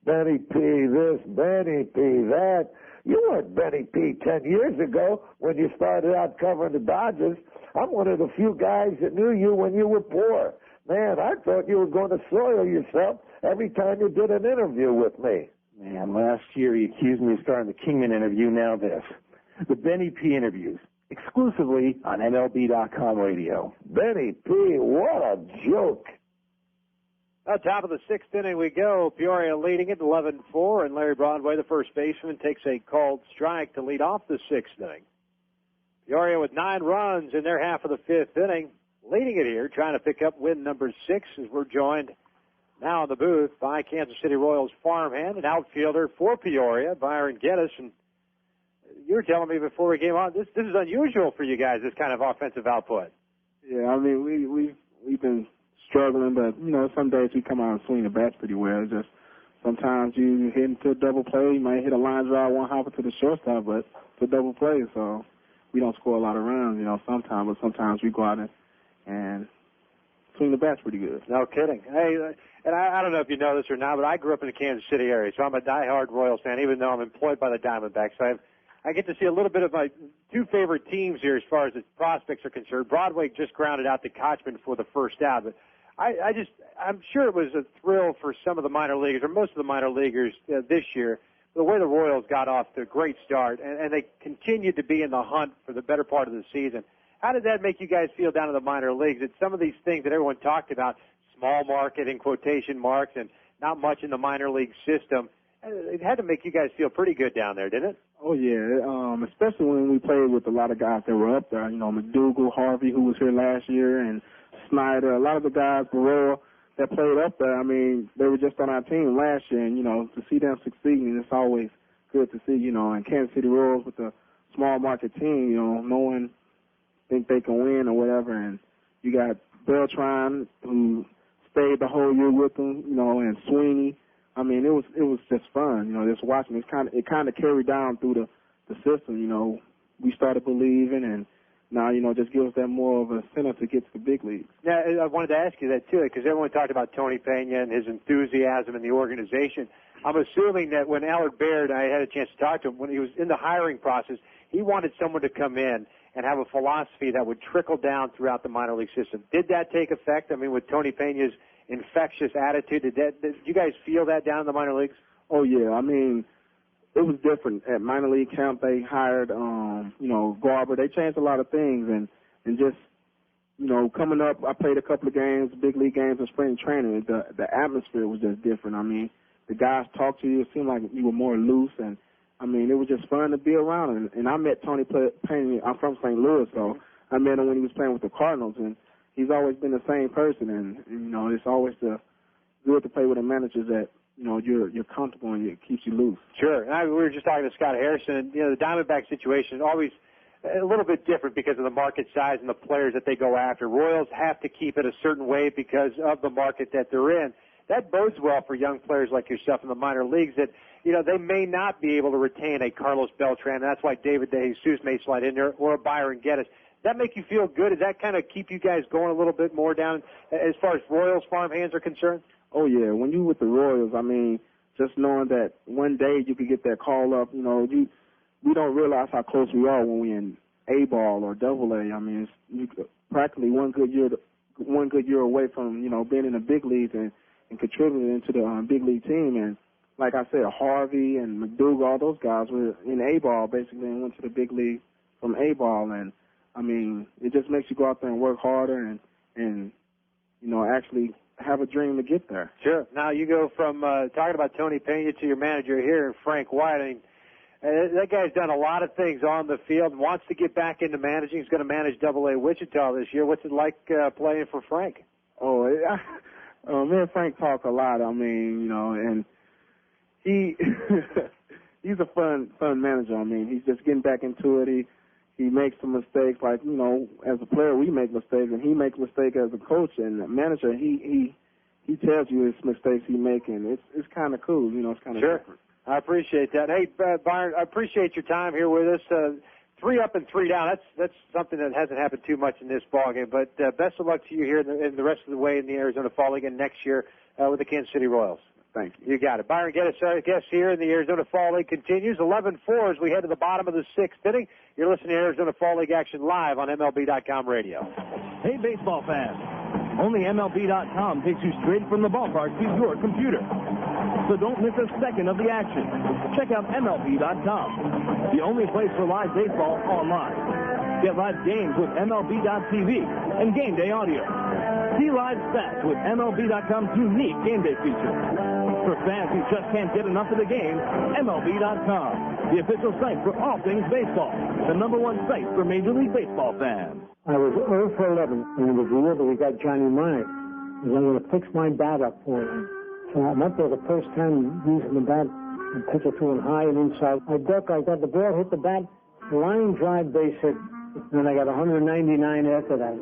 Benny P this, Benny P that. You weren't Benny P 10 years ago when you started out covering the Dodgers. I'm one of the few guys that knew you when you were poor. Man, I thought you were going to soil yourself every time you did an interview with me. Man, last year he accused me of starting the Kingman interview, now this. The Benny P interviews, exclusively on MLB.com radio. Benny P, what a joke. At top of the 6th inning we go. Peoria leading it 11-4, and Larry Broadway, the first baseman, takes a called strike to lead off the 6th inning. Peoria with 9 runs in their half of the 5th inning, leading it here, trying to pick up win number 6 as we're joined now in the booth by Kansas City Royals farmhand and outfielder for Peoria, Byron Geddes. And you were telling me before we came on, this is unusual for you guys, this kind of offensive output. Yeah, I mean, we've been struggling, but, you know, some days we come out and swing the bats pretty well. It's just sometimes you hit into a double play. You might hit a line drive, one hopper to the shortstop, but it's a double play, so we don't score a lot of runs, you know, sometimes, but sometimes we go out and swing the bats pretty good. No kidding. Hey, and I don't know if you know this or not, but I grew up in the Kansas City area, so I'm a diehard Royals fan, even though I'm employed by the Diamondbacks. So I get to see a little bit of my 2 favorite teams here as far as the prospects are concerned. Broadway just grounded out the Kochman for the first out, but I'm sure it was a thrill for some of the minor leaguers, or most of the minor leaguers this year, the way the Royals got off to a great start, and they continued to be in the hunt for the better part of the season. How did that make you guys feel down in the minor leagues? That some of these things that everyone talked about, small market in quotation marks, and not much in the minor league system, it had to make you guys feel pretty good down there, didn't it? Oh, yeah, especially when we played with a lot of guys that were up there. You know, McDougal, Harvey, who was here last year, and Snyder, a lot of the guys, Barrera, that played up there. I mean, they were just on our team last year, and, you know, to see them succeeding, it's always good to see, you know, and Kansas City Royals with a small market team, you know, no one think they can win or whatever, and you got Beltran, who stayed the whole year with them, you know, and Sweeney. I mean, it was just fun, you know, just watching. It kind of carried down through the system, you know. We started believing, and now, you know, just gives them more of a incentive to get to the big leagues. Yeah, I wanted to ask you that, too, because everyone talked about Tony Pena and his enthusiasm in the organization. I'm assuming that when Allard Baird, I had a chance to talk to him, when he was in the hiring process, he wanted someone to come in and have a philosophy that would trickle down throughout the minor league system. Did that take effect? I mean, with Tony Pena's infectious attitude, did you guys feel that down in the minor leagues? Oh, yeah. I mean, it was different. At minor league camp, they hired, you know, Garber. They changed a lot of things, and just, you know, coming up, I played a couple of games, big league games in spring training. The atmosphere was just different. I mean, the guys talked to you. It seemed like you were more loose, and, I mean, it was just fun to be around. And I met Tony Pena. I'm from St. Louis, so I met him when he was playing with the Cardinals, and he's always been the same person. And you know, it's always good to play with a manager that, you know, you're comfortable and it keeps you loose. Sure. We were just talking to Scott Harrison, and, you know, the Diamondback situation is always a little bit different because of the market size and the players that they go after. Royals have to keep it a certain way because of the market that they're in. That bodes well for young players like yourself in the minor leagues that, you know, they may not be able to retain a Carlos Beltran. That's why David Dejesus may slide in there, or a Byron Geddes. Does that make you feel good? Does that kind of keep you guys going a little bit more down as far as Royals farm hands are concerned? Oh, yeah. When you with the Royals, I mean, just knowing that one day you could get that call up, you know, we don't realize how close we are when we're in A-ball or Double-A. I mean, it's practically one good year away from, you know, being in the big leagues and contributing to the big league team. And like I said, Harvey and McDougal, all those guys were in A-ball basically and went to the big league from A-ball. And, I mean, it just makes you go out there and work harder and you know, actually have a dream to get there. Sure. Now you go from talking about Tony Pena to your manager here, Frank White. I mean, that guy's done a lot of things on the field and wants to get back into managing. He's going to manage Double-A Wichita this year. What's it like playing for Frank? Oh, me and Frank talk a lot. I mean, you know, and he's a fun manager. I mean, he's just getting back into it. He makes some mistakes, like, you know, as a player we make mistakes, and he makes mistakes as a coach and a manager. He tells you his mistakes he making. It's kind of cool, you know. It's kind of different. I appreciate that. Hey, Byron, I appreciate your time here with us. 3 up and 3 down. That's something that hasn't happened too much in this ballgame. But best of luck to you here in the rest of the way in the Arizona Fall League and next year with the Kansas City Royals. Thank you. You got it. Byron Geddes, our guest here in the Arizona Fall League, continues 11-4 as we head to the bottom of the 6th inning. You're listening to Arizona Fall League action live on MLB.com radio. Hey, baseball fans. Only MLB.com takes you straight from the ballpark to your computer. So don't miss a second of the action. Check out MLB.com, the only place for live baseball online. Get live games with MLB.tv and game day audio. See live stats with MLB.com's unique game day feature. For fans who just can't get enough of the game, MLB.com, the official site for all things baseball, the #1 site for Major League Baseball fans. I was 0 for 11 in the year that we got Johnny Mine. I'm going to fix my bat up for him. So I went there the first time using the bat and pitch it to him high and inside. I got the ball, hit the bat, line drive, base hit, and then I got 199 after that.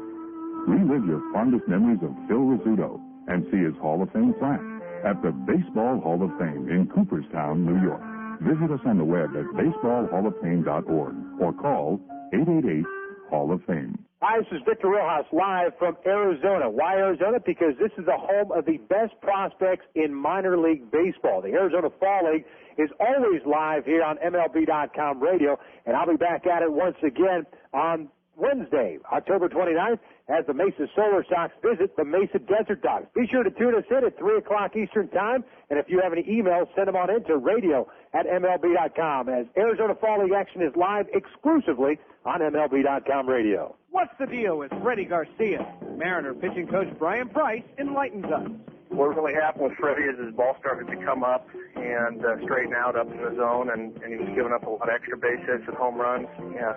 Relive your fondest memories of Phil Rizzuto and see his Hall of Fame plaque at the Baseball Hall of Fame in Cooperstown, New York. Visit us on the web at baseballhalloffame.org or call 888-HALL-OF-FAME. Hi, this is Victor Rojas live from Arizona. Why Arizona? Because this is the home of the best prospects in minor league baseball. The Arizona Fall League is always live here on MLB.com radio, and I'll be back at it once again on Wednesday, October 29th, as the Mesa Solar Sox visit the Mesa Desert Dogs. Be sure to tune us in at 3 o'clock Eastern Time, and if you have any emails, send them on in to radio@MLB.com, as Arizona Fall League action is live exclusively on MLB.com radio. What's the deal with Freddie Garcia? Mariner pitching coach Brian Price enlightens us. What really happened with Freddie is his ball started to come up and straighten out up in the zone, and he was giving up a lot of extra base hits and home runs,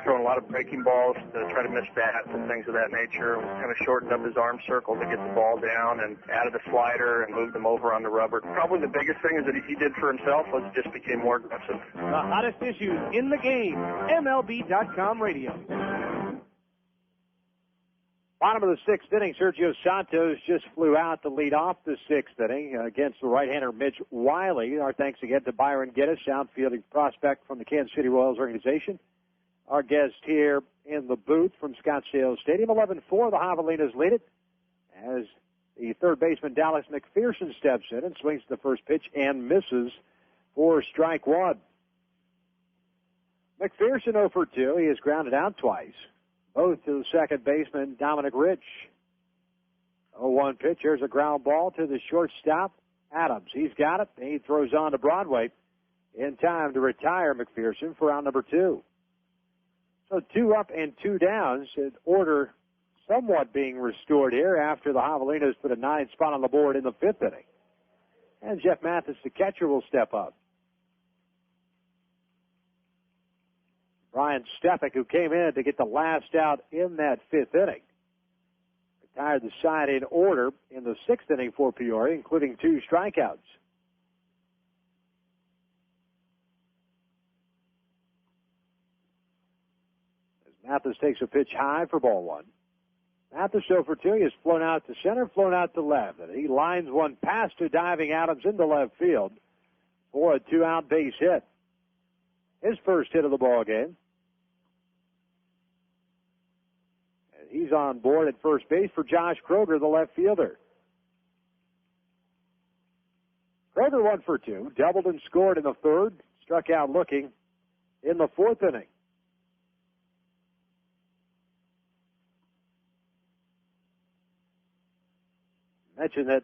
throwing a lot of breaking balls to try to miss bats and things of that nature. Kind of shortened up his arm circle to get the ball down and added a slider and moved him over on the rubber. Probably the biggest thing is that he did for himself was just became more aggressive. The hottest issues in the game, MLB.com radio. Bottom of the sixth inning, Sergio Santos just flew out to lead off the sixth inning against the right-hander Mitch Wiley. Our thanks again to Byron Geddes, outfielding prospect from the Kansas City Royals organization. Our guest here in the booth from Scottsdale Stadium, 11-4, the Javelinas lead it as the third baseman Dallas McPherson steps in and swings the first pitch and misses for strike one. McPherson 0 for 2. He has grounded out twice, both to the second baseman, Dominic Rich. 0-1 pitch. Here's a ground ball to the shortstop, Adams. He's got it. He throws on to Broadway in time to retire McPherson for out number 2. So 2 up and 2 downs. Order somewhat being restored here after the Javelinas put a 9 spot on the board in the 5th inning. And Jeff Mathis, the catcher, will step up. Brian Stefik, who came in to get the last out in that 5th inning, retired the side in order in the 6th inning for Peoria, including 2 strikeouts. As Mathis takes a pitch high for ball 1. Mathis 0 for 2. He has flown out to center, flown out to left. And he lines one past to diving Adams into left field for a 2-out base hit. His first hit of the ball game. He's on board at first base for Josh Kroger, the left fielder. Kroger 1 for 2, doubled and scored in the 3rd, struck out looking in the 4th inning. Mentioned that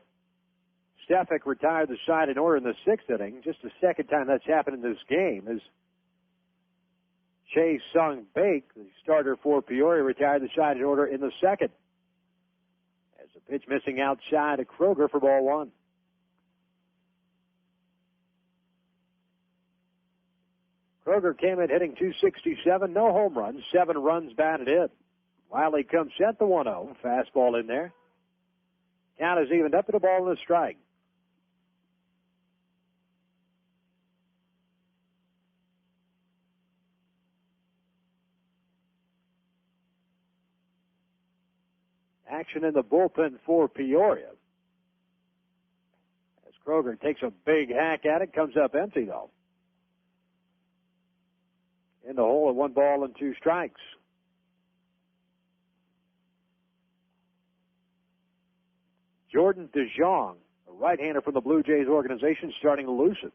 Stefik retired the side in order in the 6th inning. Just the second time that's happened in this game is Cha-Seung Baek, the starter for Peoria, retired the side in order in the 2nd. As a pitch missing outside to Kroger for ball 1. Kroger came in hitting .267, no home runs, 7 runs batted in. Wiley comes set, the 1-0, fastball in there. Count is evened up at a ball and a strike. Action in the bullpen for Peoria. As Kroger takes a big hack at it, comes up empty though. In the hole at 1 ball and 2 strikes. Jordan Dejesus, a right-hander from the Blue Jays organization, starting to loosen.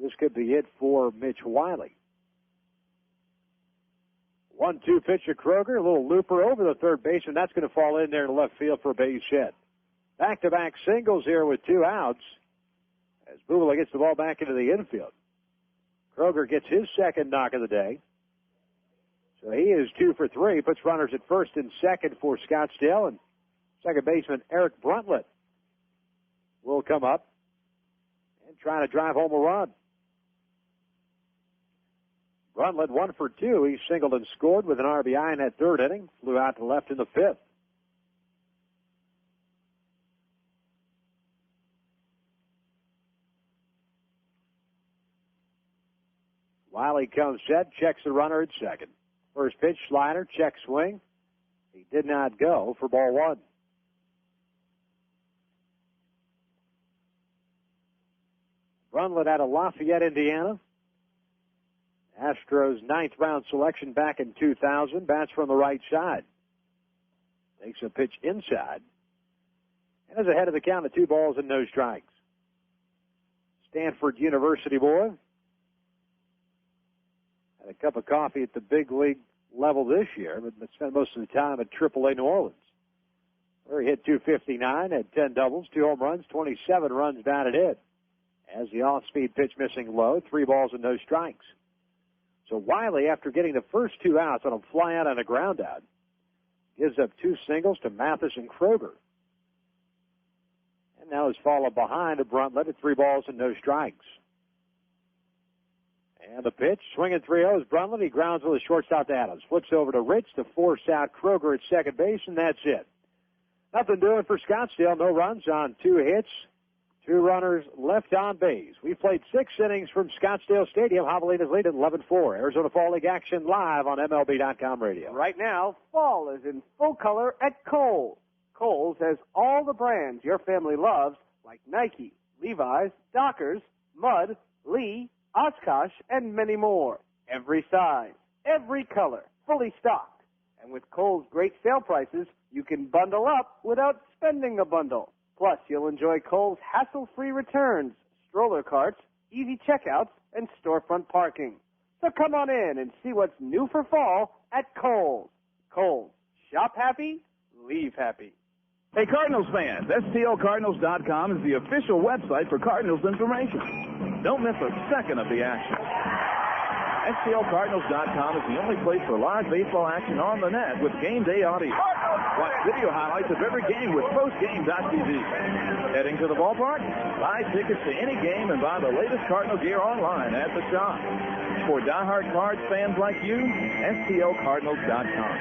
This could be it for Mitch Wiley. 1-2 pitch to Kroger, a little looper over the third baseman. That's going to fall in there to left field for a base hit. Back-to-back singles here with 2 outs as Bubala gets the ball back into the infield. Kroger gets his second knock of the day. So he is 2 for 3, puts runners at first and second for Scottsdale, and second baseman Eric Bruntlett will come up and try to drive home a run. Bruntlett 1 for 2. He singled and scored with an RBI in that 3rd inning. Flew out to left in the 5th. Wiley comes set, checks the runner at second. First pitch, slider, check swing. He did not go for ball 1. Bruntlett out of Lafayette, Indiana. Astros 9th round selection back in 2000. Bats from the right side. Takes a pitch inside. And is ahead of the count of 2 balls and no strikes. Stanford University boy. Had a cup of coffee at the big league level this year, but spent most of the time at AAA New Orleans, where he hit .259, had 10 doubles, 2 home runs, 27 runs batted in. As the off-speed pitch missing low, 3 balls and no strikes. So Wiley, after getting the first 2 outs on a fly out and a ground out, gives up 2 singles to Mathis and Kroger. And now is followed behind to Bruntlett at 3 balls and no strikes. And the pitch, swinging 3-0 is Bruntlett. He grounds with a shortstop to Adams. Flips over to Rich to force out Kroger at second base, and that's it. Nothing doing for Scottsdale. No runs on 2 hits. 2 runners left on base. We played 6 innings from Scottsdale Stadium. Javelinas lead at 11-4. Arizona Fall League action live on MLB.com radio. Right now, fall is in full color at Kohl's. Kohl's has all the brands your family loves, like Nike, Levi's, Dockers, Mudd, Lee, Oshkosh, and many more. Every size, every color, fully stocked. And with Kohl's great sale prices, you can bundle up without spending a bundle. Plus, you'll enjoy Kohl's hassle-free returns, stroller carts, easy checkouts, and storefront parking. So come on in and see what's new for fall at Kohl's. Kohl's. Shop happy, leave happy. Hey, Cardinals fans, STLCardinals.com is the official website for Cardinals information. Don't miss a second of the action. STLCardinals.com is the only place for live baseball action on the net with game day audio. Watch video highlights of every game with postgame.tv. Heading to the ballpark? Buy tickets to any game and buy the latest Cardinal gear online at the shop. For diehard Cards fans like you, STLCardinals.com,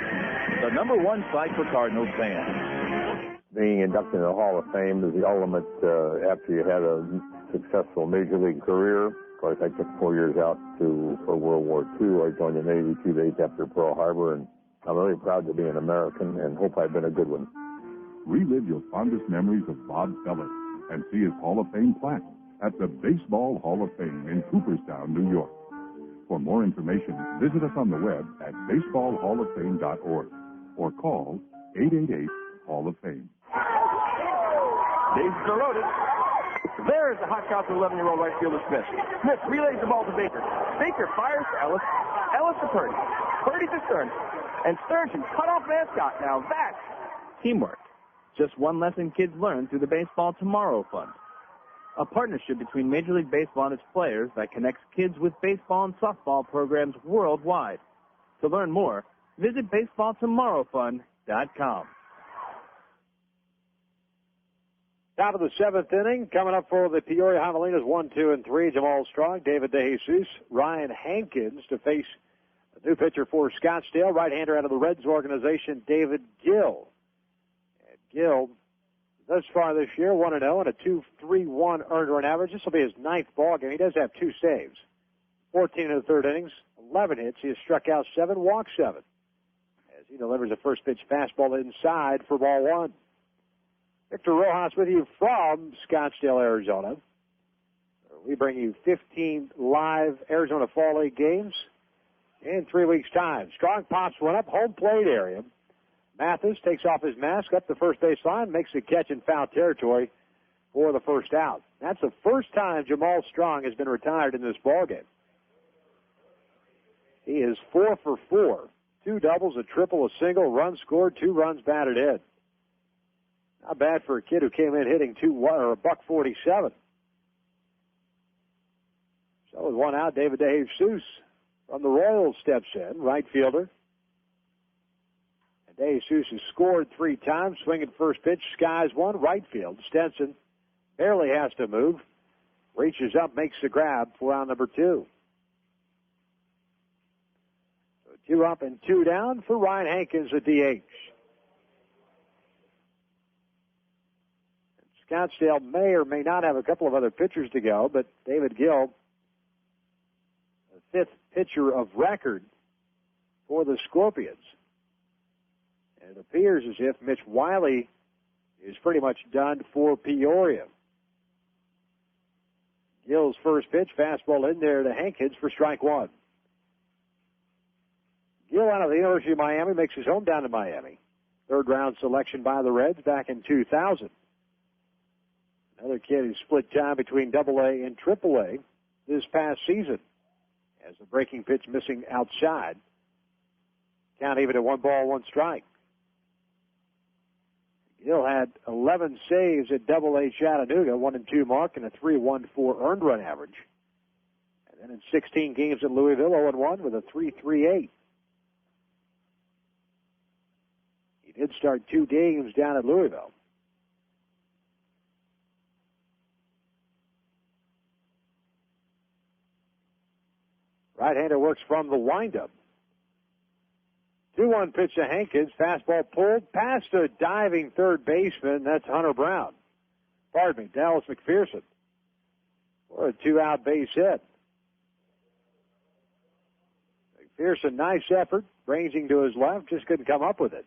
the #1 site for Cardinals fans. Being inducted in the Hall of Fame is the ultimate after you had a successful major league career. Of course, I took 4 years out for World War II. I joined the Navy 2 days after Pearl Harbor, and I'm really proud to be an American and hope I've been a good one. Relive your fondest memories of Bob Feller and see his Hall of Fame plaque at the Baseball Hall of Fame in Cooperstown, New York. For more information, visit us on the web at baseballhalloffame.org or call 888-HALL-OF-FAME. Bases are loaded. There's the hot shot to 11-year-old right fielder Smith. Smith relays the ball to Baker. Baker fires to Ellis. Ellis to Purdy. Purdy to Stearns. And Stearns can cut off mascot. Now that's Teamwork. Just one lesson kids learn through the Baseball Tomorrow Fund. A partnership between Major League Baseball and its players that connects kids with baseball and softball programs worldwide. To learn more, visit baseballtomorrowfund.com. Top of the 7th inning, coming up for the Peoria Javelinas, 1, 2, and 3. Jamal Strong, David Dejesus, Ryan Hankins to face a new pitcher for Scottsdale, right-hander out of the Reds organization, David Gill. And Gill, thus far this year, 1-0 and a 2.31 earned run average. This will be his 9th ball game. He does have 2 saves. 14 in the 3rd innings, 11 hits. He has struck out 7, walked 7. As he delivers a first pitch fastball inside for ball 1. Victor Rojas with you from Scottsdale, Arizona. We bring you 15 live Arizona Fall League games in 3 weeks' time. Strong pops one up, home plate area. Mathis takes off his mask up the first base line, makes a catch in foul territory for the first out. That's the first time Jamal Strong has been retired in this ballgame. He is 4 for 4. 2 doubles, a triple, a single, run scored, 2 runs batted in. Not bad for a kid who came in hitting $147. So with 1 out, David Dejesus from the Royals steps in, right fielder. And Dejesus has scored 3 times, swinging first pitch, skies one, right field. Stenson barely has to move, reaches up, makes the grab for out number 2. So 2 up and 2 down for Ryan Hankins at DH. Scottsdale may or may not have a couple of other pitchers to go, but David Gill, the 5th pitcher of record for the Scorpions. And it appears as if Mitch Wiley is pretty much done for Peoria. Gill's first pitch, fastball in there to Hankins for strike 1. Gill out of the University of Miami makes his home down to Miami. 3rd round selection by the Reds back in 2000. Another kid who split time between AA and AAA this past season as the breaking pitch missing outside. Count even at 1 ball, 1 strike. Gill had 11 saves at Double-A Chattanooga, 1-2 mark, and a 3.14 earned run average. And then in 16 games at Louisville, 0-1 with a 3.38. He did start 2 games down at Louisville. Right-hander works from the windup. 2-1 pitch to Hankins. Fastball pulled past a diving third baseman. That's Hunter Brown. Pardon me, Dallas McPherson. For a 2-out base hit. McPherson, nice effort. Ranging to his left, just couldn't come up with it.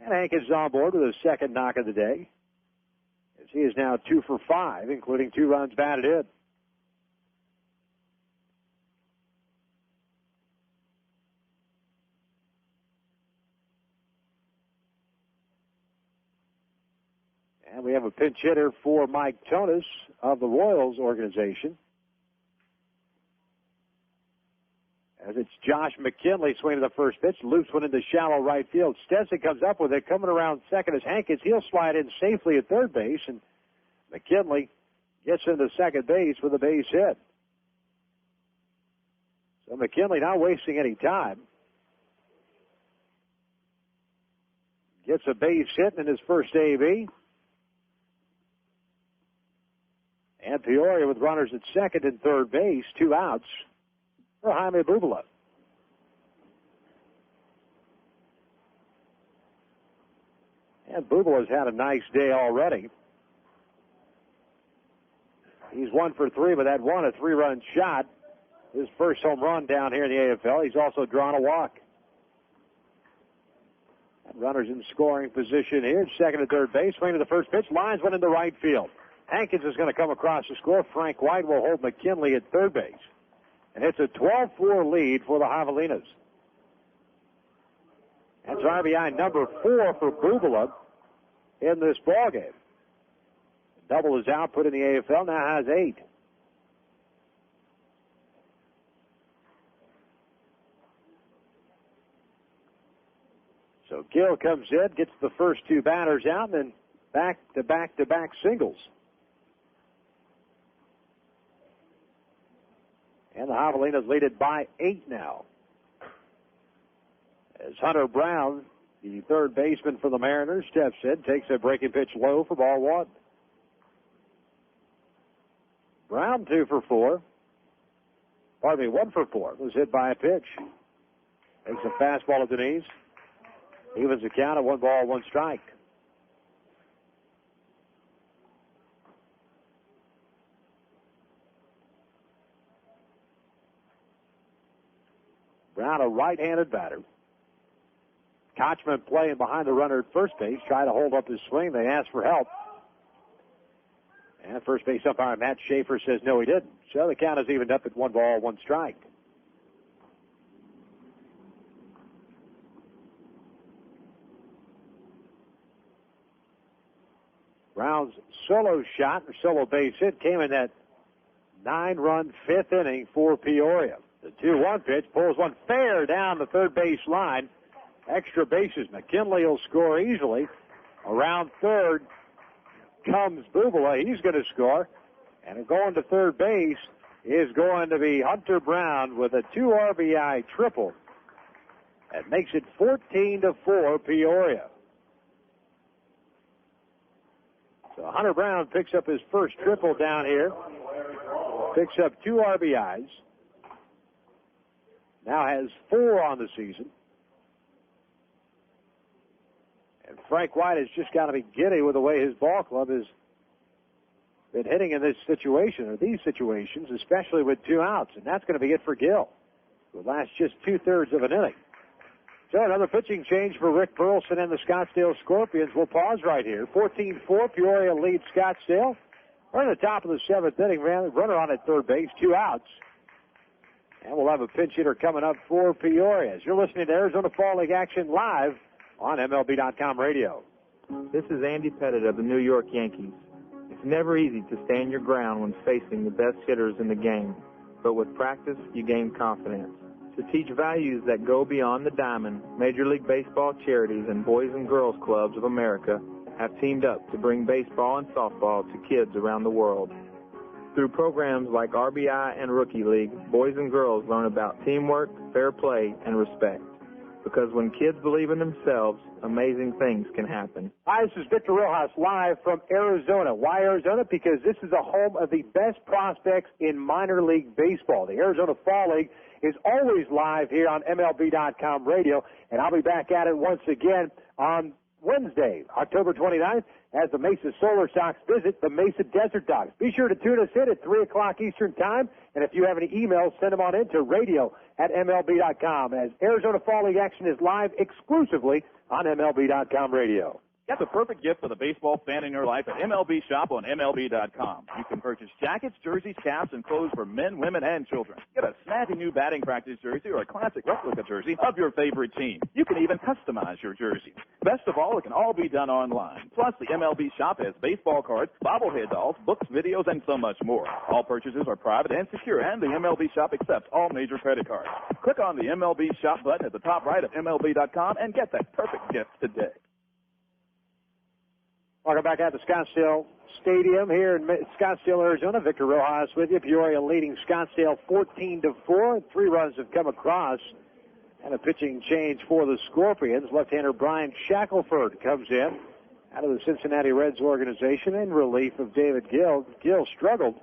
And Hankins is on board with his second knock of the day, as he is now 2 for 5, including 2 runs batted in. And we have a pinch hitter for Mike Tonis of the Royals organization. As it's Josh McKinley swinging the first pitch, loops one into shallow right field. Stetson comes up with it, coming around second as Hankins. He'll slide in safely at third base, and McKinley gets into second base with a base hit. So McKinley not wasting any time. Gets a base hit in his first AB. And Peoria with runners at second and third base, 2 outs for Jaime Bubala. And Bubala's had a nice day already. He's 1 for 3, but that one, a 3-run shot. His first home run down here in the AFL. He's also drawn a walk. And runners in scoring position here, second and third base. Swing to the first pitch, lines one into right field. Hankins is going to come across the score. Frank White will hold McKinley at third base. And it's a 12-4 lead for the Javelinas. That's RBI number 4 for Bubala in this ballgame. Double his output in the AFL, now has 8. So Gill comes in, gets the first 2 batters out, and then back-to-back-to-back singles. And the Javelinas lead it by 8 now. As Hunter Brown, the third baseman for the Mariners, steps in, takes a breaking pitch low for ball 1. Brown 2 for 4. Pardon me, 1 for 4. Was hit by a pitch. Takes a fastball at the knees. Evens the count at 1 ball, 1 strike. Brown, a right-handed batter. Kochman playing behind the runner at first base, trying to hold up his swing. They asked for help. And first base umpire Matt Schaefer says no, he didn't. So the count is evened up at 1 ball, 1 strike. Brown's solo shot, or solo base hit, came in that 9-run 5th inning for Peoria. The 2-1 pitch pulls one fair down the third base line. Extra bases. McKinley will score easily. Around third comes Bubala. He's going to score. And going to third base is going to be Hunter Brown with a 2 RBI triple. That makes it 14-4 Peoria. So Hunter Brown picks up his first triple down here. Picks up 2 RBIs. Now has 4 on the season. And Frank White has just got to be giddy with the way his ball club has been hitting in this situation, or these situations, especially with 2 outs. And that's going to be it for Gill. It will last just 2/3 of an inning. So another pitching change for Rick Burleson and the Scottsdale Scorpions. We'll pause right here. 14-4, Peoria leads Scottsdale. We're in the top of the 7th inning. Runner on at third base, 2 outs. And we'll have a pinch hitter coming up for Peoria. As you're listening to Arizona Fall League action live on MLB.com radio. This is Andy Pettit of the New York Yankees. It's never easy to stand your ground when facing the best hitters in the game, but with practice, you gain confidence. To teach values that go beyond the diamond, Major League Baseball charities and Boys and Girls Clubs of America have teamed up to bring baseball and softball to kids around the world. Through programs like RBI and Rookie League, boys and girls learn about teamwork, fair play, and respect. Because when kids believe in themselves, amazing things can happen. Hi, this is Victor Rojas live from Arizona. Why Arizona? Because this is the home of the best prospects in minor league baseball. The Arizona Fall League is always live here on MLB.com radio, and I'll be back at it once again on Wednesday, October 29th, as the Mesa Solar Sox visit the Mesa Desert Dogs. Be sure to tune us in at 3 o'clock Eastern Time, and if you have any emails, send them on in to radio@MLB.com, as Arizona Fall League action is live exclusively on MLB.com radio. Get the perfect gift for the baseball fan in your life at MLB Shop on MLB.com. You can purchase jackets, jerseys, caps, and clothes for men, women, and children. Get a snappy new batting practice jersey or a classic replica jersey of your favorite team. You can even customize your jersey. Best of all, it can all be done online. Plus, the MLB Shop has baseball cards, bobblehead dolls, books, videos, and so much more. All purchases are private and secure, and the MLB Shop accepts all major credit cards. Click on the MLB Shop button at the top right of MLB.com and get that perfect gift today. Welcome back out to Scottsdale Stadium here in Scottsdale, Arizona. Victor Rojas with you. Peoria leading Scottsdale 14-4. 3 runs have come across. And a pitching change for the Scorpions. Left-hander Brian Shackelford comes in out of the Cincinnati Reds organization in relief of David Gill. Gill struggled,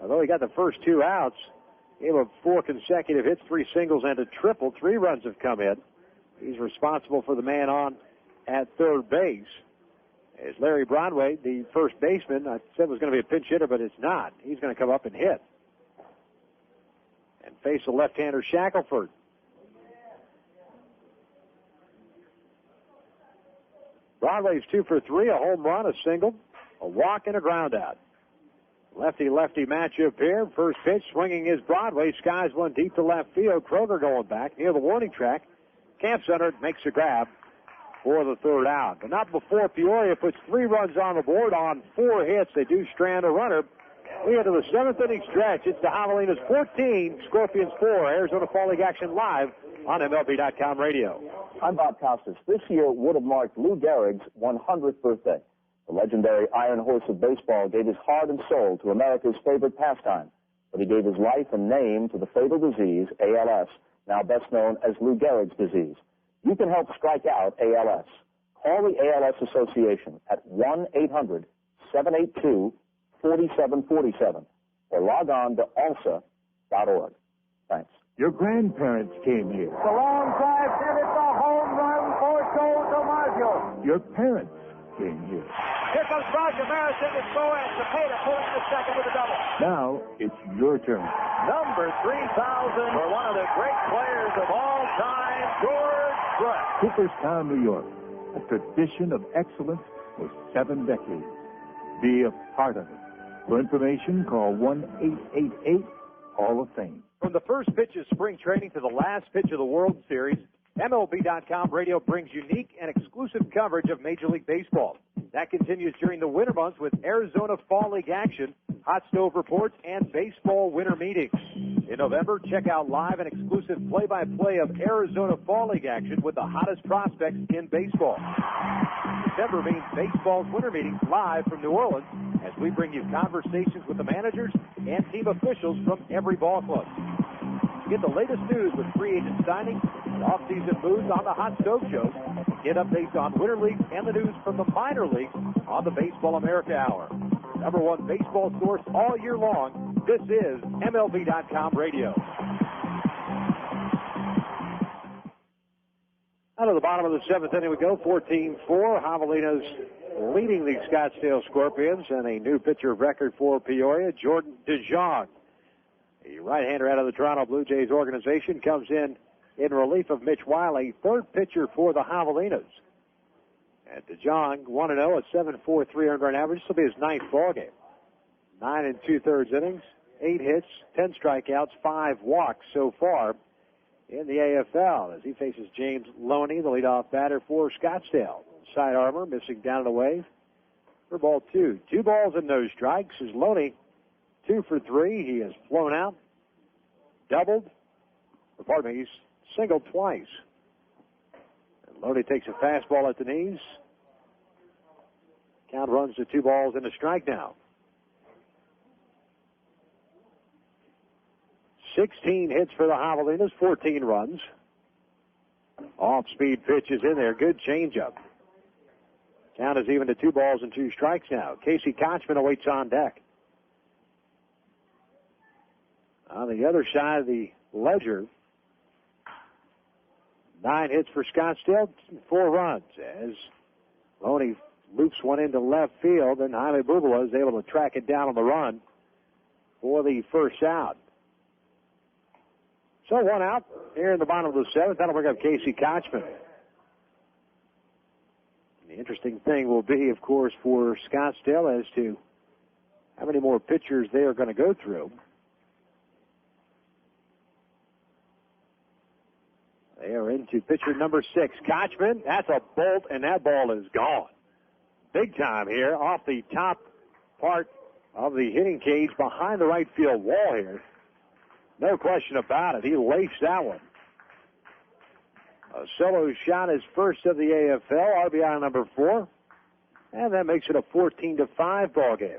although he got the first 2 outs. Gave up 4 consecutive hits, 3 singles, and a triple. 3 runs have come in. He's responsible for the man on at third base. Is Larry Broadway, the first baseman. I said was going to be a pinch hitter, but it's not. He's going to come up and hit. And face the left-hander Shackelford. Broadway's 2 for 3, a home run, a single, a walk, and a ground out. Lefty-lefty matchup here. First pitch, swinging is Broadway. Skies one deep to left field. Kroger going back near the warning track. Camps under it, makes a grab for the third out. But not before Peoria puts 3 runs on the board on 4 hits. They do strand a runner. We head to the 7th inning stretch. It's the Javelinas 14, Scorpions 4. Arizona Fall League action live on MLB.com radio. I'm Bob Costas. This year would have marked Lou Gehrig's 100th birthday. The legendary Iron Horse of baseball gave his heart and soul to America's favorite pastime, but he gave his life and name to the fatal disease, ALS, now best known as Lou Gehrig's disease. You can help strike out ALS. Call the ALS Association at 1-800-782-4747 or log on to alsa.org. Thanks. Your grandparents came here. The long drive did it, the home run for Joe DiMaggio. Your parents came here. Here comes Roger Maris in the score, and Cepeda pulling the second with a double. Now it's your turn. Number 3,000 for one of the great players of all time, George Brett. Cooperstown, New York, a tradition of excellence for 7 decades. Be a part of it. For information, call 1-888-Hall of Fame. From the first pitch of spring training to the last pitch of the World Series, MLB.com radio brings unique and exclusive coverage of Major League Baseball. That continues during the winter months with Arizona Fall League action, hot stove reports, and baseball winter meetings. In November, check out live and exclusive play-by-play of Arizona Fall League action with the hottest prospects in baseball. December means baseball's winter meetings live from New Orleans as we bring you conversations with the managers and team officials from every ball club. Get the latest news with free agent signings and off-season moves on the Hot Stove Show. Get updates on Winter League and the news from the minor leagues on the Baseball America Hour. Number 1 baseball source all year long. This is MLB.com radio. Out of the bottom of the 7th inning we go, 14-4. Javelinas leading the Scottsdale Scorpions, and a new pitcher of record for Peoria, Jordan Dejesus. The right-hander out of the Toronto Blue Jays organization comes in relief of Mitch Wiley, third pitcher for the Javelinas. And DeJong 1-0 at 7.43 earned run average. This will be his 9th ball game. 9 2/3 innings, 8 hits, 10 strikeouts, 5 walks so far in the AFL as he faces James Loney, the leadoff batter for Scottsdale. Side armor missing down and away for ball 2. 2 balls and no strikes as Loney 2 for 3. He has flown out, doubled, Pardon me, he's singled twice. And Loney takes a fastball at the knees. Count runs to 2 balls and a strike now. 16 hits for the Javelinas, 14 runs. Off-speed pitch is in there. Good changeup. Count is even to 2 balls and 2 strikes now. Casey Kochman awaits on deck. On the other side of the ledger, 9 hits for Scottsdale, 4 runs. As Loney loops one into left field, and Jaime Bubala is able to track it down on the run for the first out. So 1 out here in the bottom of the 7th. That'll bring up Casey Kochman. The interesting thing will be, of course, for Scottsdale as to how many more pitchers they are going to go through. They are into pitcher number 6. Kochman, that's a bolt, and that ball is gone. Big time here off the top part of the hitting cage behind the right field wall here. No question about it. He laced that one. A solo shot is first of the AFL, RBI number 4. And that makes it a 14-5 ball game.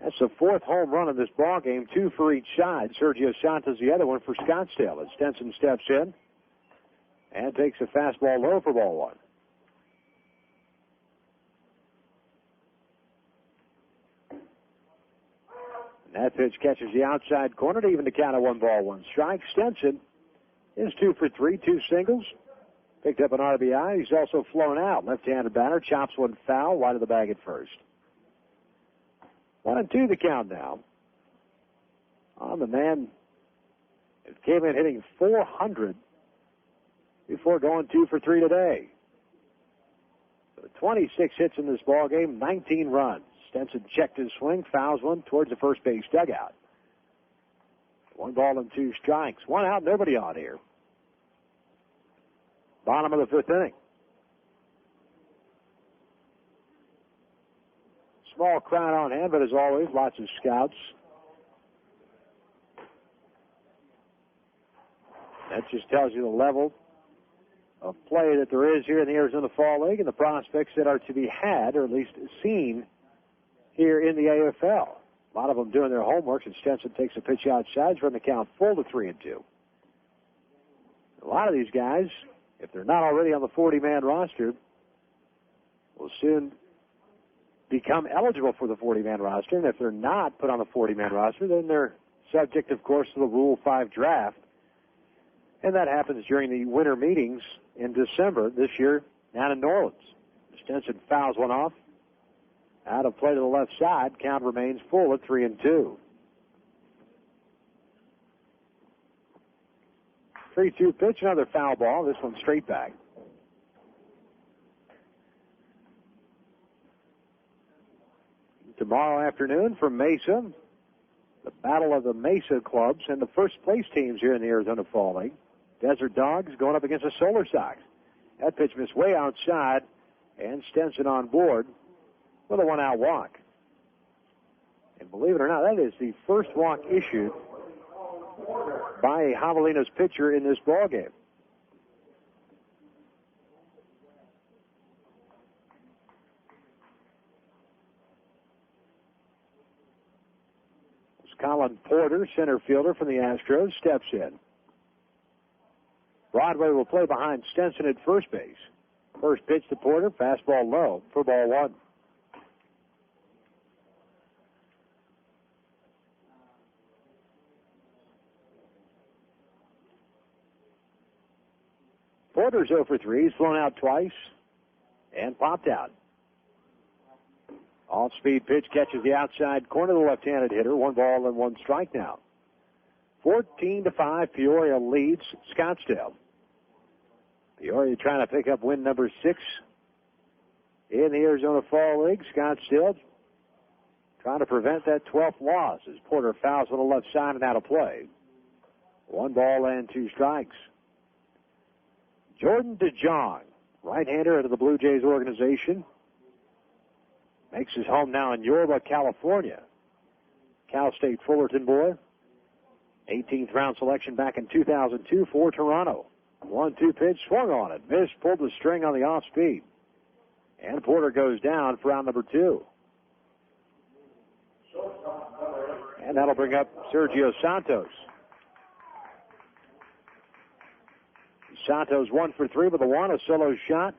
That's the 4th home run of this ball game, 2 for each side. Sergio Santos the other one for Scottsdale. As Stenson steps in and takes a fastball low for ball 1. And that pitch catches the outside corner to even the count of 1 ball, 1 strike. Stenson is 2 for 3, 2 singles. Picked up an RBI. He's also flown out. Left-handed batter chops one foul, wide of the bag at first. 1-2 the count now on the man that came in hitting .400 before going 2 for 3 today. So 26 hits in this ball game, 19 runs. Stenson checked his swing, fouls one towards the first base dugout. 1 ball and 2 strikes. 1 out, nobody on here. Bottom of the 5th inning. Small crowd on hand, but as always, lots of scouts. That just tells you the level of play that there is here in the Arizona Fall League and the prospects that are to be had, or at least seen, here in the AFL. A lot of them doing their homework, and Stenson takes a pitch outside, run the count full to 3-2. A lot of these guys, if they're not already on the 40-man roster, will soon become eligible for the 40-man roster, and if they're not put on the 40-man roster, then they're subject, of course, to the Rule 5 draft, and that happens during the winter meetings in December this year down in New Orleans. Stenson fouls one off, out of play to the left side. Count remains full at 3-2. 3-2 pitch, another foul ball, this one straight back. Tomorrow afternoon from Mesa, the battle of the Mesa clubs and the first place teams here in the Arizona Fall League. Desert Dogs going up against the Solar Sox. That pitch missed way outside, and Stenson on board with a 1-out walk. And believe it or not, that is the first walk issued by a Javelinas pitcher in this ballgame. Colin Porter, center fielder from the Astros, steps in. Broadway will play behind Stenson at first base. First pitch to Porter, fastball low for ball 1. Porter's 0 for 3. He's flown out twice and popped out. Off-speed pitch catches the outside corner of the left-handed hitter. 1 ball and 1 strike now. 14-5, Peoria leads Scottsdale. Peoria trying to pick up win number 6 in the Arizona Fall League. Scottsdale trying to prevent that 12th loss as Porter fouls on the left side and out of play. 1 ball and 2 strikes. Jordan Dejesus, right-hander out of the Blue Jays organization, makes his home now in Yorba, California. Cal State Fullerton boy. 18th round selection back in 2002 for Toronto. 1-2 pitch, swung on it, missed, pulled the string on the off speed. And Porter goes down for round number 2. And that'll bring up Sergio Santos. Santos 1 for 3 with a 1, a solo shot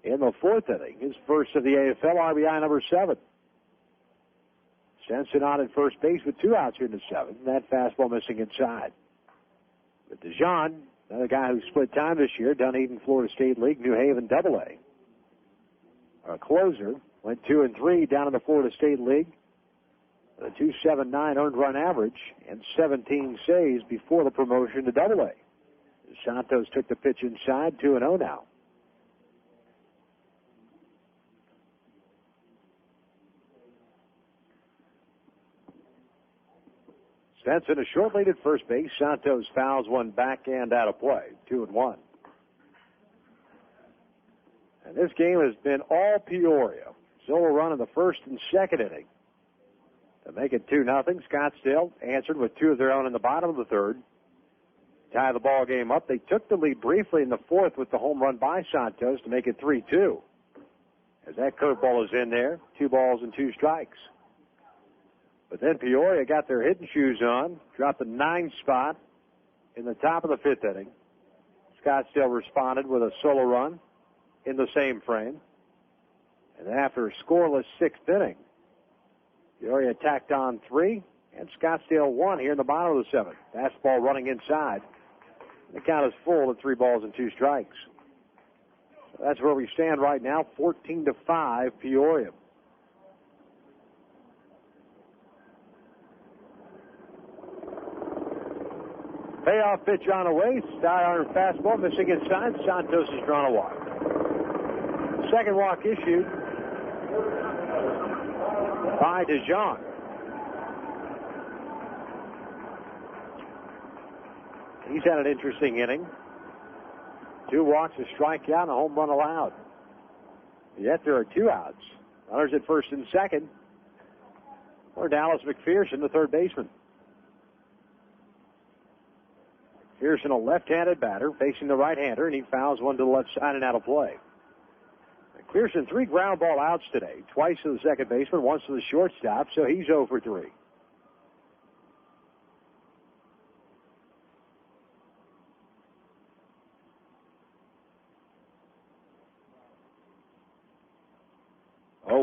in the 4th inning. His first of the AFL, RBI number 7. Stenson on at first base with 2 outs here in the 7th. That fastball missing inside. But Dejesus, another guy who split time this year, Dunedin, Florida State League, New Haven, AA. A closer, went 2 and 3 down in the Florida State League. A 2.79 earned run average and 17 saves before the promotion to AA. Santos took the pitch inside, 2-0 now. Stenson a short lead at first base. Santos fouls one backhand out of play, 2-1. And this game has been all Peoria. Solo run in the first and second inning to make it 2-0. Scottsdale answered with 2 of their own in the bottom of the 3rd. Tie the ball game up. They took the lead briefly in the 4th with the home run by Santos to make it 3-2. As that curveball is in there, 2 balls and 2 strikes. But then Peoria got their hitting shoes on, dropped the 9 spot in the top of the 5th inning. Scottsdale responded with a solo run in the same frame. And then after a scoreless 6th inning, Peoria tacked on 3, and Scottsdale won here in the bottom of the 7th. Fastball running inside. The count is full at 3 balls and 2 strikes. So that's where we stand right now, 14-5 Peoria. Payoff pitch on the way. Sty iron fastball missing inside. Santos is drawn a walk. Second walk issued by Dejesus. He's had an interesting inning. 2 walks, a strikeout, and a home run allowed. Yet there are 2 outs. Runners at first and second. Or Dallas McPherson, the third baseman. McPherson, a left-handed batter, facing the right-hander, and he fouls one to the left side and out of play. McPherson, 3 ground ball outs today. Twice to the second baseman, once to the shortstop, so he's 0 for 3.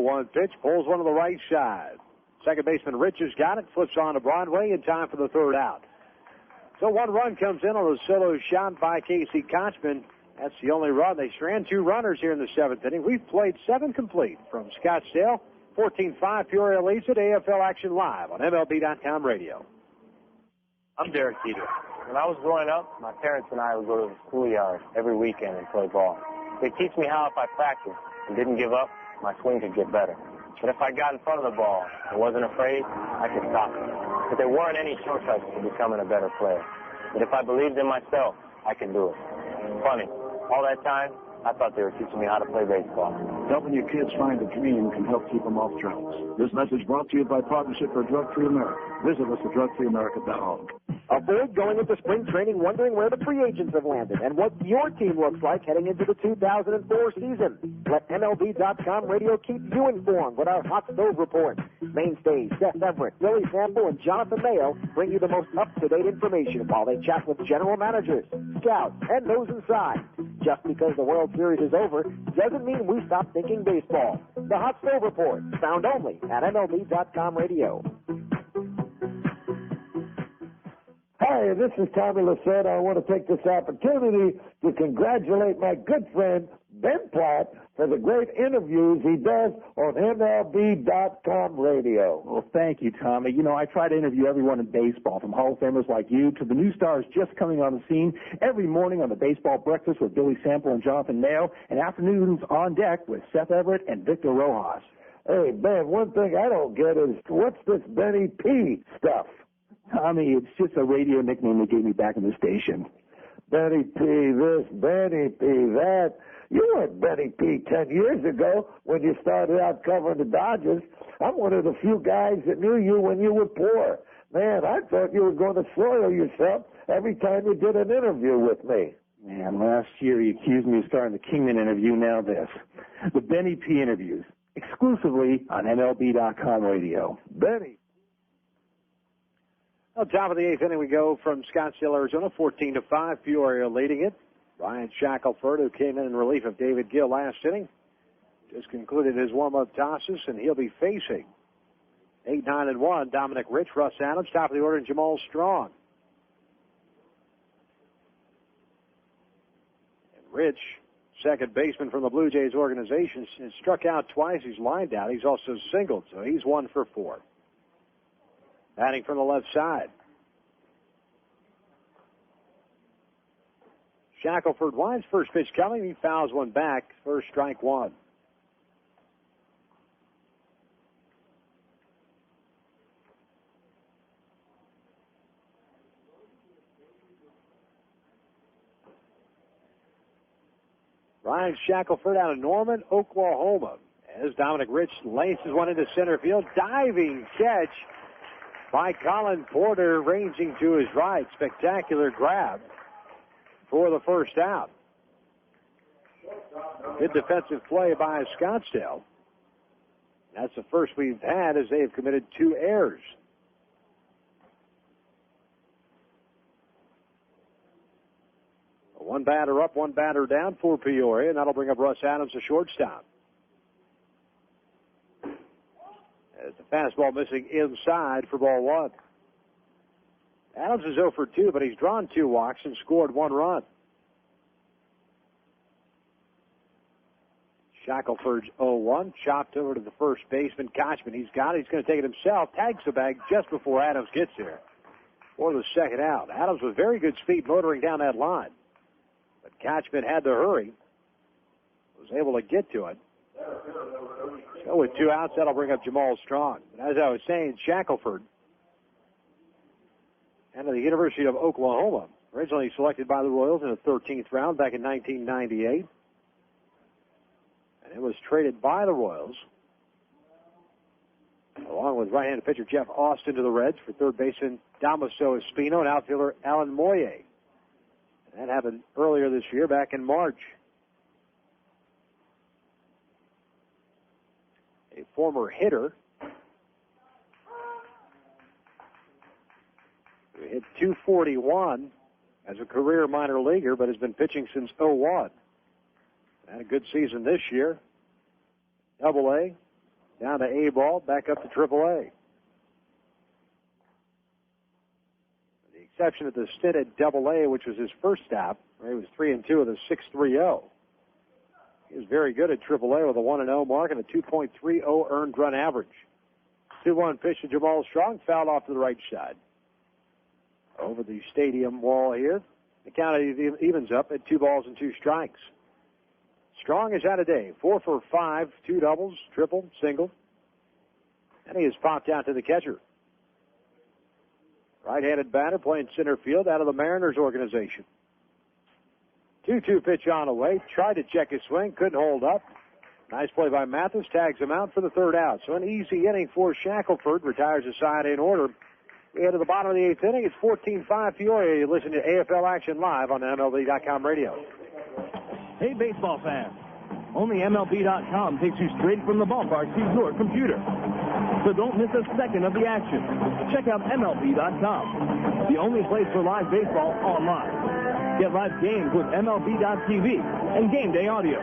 One pitch, pulls one to the right side. Second baseman Rich has got it, flips on to Broadway in time for the 3rd out. So 1 run comes in on a solo shot by Casey Kochman. That's the only run. They strand 2 runners here in the 7th inning. We've played 7 complete from Scottsdale. 14-5 Peoria leads at AFL Action Live on MLB.com radio. I'm Derek Teeter. When I was growing up, my parents and I would go to the schoolyard every weekend and play ball. They teach me how if I practiced and didn't give up, my swing could get better. But if I got in front of the ball and wasn't afraid, I could stop it. But there weren't any shortcuts to becoming a better player. But if I believed in myself, I could do it. Funny, all that time, I thought they were teaching me how to play baseball. Helping your kids find a dream can help keep them off drugs. This message brought to you by Partnership for Drug-Free America. Visit us at drugfreeamerica.org. Avoid going into spring training wondering where the free agents have landed and what your team looks like heading into the 2004 season. Let MLB.com radio keep you informed with our Hot Stove Report. Mainstays Seth Everett, Billy Sample, and Jonathan Mayo bring you the most up-to-date information while they chat with general managers, scouts, and those inside. Just because the World Series is over doesn't mean we stop thinking baseball. The Hot Stove Report, found only at MLB.com radio. Hi, this is Tommy Lassette. I want to take this opportunity to congratulate my good friend Ben Platt for the great interviews he does on MLB.com radio. Well, thank you, Tommy. You know, I try to interview everyone in baseball, from Hall of Famers like you to the new stars just coming on the scene, every morning on the Baseball Breakfast with Billy Sample and Jonathan Mayo, and afternoons on deck with Seth Everett and Victor Rojas. Hey, Ben, one thing I don't get is, what's this Benny P stuff? Tommy, it's just a radio nickname they gave me back in the station. Benny P. this, Benny P. that. You weren't Benny P. 10 years ago when you started out covering the Dodgers. I'm one of the few guys that knew you when you were poor. Man, I thought you were going to soil yourself every time you did an interview with me. Man, last year he accused me of starting the Kingman interview, now this. The Benny P. interviews, exclusively on MLB.com radio. Benny. Well, top of the eighth inning we go from Scottsdale, Arizona, 14-5, Peoria leading it. Ryan Shackelford, who came in relief of David Gill last inning, just concluded his warm-up tosses, and he'll be facing 8-9-1, Dominic Rich, Russ Adams, top of the order, and Jamal Strong. And Rich, second baseman from the Blue Jays organization, has struck out twice. He's lined out. He's also singled, so he's 1 for 4. Batting from the left side. Shackelford winds, first pitch coming. He fouls one back. First strike one. Ryan Shackelford out of Norman, Oklahoma. As Dominic Rich laces one into center field. Diving catch by Colin Porter, ranging to his right. Spectacular grab for the first out. Good defensive play by Scottsdale. That's the first we've had as they have committed 2 errors. One batter up, one batter down for Peoria, and that'll bring up Russ Adams, a shortstop. As the fastball missing inside for ball 1. Adams is 0 for 2, but he's drawn 2 walks and scored 1 run. Shackelford's 0-1, chopped over to the first baseman, Kochman. He's got it. He's going to take it himself. Tags the bag just before Adams gets there for the second out. Adams with very good speed motoring down that line. But Kochman had to hurry. Was able to get to it. So with 2 outs, that'll bring up Jamal Strong. And as I was saying, Shackelford, and of the University of Oklahoma, originally selected by the Royals in the 13th round back in 1998. And it was traded by the Royals, along with right-handed pitcher Jeff Austin, to the Reds for third baseman Damaso Espino and outfielder Alan Moye. And that happened earlier this year, back in March. A former hitter who hit .241 as a career minor leaguer, but has been pitching since 2001. Had a good season this year. Double-A, down to A-ball, back up to Triple-A. The exception of the stint at Double-A, which was his first stop, where he was 3-2 with a 6.30. He was very good at Triple-A with a 1-0 mark and a 2.30 earned run average. 2-1 pitch to Jamal Strong, fouled off to the right side. Over the stadium wall here, the count evens up at 2 balls and 2 strikes. Strong is out today, 4 for 5, 2 doubles, triple, single. And he has popped out to the catcher. Right-handed batter playing center field out of the Mariners organization. 2-2 pitch on the way. Tried to check his swing, couldn't hold up. Nice play by Mathis, tags him out for the third out. So an easy inning for Shackelford, retires the side in order. We head to the bottom of the 8th inning. It's 14-5 Peoria. You listen to AFL Action live on the MLB.com radio. Hey, baseball fans. Only MLB.com takes you straight from the ballpark to your computer. So don't miss a second of the action. Check out MLB.com, the only place for live baseball online. Get live games with MLB.tv and game day audio.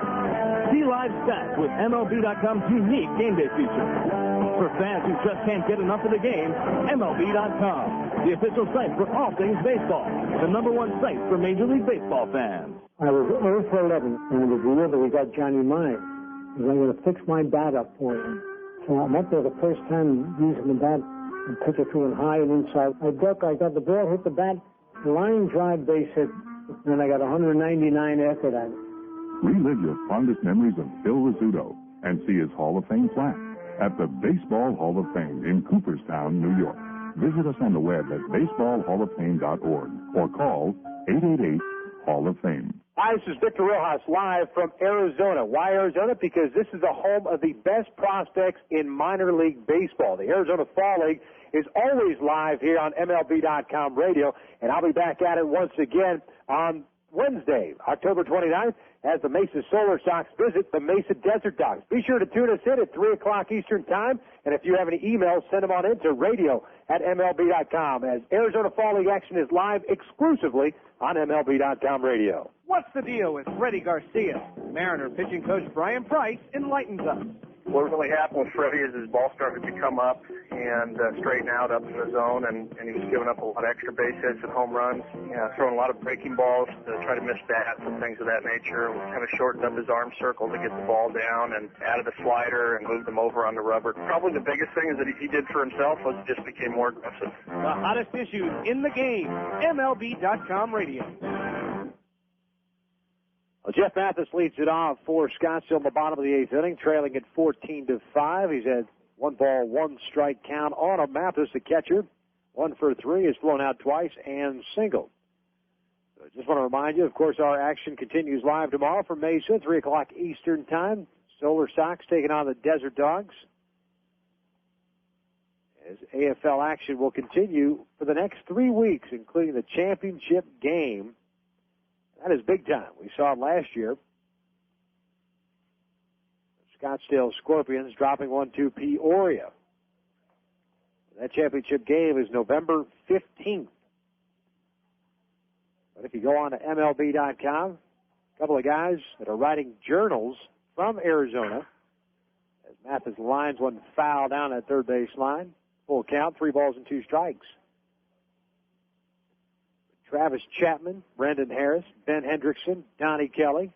See live stats with MLB.com's unique game day feature. For fans who just can't get enough of the game, MLB.com, the official site for all things baseball. The #1 site for Major League Baseball fans. I was 0 for 11, and it was the year that we got Johnny Mine. He was going to fix my bat up for him. So I'm up there the first time using the bat and pitch it through and high and inside. I got the ball, hit the bat, line drive, base hit, and I got 199 after that. Relive your fondest memories of Phil Rizzuto and see his Hall of Fame plaque at the Baseball Hall of Fame in Cooperstown, New York. Visit us on the web at baseballhalloffame.org or call Hall of Fame. Hi, this is Victor Rojas live from Arizona. Why Arizona? Because this is the home of the best prospects in minor league baseball. The Arizona Fall League is always live here on MLB.com radio, and I'll be back at it once again on Wednesday, October 29th, as the Mesa Solar Sox visit the Mesa Desert Dogs. Be sure to tune us in at 3 o'clock Eastern Time, and if you have any emails, send them on in to radio@MLB.com, as Arizona Fall League action is live exclusively on MLB.com radio. What's the deal with Freddie Garcia? Mariner pitching coach Brian Price enlightens us. What really happened with Freddie is his ball started to come up and straighten out up in the zone, and he was giving up a lot of extra base hits and home runs, throwing a lot of breaking balls to try to miss bats and things of that nature. We kind of shortened up his arm circle to get the ball down and added a slider and moved him over on the rubber. Probably the biggest thing is that he did for himself was just became more aggressive. The hottest issues in the game. MLB.com radio. Well, Jeff Mathis leads it off for Scottsdale in the bottom of the eighth inning, trailing at 14-5. He's had 1 ball, 1 strike count on him. Mathis, the catcher, 1 for 3, has flown out twice and singled. So I just want to remind you, of course, our action continues live tomorrow from Mesa, 3 o'clock Eastern Time. Solar Sox taking on the Desert Dogs, as AFL action will continue for the next 3 weeks, including the championship game. That is big time. We saw it last year. Scottsdale Scorpions dropping 1-2 Peoria. That championship game is November 15th. But if you go on to MLB.com, a couple of guys that are writing journals from Arizona, as Mathis lines one foul down at third base line. Full count, 3 balls and 2 strikes. Travis Chapman, Brendan Harris, Ben Hendrickson, Donnie Kelly,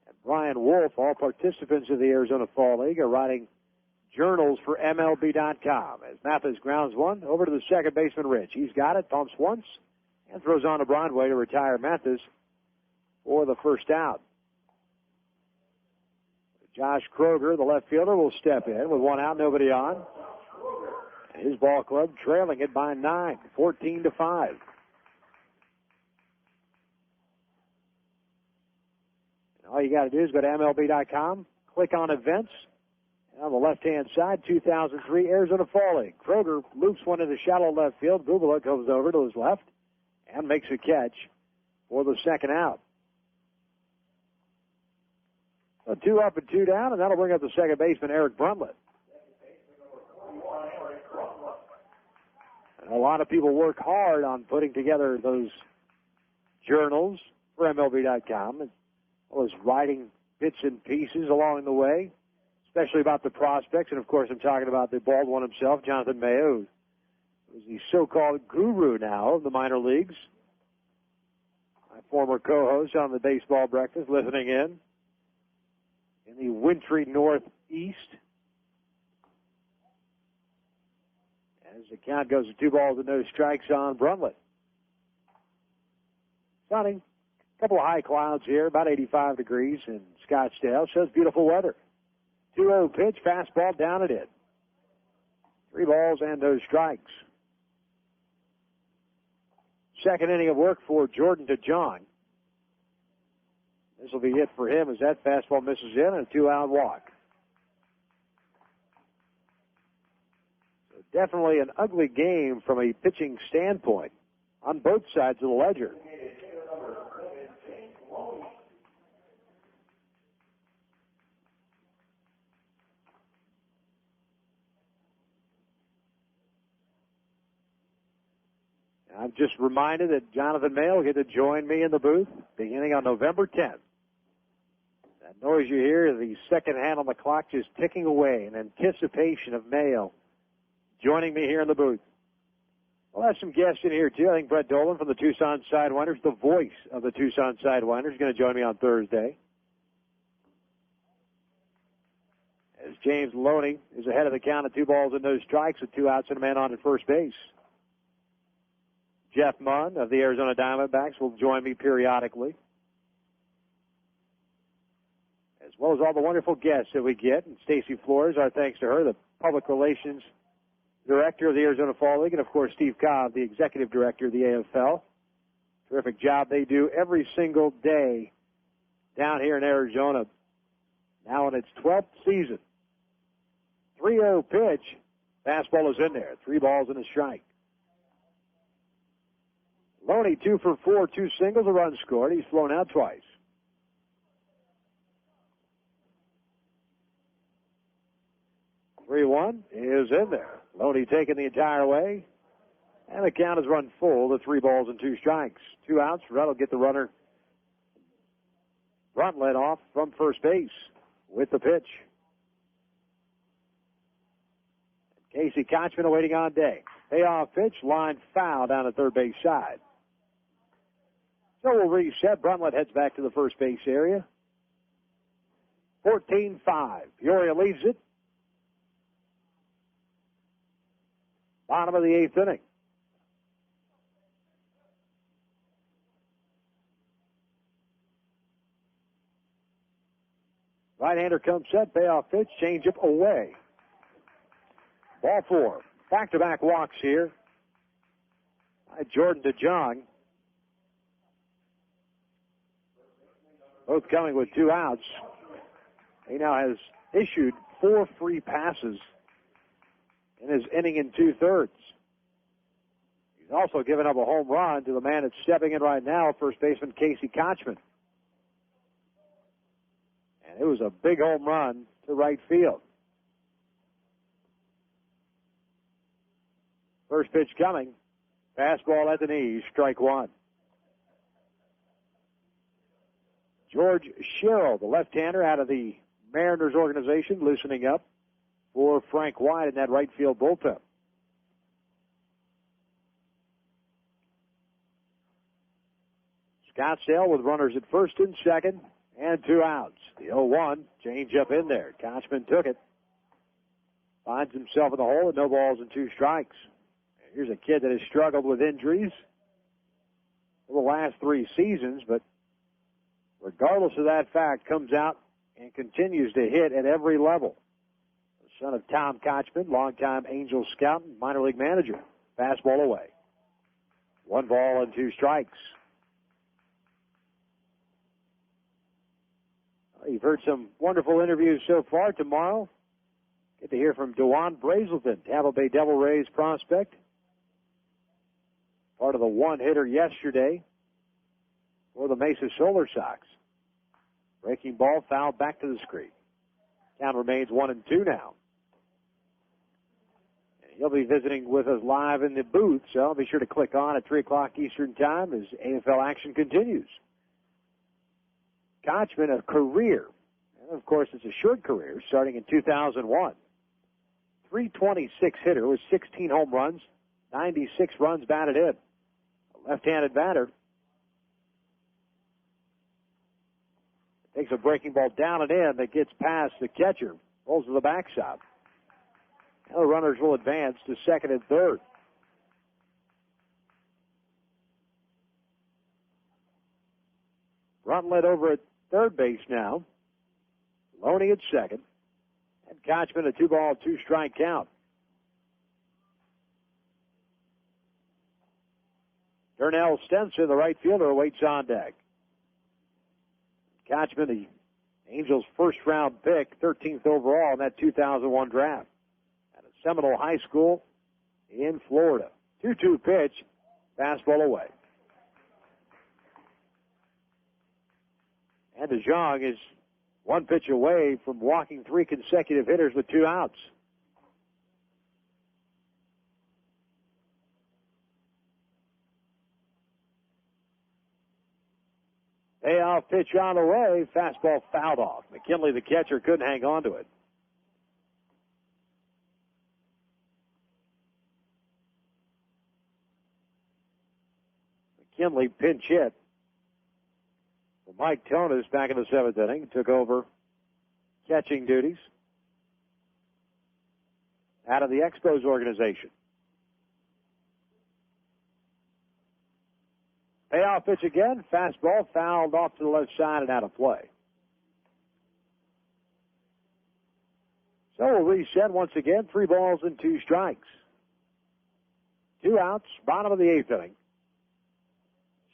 and Brian Wolf, all participants of the Arizona Fall League, are writing journals for MLB.com. As Mathis grounds one over to the second baseman, Rich. He's got it, pumps once, and throws on to Broadway to retire Mathis for the first out. Josh Kroger, the left fielder, will step in with 1 out, nobody on. And his ball club trailing it by 9, 14-5. All you got to do is go to MLB.com, click on events, and on the left-hand side, 2003 Arizona Fall League. Kroger loops one into shallow left field. Bubala goes over to his left and makes a catch for the second out. So 2 up and 2 down, and that'll bring up the second baseman, Eric Bruntlett. And a lot of people work hard on putting together those journals for MLB.com. Was writing bits and pieces along the way, especially about the prospects. And, of course, I'm talking about the bald one himself, Jonathan Mayo, who's the so-called guru now of the minor leagues. My former co-host on the Baseball Breakfast, listening in the wintry northeast. As the count goes to 2 balls and no strikes on Bruntlett. Sunny. A couple of high clouds here, about 85 degrees in Scottsdale. Shows beautiful weather. 2-0 pitch, fastball down at it. 3 balls and no strikes. Second inning of work for Jordan DeJong. This will be it for him as that fastball misses in and a 2-out walk. So definitely an ugly game from a pitching standpoint on both sides of the ledger. I'm just reminded that Jonathan Mayo will get to join me in the booth beginning on November 10th. That noise you hear is the second hand on the clock just ticking away in anticipation of Mayo joining me here in the booth. We'll have some guests in here, too. I think Brett Dolan from the Tucson Sidewinders, the voice of the Tucson Sidewinders, is going to join me on Thursday. As James Loney is ahead of the count at 2 balls and no strikes with 2 outs and a man on at first base. Jeff Munn of the Arizona Diamondbacks will join me periodically, as well as all the wonderful guests that we get. And Stacy Flores, our thanks to her, the public relations director of the Arizona Fall League, and, of course, Steve Cobb, the executive director of the AFL. Terrific job they do every single day down here in Arizona. Now in its 12th season. 3-0 pitch. Fastball is in there. 3 balls and a strike. Loney 2 for 4, 2 singles, a run scored. He's flown out twice. "3-1 is in there. Loney taking the entire way. And the count is run full to 3 balls and 2 strikes. 2 outs. That'll get the runner front led off from first base with the pitch. Casey Kochman awaiting on deck. Payoff pitch, line foul down the third base side. So we'll reset. Bruntlett heads back to the first base area. 14-5. Peoria leads it. Bottom of the 8th inning. Right-hander comes set. Payoff pitch. Changeup away. Ball 4. Back-to-back walks here by Jordan Dejesus. Both coming with 2 outs. He now has issued 4 free passes in his inning and 2/3. He's also given up a home run to the man that's stepping in right now, first baseman Casey Kochman. And it was a big home run to right field. First pitch coming. Fastball at the knees, strike 1. George Sherrill, the left-hander out of the Mariners organization, loosening up for Frank White in that right field bullpen. Scottsdale with runners at first and second and 2 outs. The 0-1, change up in there. Kochman took it. Finds himself in the hole with no balls and 2 strikes. Here's a kid that has struggled with injuries for the last 3 seasons, but regardless of that fact, comes out and continues to hit at every level. The son of Tom Kochman, longtime Angels scout and minor league manager. Fastball away. 1 ball and 2 strikes. Well, you've heard some wonderful interviews so far. Tomorrow, get to hear from DeJuan Brazelton, Tampa Bay Devil Rays prospect. Part of the 1-hitter yesterday for the Mesa Solar Sox. Breaking ball, fouled back to the screen. Count remains 1-2 now. And he'll be visiting with us live in the booth, so be sure to click on at 3 o'clock Eastern Time as AFL action continues. Kochman, a career, and of course it's a short career, starting in 2001. 326 hitter with 16 home runs, 96 runs batted in. A left-handed batter. Takes a breaking ball down and in that gets past the catcher. Rolls to the backstop. Now the runners will advance to second and third. Bruntlett over at third base now. Loney at second. And Kochman a 2-ball, 2-strike count. Darnell Stenson, the right fielder, awaits on deck. Kochman, the Angels' first-round pick, 13th overall in that 2001 draft. At a Seminole High School in Florida. 2-2 pitch, fastball away. And Dejesus is 1 pitch away from walking 3 consecutive hitters with 2 outs. Payoff pitch on the way. Fastball fouled off. McKinley, the catcher, couldn't hang on to it. McKinley pinch hit. Well, Mike Tonis back in the 7th inning took over catching duties out of the Expos organization. Payoff pitch again. Fastball fouled off to the left side and out of play. So we'll reset once again. 3 balls and 2 strikes. 2 outs. Bottom of the 8th inning.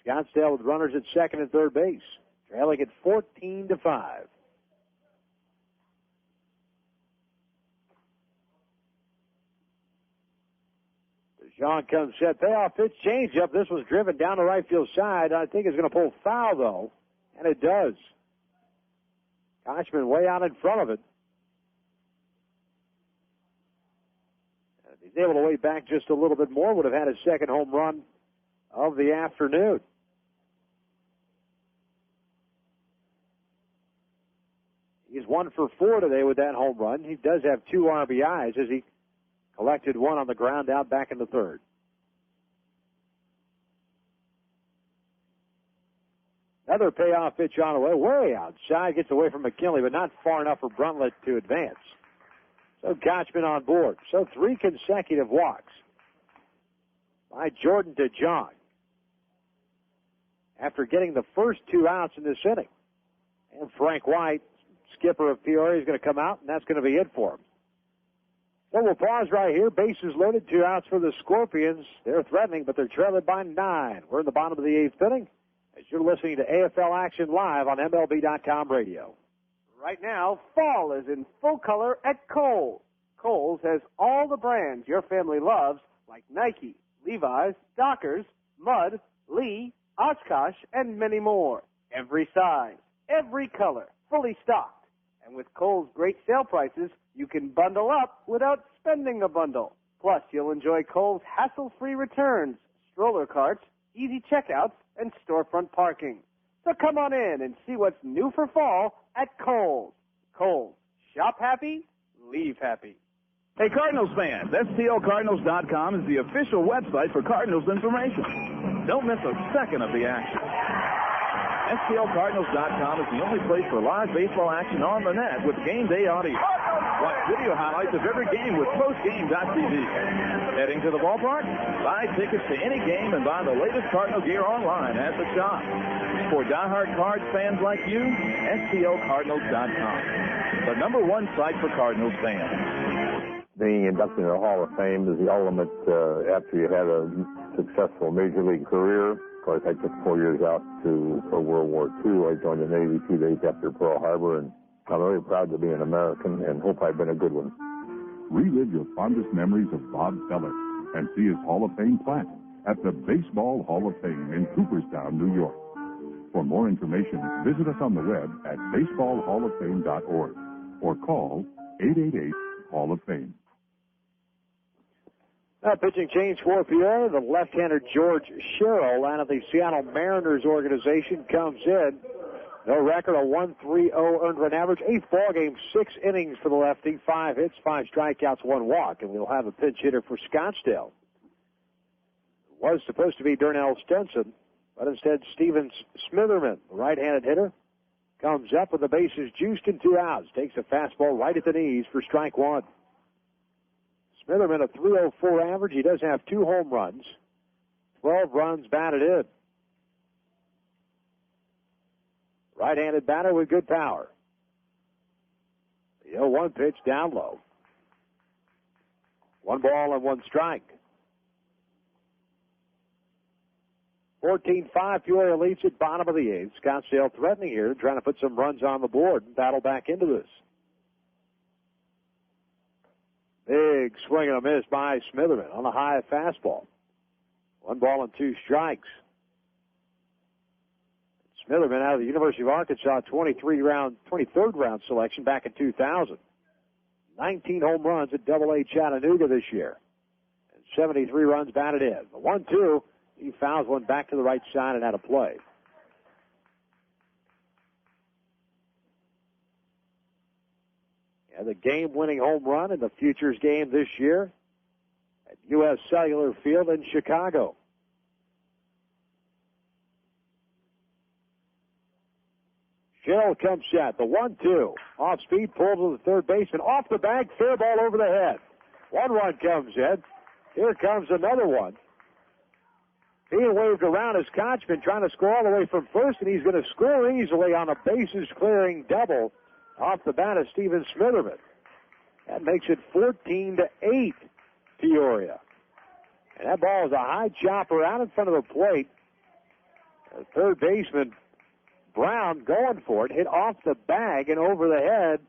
Scottsdale with runners at second and third base, trailing at 14-5. Cha-Seung comes set, payoff pitch, change up. This was driven down the right field side. I think it's going to pull foul, though, and it does. Kochman way out in front of it. If he's able to weigh back just a little bit more, would have had his second home run of the afternoon. He's 1 for 4 today with that home run. He does have 2 RBIs as he collected one on the ground out back in the third. Another payoff pitch on the way outside, gets away from McKinley, but not far enough for Bruntlett to advance. So Kochman on board. So 3 consecutive walks by Jordan Cha-Seung after getting the first 2 outs in this inning. And Frank White, skipper of Peoria, is going to come out, and that's going to be it for him. So we'll pause right here. Bases loaded, 2 outs for the Scorpions. They're threatening, but they're trailing by 9. We're in the bottom of the 8th inning as you're listening to AFL Action Live on MLB.com radio. Right now, fall is in full color at Kohl's. Kohl's has all the brands your family loves, like Nike, Levi's, Dockers, Mudd, Lee, Oshkosh, and many more. Every size, every color, fully stocked. And with Kohl's great sale prices, you can bundle up without spending a bundle. Plus, you'll enjoy Kohl's hassle-free returns, stroller carts, easy checkouts, and storefront parking. So come on in and see what's new for fall at Kohl's. Kohl's. Shop happy, leave happy. Hey, Cardinals fans, STLCardinals.com is the official website for Cardinals information. Don't miss a second of the action. STLCardinals.com is the only place for live baseball action on the net with game day audio. Watch video highlights of every game with postgame.tv. Heading to the ballpark? Buy tickets to any game and buy the latest Cardinal gear online at the shop. For diehard Cards fans like you, STLCardinals.com, the #1 site for Cardinals fans. Being inducted into the Hall of Fame is the ultimate after you had a successful Major League career. Of course, I took 4 years out for World War II. I joined the Navy 2 days after Pearl Harbor, and I'm very proud to be an American and hope I've been a good one. Relive your fondest memories of Bob Feller and see his Hall of Fame plaque at the Baseball Hall of Fame in Cooperstown, New York. For more information, visit us on the web at baseballhalloffame.org or call 888-HALL-OF-FAME. Pitching change for Peoria. The left-hander George Sherrill out of the Seattle Mariners organization comes in. No record, a 1.30 earned run average. 8th ball game, 6 innings for the lefty, 5 hits, 5 strikeouts, 1 walk, and we'll have a pinch hitter for Scottsdale. It was supposed to be Darnell Stenson, but instead Steven Smitherman, the right-handed hitter, comes up with the bases juiced and 2 outs. Takes a fastball right at the knees for strike 1. Smitherman, a 3.04 average. He does have 2 home runs, 12 runs batted in. Right-handed batter with good power. The 0-1 pitch down low. 1 ball and 1 strike. 14-5, Peoria leads at bottom of the 8th. Scottsdale threatening here, trying to put some runs on the board and battle back into this. Big swing and a miss by Smitherman on a high fastball. 1 ball and 2 strikes. Smitherman out of the University of Arkansas, 23rd round selection back in 2000. 19 home runs at Double-A Chattanooga this year. And 73 runs batted in. The 1-2, he fouls one back to the right side and out of play. And the game-winning home run in the Futures game this year at U.S. Cellular Field in Chicago. Sherrill comes set. The 1-2. Off speed, pulled to the third baseman. Off the bag, fair ball over the head. 1 run comes in. Here comes another one. Being waved around as Kochman trying to score all the way from first, and he's going to score easily on a bases-clearing double off the bat of Steven Smitherman. That makes it 14-8, Peoria. And that ball is a high chopper out in front of the plate. Third baseman Brown going for it, hit off the bag and over the head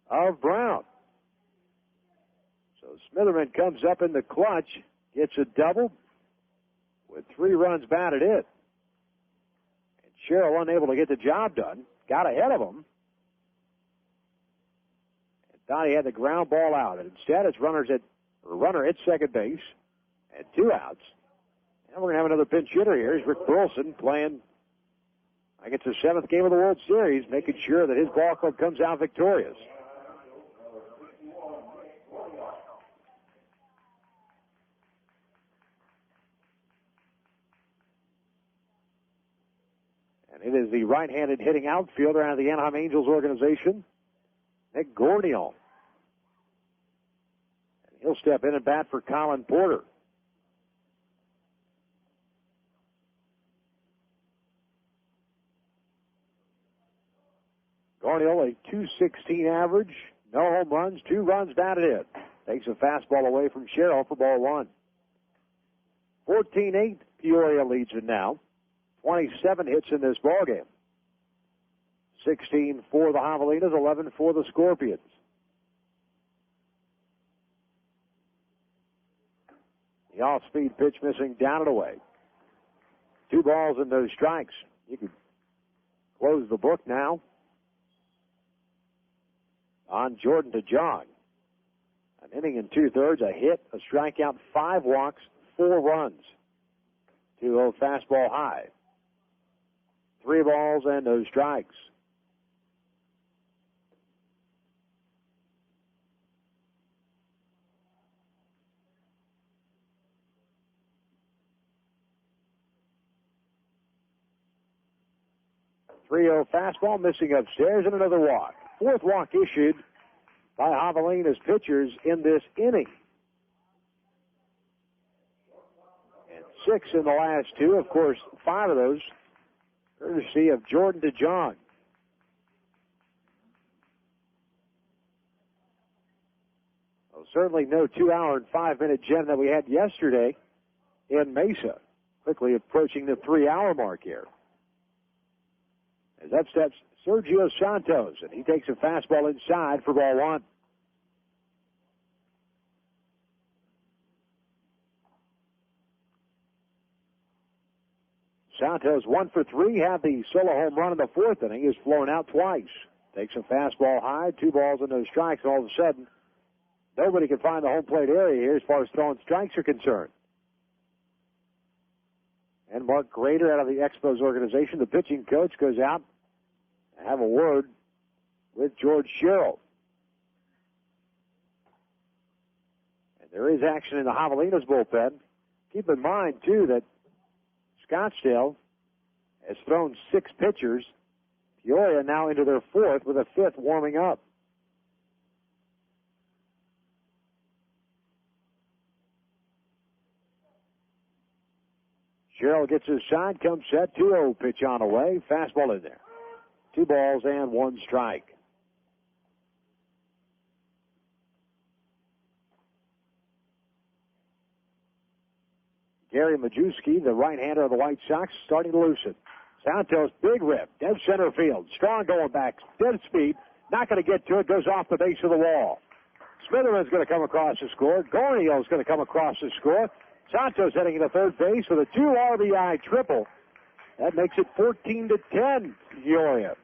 of Brown. So Smitherman comes up in the clutch, gets a double with 3 runs batted in. And Sherrill unable to get the job done, got ahead of him. And thought he had the ground ball out. And instead it's runner at second base and 2 outs. And we're going to have another pinch hitter here. Here's Rick Burleson playing, I guess, the 7th game of the World Series, making sure that his ball club comes out victorious. And it is the right-handed hitting outfielder out of the Anaheim Angels organization, Nick Gorniel. And he'll step in and bat for Colin Porter. Gorniel, a .216 average, no home runs, 2 runs batted in. Takes a fastball away from Sherrill for ball 1. 14-8, Peoria leads it now. 27 hits in this ballgame. 16 for the Javelinas, 11 for the Scorpions. The off-speed pitch missing, down and away. 2 balls and no strikes. You can close the book now on Jordan Dejesus. An inning and 2/3, a hit, a strikeout, 5 walks, 4 runs. 2-0 fastball high. 3 balls and no strikes. .30 fastball missing upstairs and another walk. 4th walk issued by Javelinas pitchers in this inning. And 6 in the last 2. Of course, 5 of those courtesy of Jordan Dejesus. Well, certainly no 2-hour and 5-minute gem that we had yesterday in Mesa. Quickly approaching the 3-hour mark here. As up steps Sergio Santos, and he takes a fastball inside for ball 1. Santos 1 for 3, had the solo home run in the 4th inning. He's flown out twice. Takes a fastball high, 2 balls and no strikes. All of a sudden, nobody can find the home plate area here as far as throwing strikes are concerned. And Mark Grader out of the Expos organization, the pitching coach, goes out and have a word with George Sherrill. And there is action in the Javelinas bullpen. Keep in mind, too, that Scottsdale has thrown 6 pitchers. Peoria now into their 4th with a 5th warming up. Sherrill gets his side, comes set, 2-0 pitch on away, fastball in there. 2 balls and 1 strike. Gary Majewski, the right-hander of the White Sox, starting to loosen. Santos, big rip, dead center field. Strong going back, dead speed. Not going to get to it, goes off the base of the wall. Smitherman's going to come across the score. Gorniel's going to come across the score. Santos heading into third base with a 2 RBI triple. That makes it 14-10, Peoria.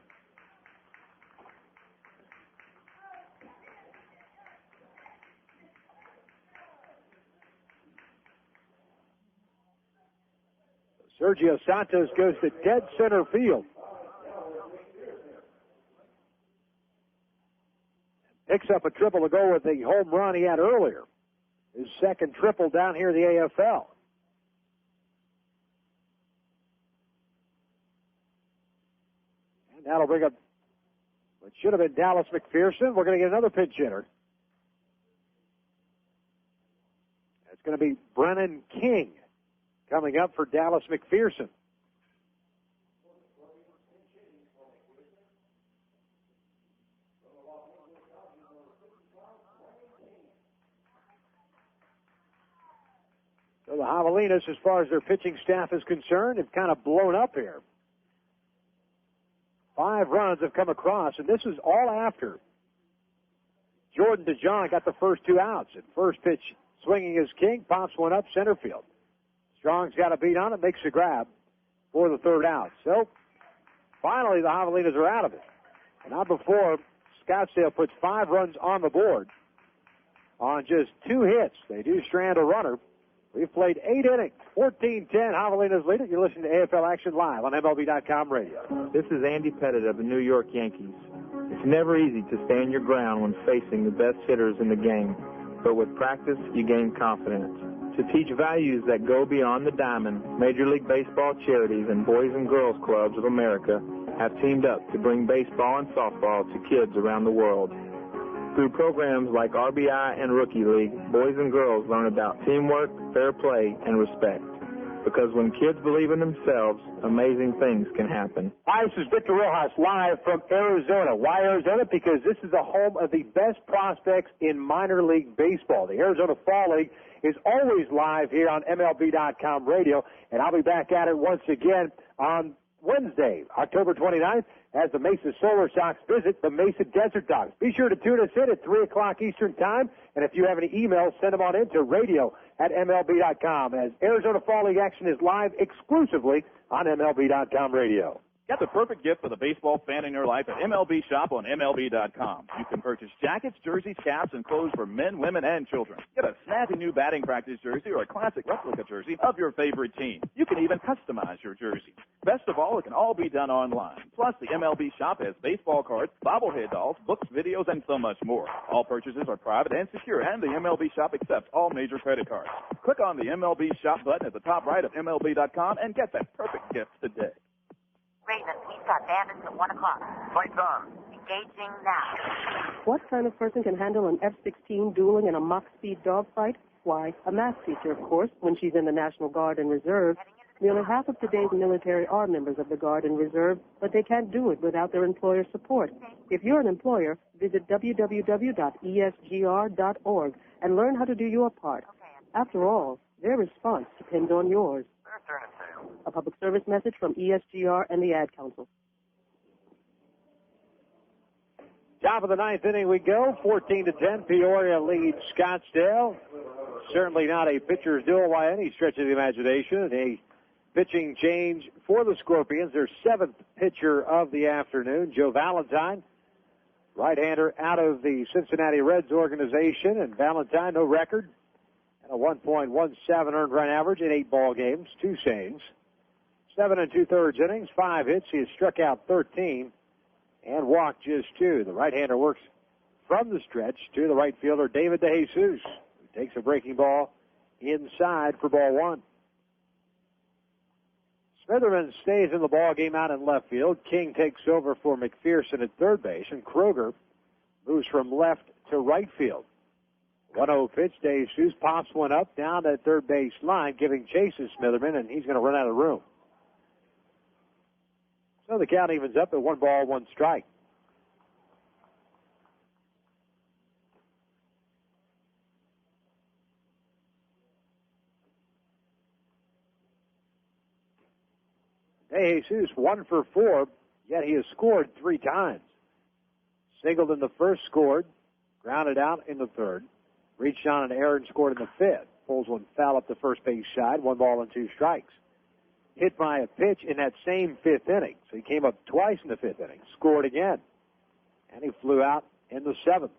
Sergio Santos goes to dead center field. Picks up a triple to go with the home run he had earlier. His second triple down here in the AFL. And that'll bring up what should have been Dallas McPherson. We're going to get another pinch hitter. It's going to be Brennan King coming up for Dallas McPherson. So the Javelinas, as far as their pitching staff is concerned, have kind of blown up here. 5 runs have come across, and this is all after Jordan DeJong got the first 2 outs. And first pitch, swinging his king, pops one up center field. Strong's got a beat on it, makes a grab for the 3rd out. So finally, the Javelinas are out of it. And not before Scottsdale puts 5 runs on the board on just 2 hits. They do strand a runner. We've played 8 innings, 14-10. Javelinas lead it. You're listening to AFL Action Live on MLB.com radio. This is Andy Pettit of the New York Yankees. It's never easy to stand your ground when facing the best hitters in the game, but with practice, you gain confidence. To teach values that go beyond the diamond, Major League Baseball charities and Boys and Girls Clubs of America have teamed up to bring baseball and softball to kids around the world. Through programs like RBI and Rookie League, boys and girls learn about teamwork, fair play, and respect. Because when kids believe in themselves, amazing things can happen. Hi, this is Victor Rojas live from Arizona. Why Arizona? Because this is the home of the best prospects in minor league baseball. The Arizona Fall League is always live here on MLB.com radio, and I'll be back at it once again on Wednesday, October 29th, as the Mesa Solar Sox visit the Mesa Desert Dogs. Be sure to tune us in at 3 o'clock Eastern Time, and if you have any emails, send them on in to radio@MLB.com, as Arizona Fall League action is live exclusively on MLB.com radio. Get the perfect gift for the baseball fan in your life at MLB Shop on MLB.com. You can purchase jackets, jerseys, caps, and clothes for men, women, and children. Get a snazzy new batting practice jersey or a classic replica jersey of your favorite team. You can even customize your jersey. Best of all, it can all be done online. Plus, the MLB Shop has baseball cards, bobblehead dolls, books, videos, and so much more. All purchases are private and secure, and the MLB Shop accepts all major credit cards. Click on the MLB Shop button at the top right of MLB.com and get that perfect gift today. Raven, we've got bandits at 1 o'clock. Lights on. Engaging now. What kind of person can handle an F-16 dueling in a Mach-speed dogfight? Why, a math teacher, of course, when she's in the National Guard and Reserve. Nearly half of today's military are members of the Guard and Reserve, but they can't do it without their employer support. If you're an employer, visit www.esgr.org and learn how to do your part. After all, their response depends on yours. A public service message from ESGR and the Ad Council. Top of the 9th inning we go, 14-10. Peoria leads Scottsdale. Certainly not a pitcher's duel by any stretch of the imagination. A pitching change for the Scorpions. Their 7th pitcher of the afternoon, Joe Valentine, right-hander out of the Cincinnati Reds organization. And Valentine, no record, and a 1.17 earned run average in 8 ball games, 2 saves. 7 2/3 innings, 5 hits. He has struck out 13 and walked just 2. The right-hander works from the stretch to the right fielder, David Dejesus, who takes a breaking ball inside for ball 1. Smitherman stays in the ball game out in left field. King takes over for McPherson at third base, and Kroger moves from left to right field. 1-0 pitch. Dejesus pops one up down that third base line, giving chase to Smitherman, and he's going to run out of room. So the count evens up at 1 ball, 1 strike. Dejesus 1 for 4, yet he has scored 3 times. Singled in the first, scored, grounded out in the third, reached on an error and scored in the 5th. Pulls one foul up the first base side, 1 ball and 2 strikes. Hit by a pitch in that same 5th inning. So he came up twice in the 5th inning, scored again, and he flew out in the 7th.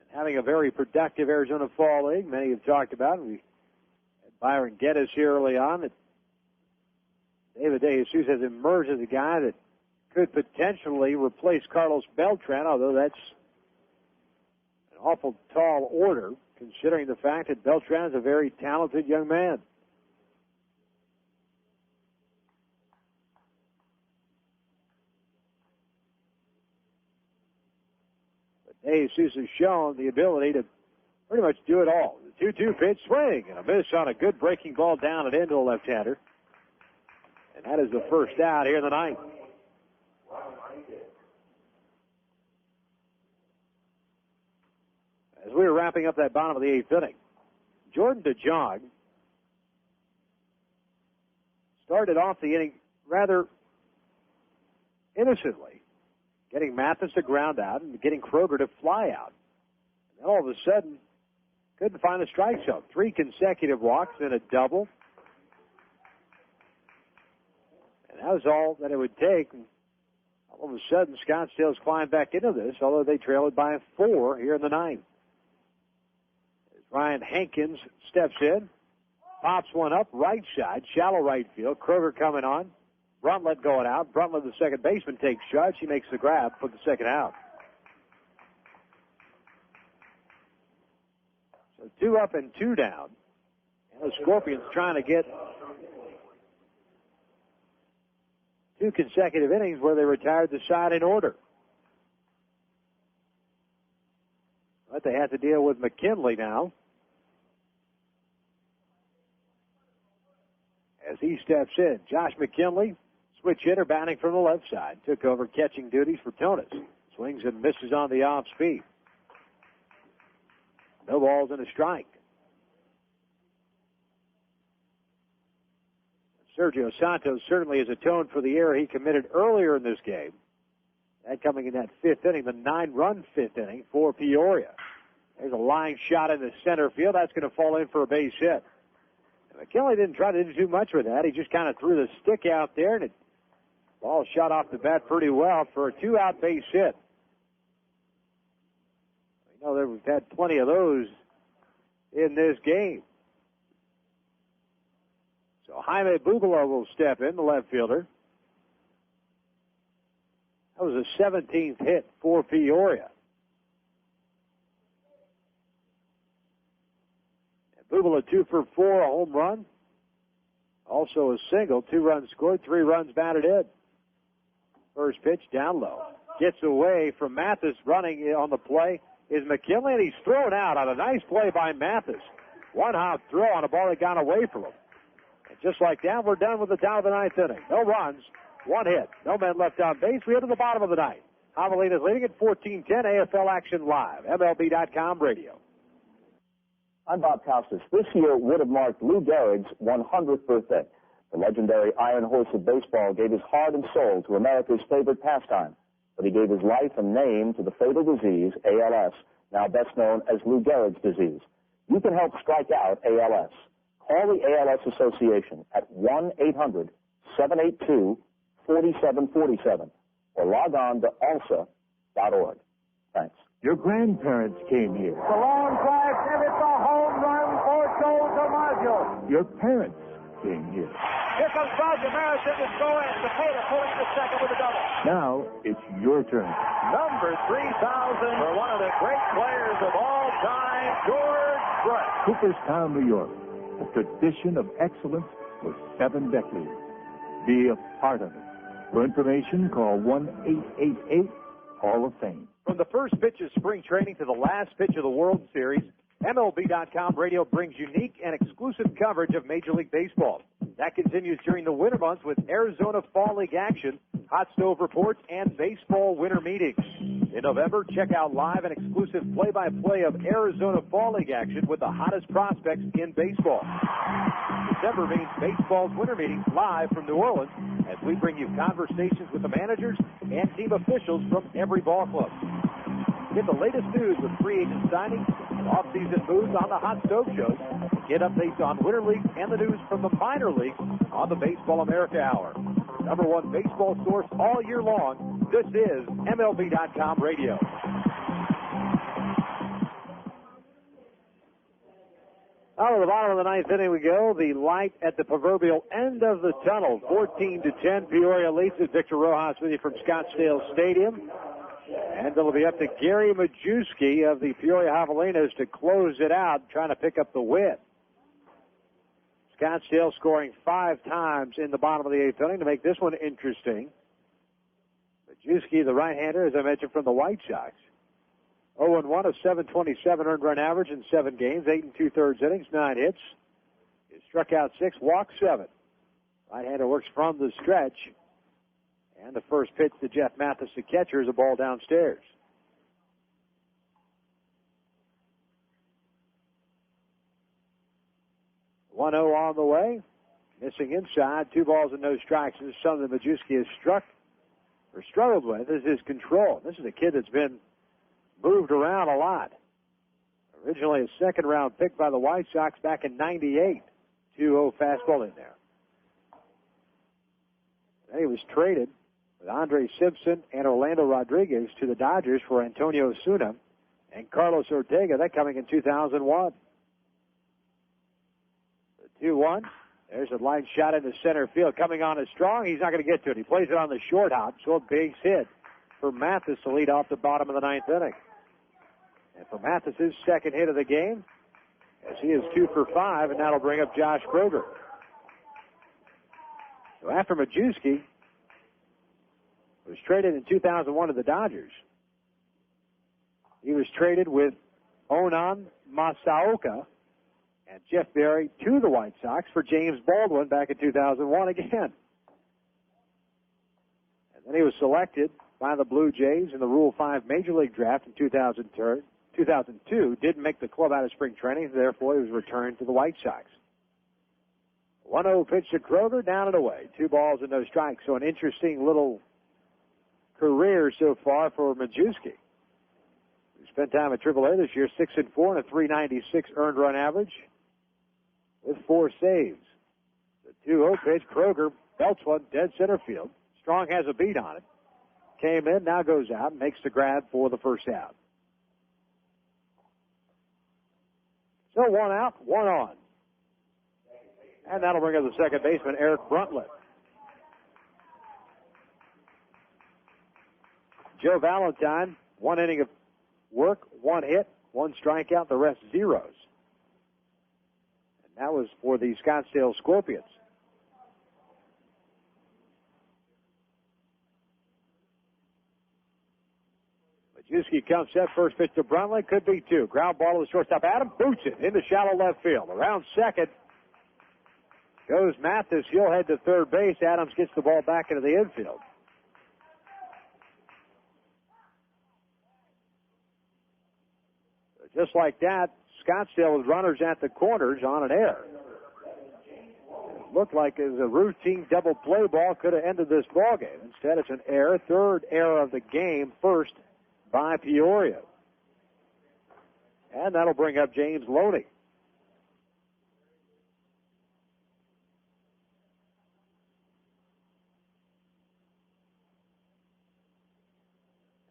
And having a very productive Arizona Fall League, many have talked about it. We had Byron Geddes here early on. That David Dejesus has emerged as a guy that could potentially replace Carlos Beltran, although that's awful tall order, considering the fact that Beltran is a very talented young man. But Dejesus has shown the ability to pretty much do it all. The 2-2 pitch, swing, and a miss on a good breaking ball down and into a left-hander. And that is the first out here in the 9th. we were wrapping up that bottom of the 8th inning. Jordan Dejesus started off the inning rather innocently, getting Mathis to ground out and getting Kroger to fly out. And then all of a sudden, couldn't find a strike zone. 3 consecutive walks and a double. And that was all that it would take. All of a sudden, Scottsdale's climbed back into this, although they trailed it by 4 here in the 9th. As Ryan Hankins steps in, pops one up, right side, shallow right field. Kroger coming on. Bruntlett going out. Bruntlett, the second baseman, takes charge. He makes the grab, put the second out. So 2 up and 2 down. And the Scorpions trying to get 2 consecutive innings where they retired the side in order. But they have to deal with McKinley now, as he steps in. Josh McKinley, switch hitter, batting from the left side, took over catching duties for Tonis. Swings and misses on the off speed. No balls and a strike. Sergio Santos certainly has atoned for the error he committed earlier in this game. That coming in that 5th inning, the 9-run 5th inning for Peoria. There's a line shot in the center field. That's going to fall in for a base hit. And McKinley didn't try to do too much with that. He just kind of threw the stick out there, and the ball shot off the bat pretty well for a 2-out base hit. We know that we've had plenty of those in this game. So Jaime Bubalo will step in, the left fielder. That was a 17th hit for Peoria. And Bubalo 2 for 4, a home run. Also a single, 2 runs scored, 3 runs batted in. First pitch down low. Gets away from Mathis. Running on the play is McKinley, and he's thrown out on a nice play by Mathis. 1-hop throw on a ball that got away from him. And just like that, we're done with the top of the 9th inning. No runs, 1 hit, no men left on base. We head to the bottom of the 9th. Javelinas leading at 14-10. AFL action live. MLB.com radio. I'm Bob Costas. This year would have marked Lou Gehrig's 100th birthday. The legendary Iron Horse of baseball gave his heart and soul to America's favorite pastime, but he gave his life and name to the fatal disease, ALS, now best known as Lou Gehrig's disease. You can help strike out ALS. Call the ALS Association at 1-800-782-4747 or log on to alsa.org. Thanks. Your grandparents came here. The long drive, and it's a home run for Joe DiMaggio. Your parents came here. Here comes Roger Maris in the score, and Cepeda pulling the second with a double. Now it's your turn. Number 3,000 for one of the great players of all time, George Brett. Cooperstown, New York. A tradition of excellence for 7 decades. Be a part of it. For information, call 1-888-Hall of Fame. From the first pitch of spring training to the last pitch of the World Series, MLB.com radio brings unique and exclusive coverage of Major League Baseball. That continues during the winter months with Arizona Fall League action, hot stove reports, and baseball winter meetings. In November, check out live and exclusive play-by-play of Arizona Fall League action with the hottest prospects in baseball. December means baseball's winter meetings live from New Orleans as we bring you conversations with the managers and team officials from every ball club. Get the latest news with free agent signings and off-season moves on the Hot Stove Show. Get updates on Winter League and the news from the minor leagues on the Baseball America Hour. Number 1 baseball source all year long. This is MLB.com radio. Out of the bottom of the 9th inning we go. The light at the proverbial end of the tunnel. 14-10. Peoria leads it. Victor Rojas with you from Scottsdale Stadium. And it'll be up to Gary Majewski of the Peoria Javelinas to close it out, trying to pick up the win. Scottsdale scoring 5 times in the bottom of the 8th inning to make this one interesting. Majewski, the right-hander, as I mentioned, from the White Sox. 0-1, a 727 earned run average in 7 games, 8 2/3 innings, 9 hits. He struck out 6, walked 7. Right-hander works from the stretch. And the first pitch to Jeff Mathis, the catcher, is a ball downstairs. 1-0 on the way. Missing inside, 2 balls and no strikes. This is something that Majewski has struggled with, is his control. This is a kid that's been moved around a lot. Originally a second-round pick by the White Sox back in '98. 2-0 fastball in there. Then he was traded with Andre Simpson and Orlando Rodriguez to the Dodgers for Antonio Osuna and Carlos Ortega. That coming in 2001. The 2-1. There's a line shot into center field. Coming on is strong. He's not going to get to it. He plays it on the short hop, so a base hit for Mathis to lead off the bottom of the 9th inning. And for Mathis, his second hit of the game, as he is 2 for 5, and that'll bring up Josh Kroger. So after Majewski was traded in 2001 to the Dodgers, he was traded with Onan Masaoka and Jeff Berry to the White Sox for James Baldwin back in 2001 again. And then he was selected by the Blue Jays in the Rule 5 Major League Draft in 2002. Didn't make the club out of spring training, therefore he was returned to the White Sox. 1-0 pitch to Kroger, down and away. 2 balls and no strikes. So an interesting little career so far for Majewski. He spent time at AAA this year, 6-4 and a .396 earned run average with 4 saves. The 2-0 pitch, Kroger belts one dead center field. Strong has a beat on it. Came in, now goes out, makes the grab for the first out. So 1 out, 1 on. And that'll bring up the second baseman, Eric Bruntlett. Joe Valentine, 1 inning of work, 1 hit, 1 strikeout, the rest zeros. And that was for the Scottsdale Scorpions. Majewski comes set, first pitch to Bruntlett, could be 2. Ground ball to the shortstop, Adam boots it into shallow left field. Around second goes Mathis. He'll head to third base. Adams gets the ball back into the infield. Just like that, Scottsdale with runners at the corners on an error. It looked like it was a routine double play ball, could have ended this ball game. Instead, it's an error. Third error of the game, first by Peoria. And that'll bring up James Loney.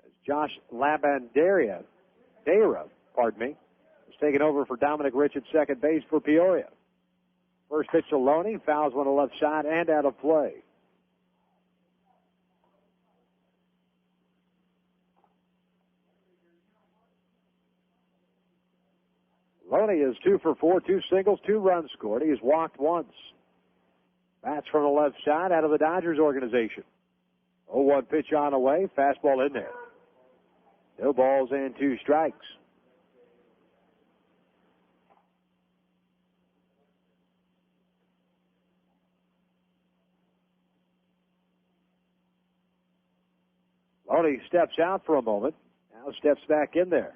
As Josh Labandera, is taken over for Dominic Rich at second base for Peoria. First pitch to Loney, fouls one to left side and out of play. Loney is 2 for 4, 2 singles, 2 runs scored. He has walked once. Bats from the left side out of the Dodgers organization. 0-1 pitch on the way, fastball in there. No balls and 2 strikes. Loney steps out for a moment, now steps back in there.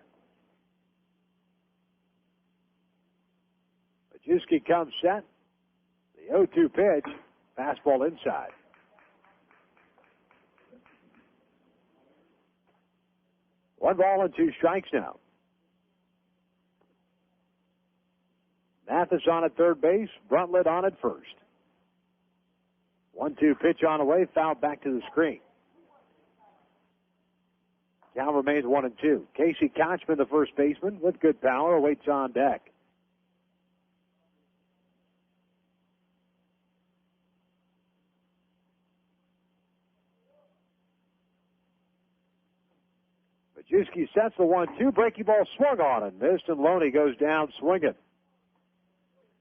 Majewski comes set. The 0-2 pitch, fastball inside. One ball and 2 strikes now. Mathis on at third base, Bruntlett on at first. 1-2 pitch on the way, fouled back to the screen. Count remains 1-2. Casey Kochman, the first baseman, with good power, awaits on deck. Majewski sets the 1-2. Breaking ball swung on and missed, and Loney goes down swinging.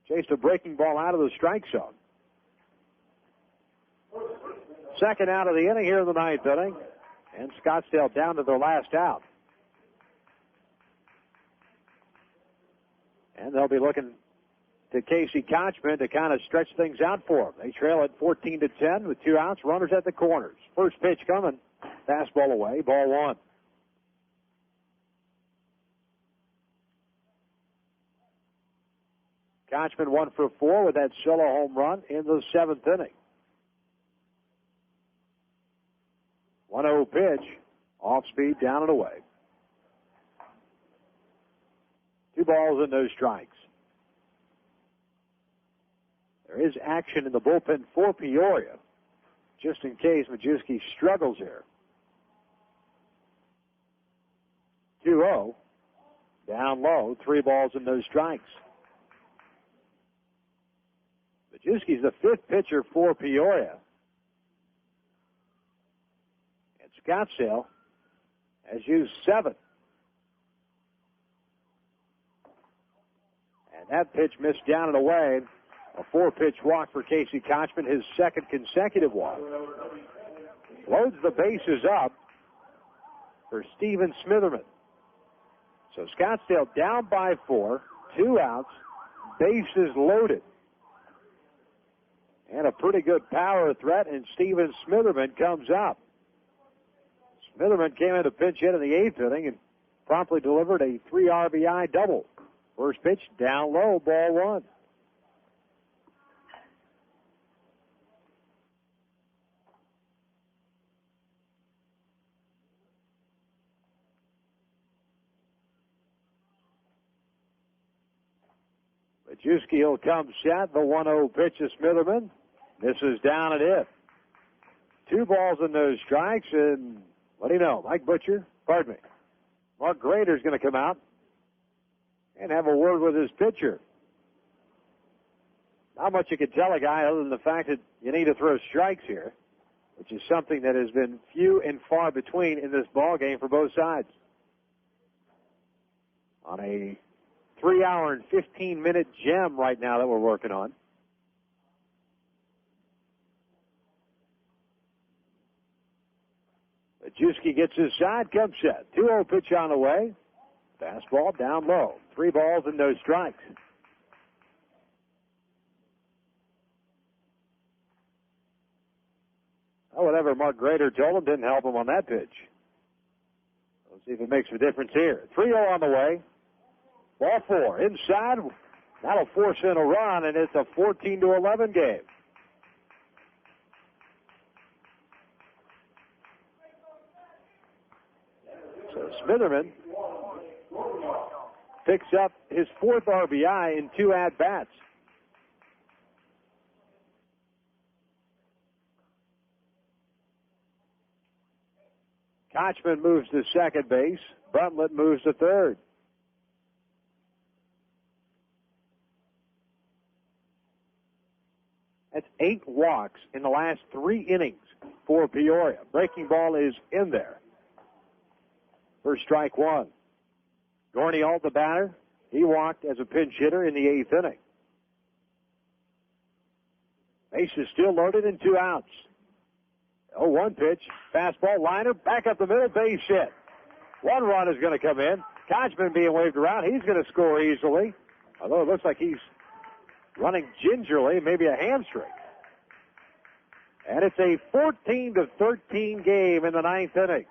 Chased a breaking ball out of the strike zone. Second out of the inning here in the 9th inning. And Scottsdale down to their last out. And they'll be looking to Casey Kochman to kind of stretch things out for them. They trail at 14-10 with 2 outs, runners at the corners. First pitch coming, fastball away, ball 1. Kochman 1 for 4 with that solo home run in the 7th inning. 1-0 pitch, off speed, down and away. 2 balls and no strikes. There is action in the bullpen for Peoria, just in case Majewski struggles here. 2-0, down low, 3 balls and no strikes. Majewski's the 5th pitcher for Peoria. And Scottsdale has used 7. And that pitch missed down and away. A 4-pitch walk for Casey Kochman, his 2nd consecutive walk. Loads the bases up for Steven Smitherman. So Scottsdale down by 4, 2 outs, bases loaded. And a pretty good power threat, and Steven Smitherman comes up. Smitherman came in to pinch hit in the 8th inning and promptly delivered a 3 RBI double. First pitch, down low, ball 1. Majewski will come set. The 1-0 pitch to Smitherman. Misses down and in. 2 balls and no strikes. And what do you know? Mark Grader's going to come out and have a word with his pitcher. Not much you can tell a guy other than the fact that you need to throw strikes here, which is something that has been few and far between in this ball game for both sides. On a 3-hour and 15-minute gem right now that we're working on. Majewski gets his side, comes set. 2-0 pitch on the way. Fastball down low. 3 balls and no strikes. Oh, whatever Mark Grader told him didn't help him on that pitch. Let's see if it makes a difference here. 3-0 on the way. Ball 4 inside. That'll force in a run, and it's a 14-11 game. So Smitherman picks up his 4th RBI in 2 at-bats. Kochman moves to second base. Bruntlett moves to third. That's 8 walks in the last 3 innings for Peoria. Breaking ball is in there. First strike 1. Gornialt, the batter. He walked as a pinch hitter in the 8th inning. Base is still loaded and 2 outs. 0-1 pitch. Fastball liner. Back up the middle. Base hit. 1 run is going to come in. Kochman being waved around. He's going to score easily. Although it looks like he's running gingerly, maybe a hamstring. And it's a 14-13 game in the 9th inning.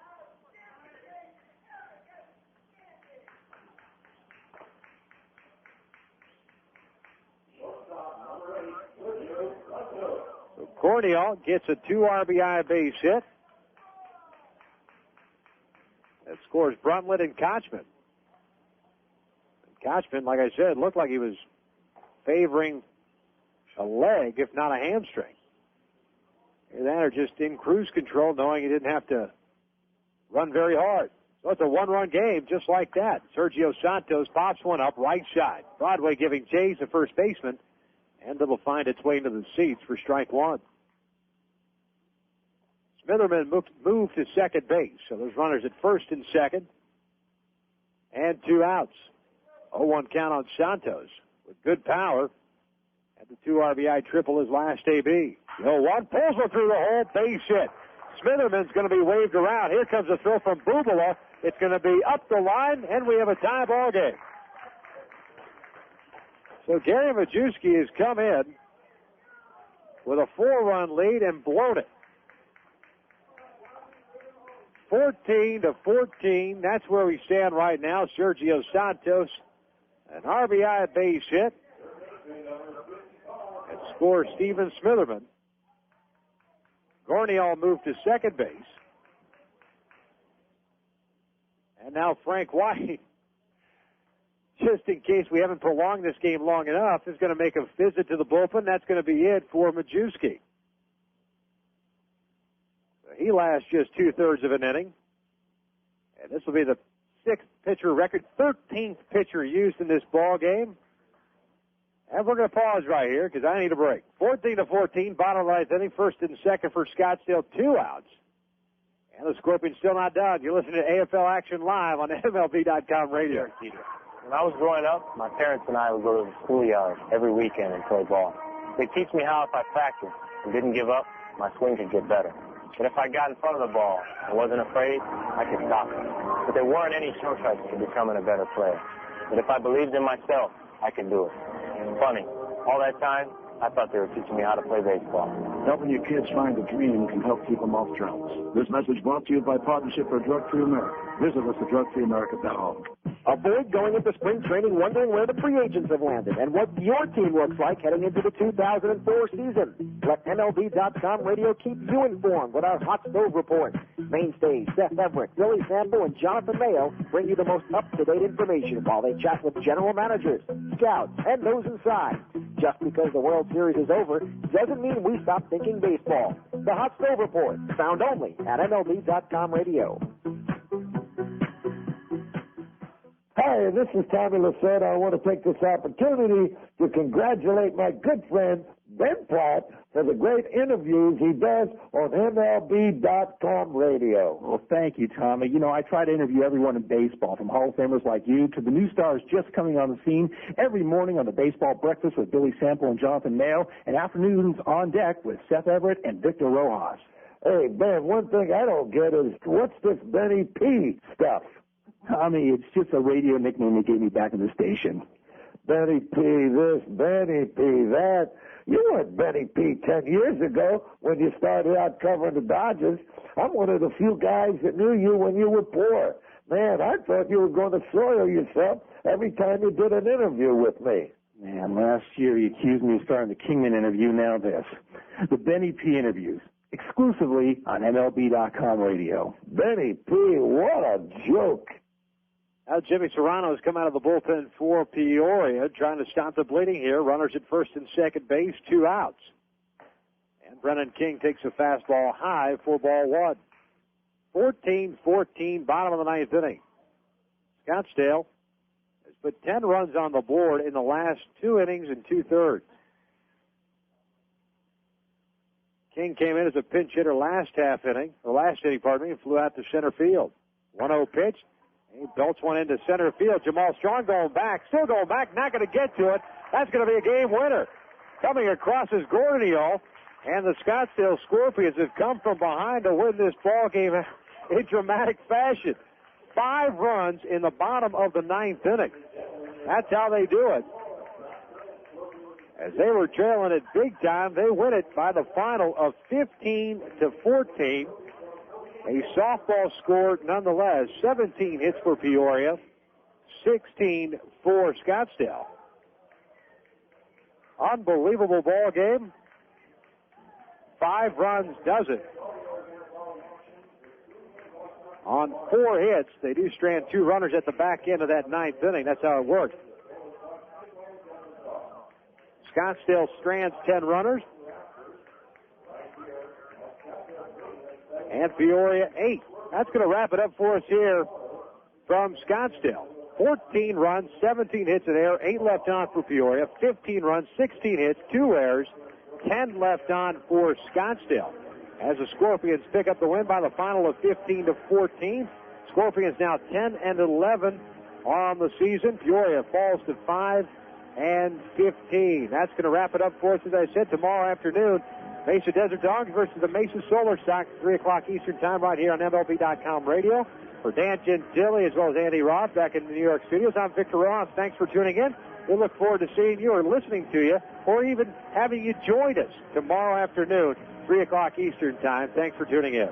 So Gornialt gets a 2 RBI base hit. That scores Bruntlett and Kochman. Kochman, like I said, looked like he was favoring a leg, if not a hamstring. Either that or just in cruise control, knowing he didn't have to run very hard. So it's a 1-run game, just like that. Sergio Santos pops one up right side. Broadway giving chase to first baseman, and it'll find its way into the seats for strike 1. Smitherman moved to second base, so there's runners at first and second, and 2 outs. 0-1 count on Santos with good power. Had the 2 RBI triple his last AB. 0-1 pulls one through the hole, base hit. Smitherman's going to be waved around. Here comes a throw from Bubala. It's going to be up the line, and we have a tie ball game. So Gary Majewski has come in with a 4-run lead and blown it. 14-14. That's where we stand right now. Sergio Santos, an RBI base hit. And scores Steven Smitherman. Gornial moved to second base. And now Frank White, just in case we haven't prolonged this game long enough, is going to make a visit to the bullpen. That's going to be it for Majewski. So he lasts just 2/3 of an inning. And this will be the 6th pitcher record, 13th pitcher used in this ball game. And we're going to pause right here because I need a break. 14-14, bottom of the 9th inning, first and second for Scottsdale, 2 outs. And the Scorpions still not done. You're listening to AFL Action Live on MLB.com radio. When I was growing up, my parents and I would go to the schoolyard every weekend and play ball. They teach me how if I practiced and didn't give up, my swing could get better. But if I got in front of the ball and wasn't afraid, I could stop it. But there weren't any shortcuts to becoming a better player. But if I believed in myself, I could do it. Funny, all that time, I thought they were teaching me how to play baseball. Helping your kids find a dream can help keep them off drugs. This message brought to you by Partnership for Drug-Free America. Visit us at drugfreeamerica.org. Avoid going into spring training wondering where the free agents have landed and what your team looks like heading into the 2004 season. Let MLB.com radio keep you informed with our Hot Stove Report. Mainstays Seth Everett, Billy Sample, and Jonathan Mayo bring you the most up-to-date information while they chat with general managers, scouts, and those inside. Just because the World Series is over doesn't mean we stop thinking baseball. The Hot Stove Report, found only at MLB.com radio. Hi, this is Tommy Lasorda. I want to take this opportunity to congratulate my good friend, Ben Platt, for the great interviews he does on MLB.com radio. Well, thank you, Tommy. You know, I try to interview everyone in baseball, from Hall of Famers like you to the new stars just coming on the scene, every morning on the Baseball Breakfast with Billy Sample and Jonathan Mayo, and afternoons on deck with Seth Everett and Victor Rojas. Hey, Ben, one thing I don't get is, what's this Benny P stuff? Tommy, it's just a radio nickname they gave me back in the station. Benny P this, Benny P that. You weren't Benny P 10 years ago when you started out covering the Dodgers. I'm one of the few guys that knew you when you were poor. Man, I thought you were going to soil yourself every time you did an interview with me. Man, last year you accused me of starting the Kingman interview, now this. The Benny P interviews, exclusively on MLB.com radio. Benny P, what a joke. Now Jimmy Serrano's come out of the bullpen for Peoria, trying to stop the bleeding here. Runners at first and second base, 2 outs. And Brennan King takes a fastball high for ball 1. 14-14, bottom of the 9th inning. Scottsdale has put 10 runs on the board in the last 2 innings and 2/3. King came in as a pinch hitter last inning, and flew out to center field. 1-0 pitch. He belts one into center field. Jamal Strong going back, still going back, not going to get to it. That's going to be a game winner. Coming across is Gornial, and the Scottsdale Scorpions have come from behind to win this ball game in dramatic fashion. 5 runs in the bottom of the 9th inning. That's how they do it. As they were trailing it big time, they win it by the final of 15-14. A softball score nonetheless. 17 hits for Peoria, 16 for Scottsdale. Unbelievable ball game. 5 runs does it. On 4 hits, they do strand 2 runners at the back end of that 9th inning. That's how it works. Scottsdale strands 10 runners. And Peoria 8. That's going to wrap it up for us here from Scottsdale. 14 runs, 17 hits in air, 8 left on for Peoria, 15 runs, 16 hits, 2 errors, 10 left on for Scottsdale. As the Scorpions pick up the win by the final of 15-14. Scorpions now 10-11 on the season. Peoria falls to 5-15. That's going to wrap it up for us, as I said, tomorrow afternoon. Mesa Desert Dogs versus the Mesa Solar Sox, 3 o'clock Eastern Time right here on MLB.com radio. For Dan Gentili as well as Andy Roth back in the New York studios, I'm Victor Ross. Thanks for tuning in. We look forward to seeing you or listening to you or even having you join us tomorrow afternoon, 3 o'clock Eastern Time. Thanks for tuning in.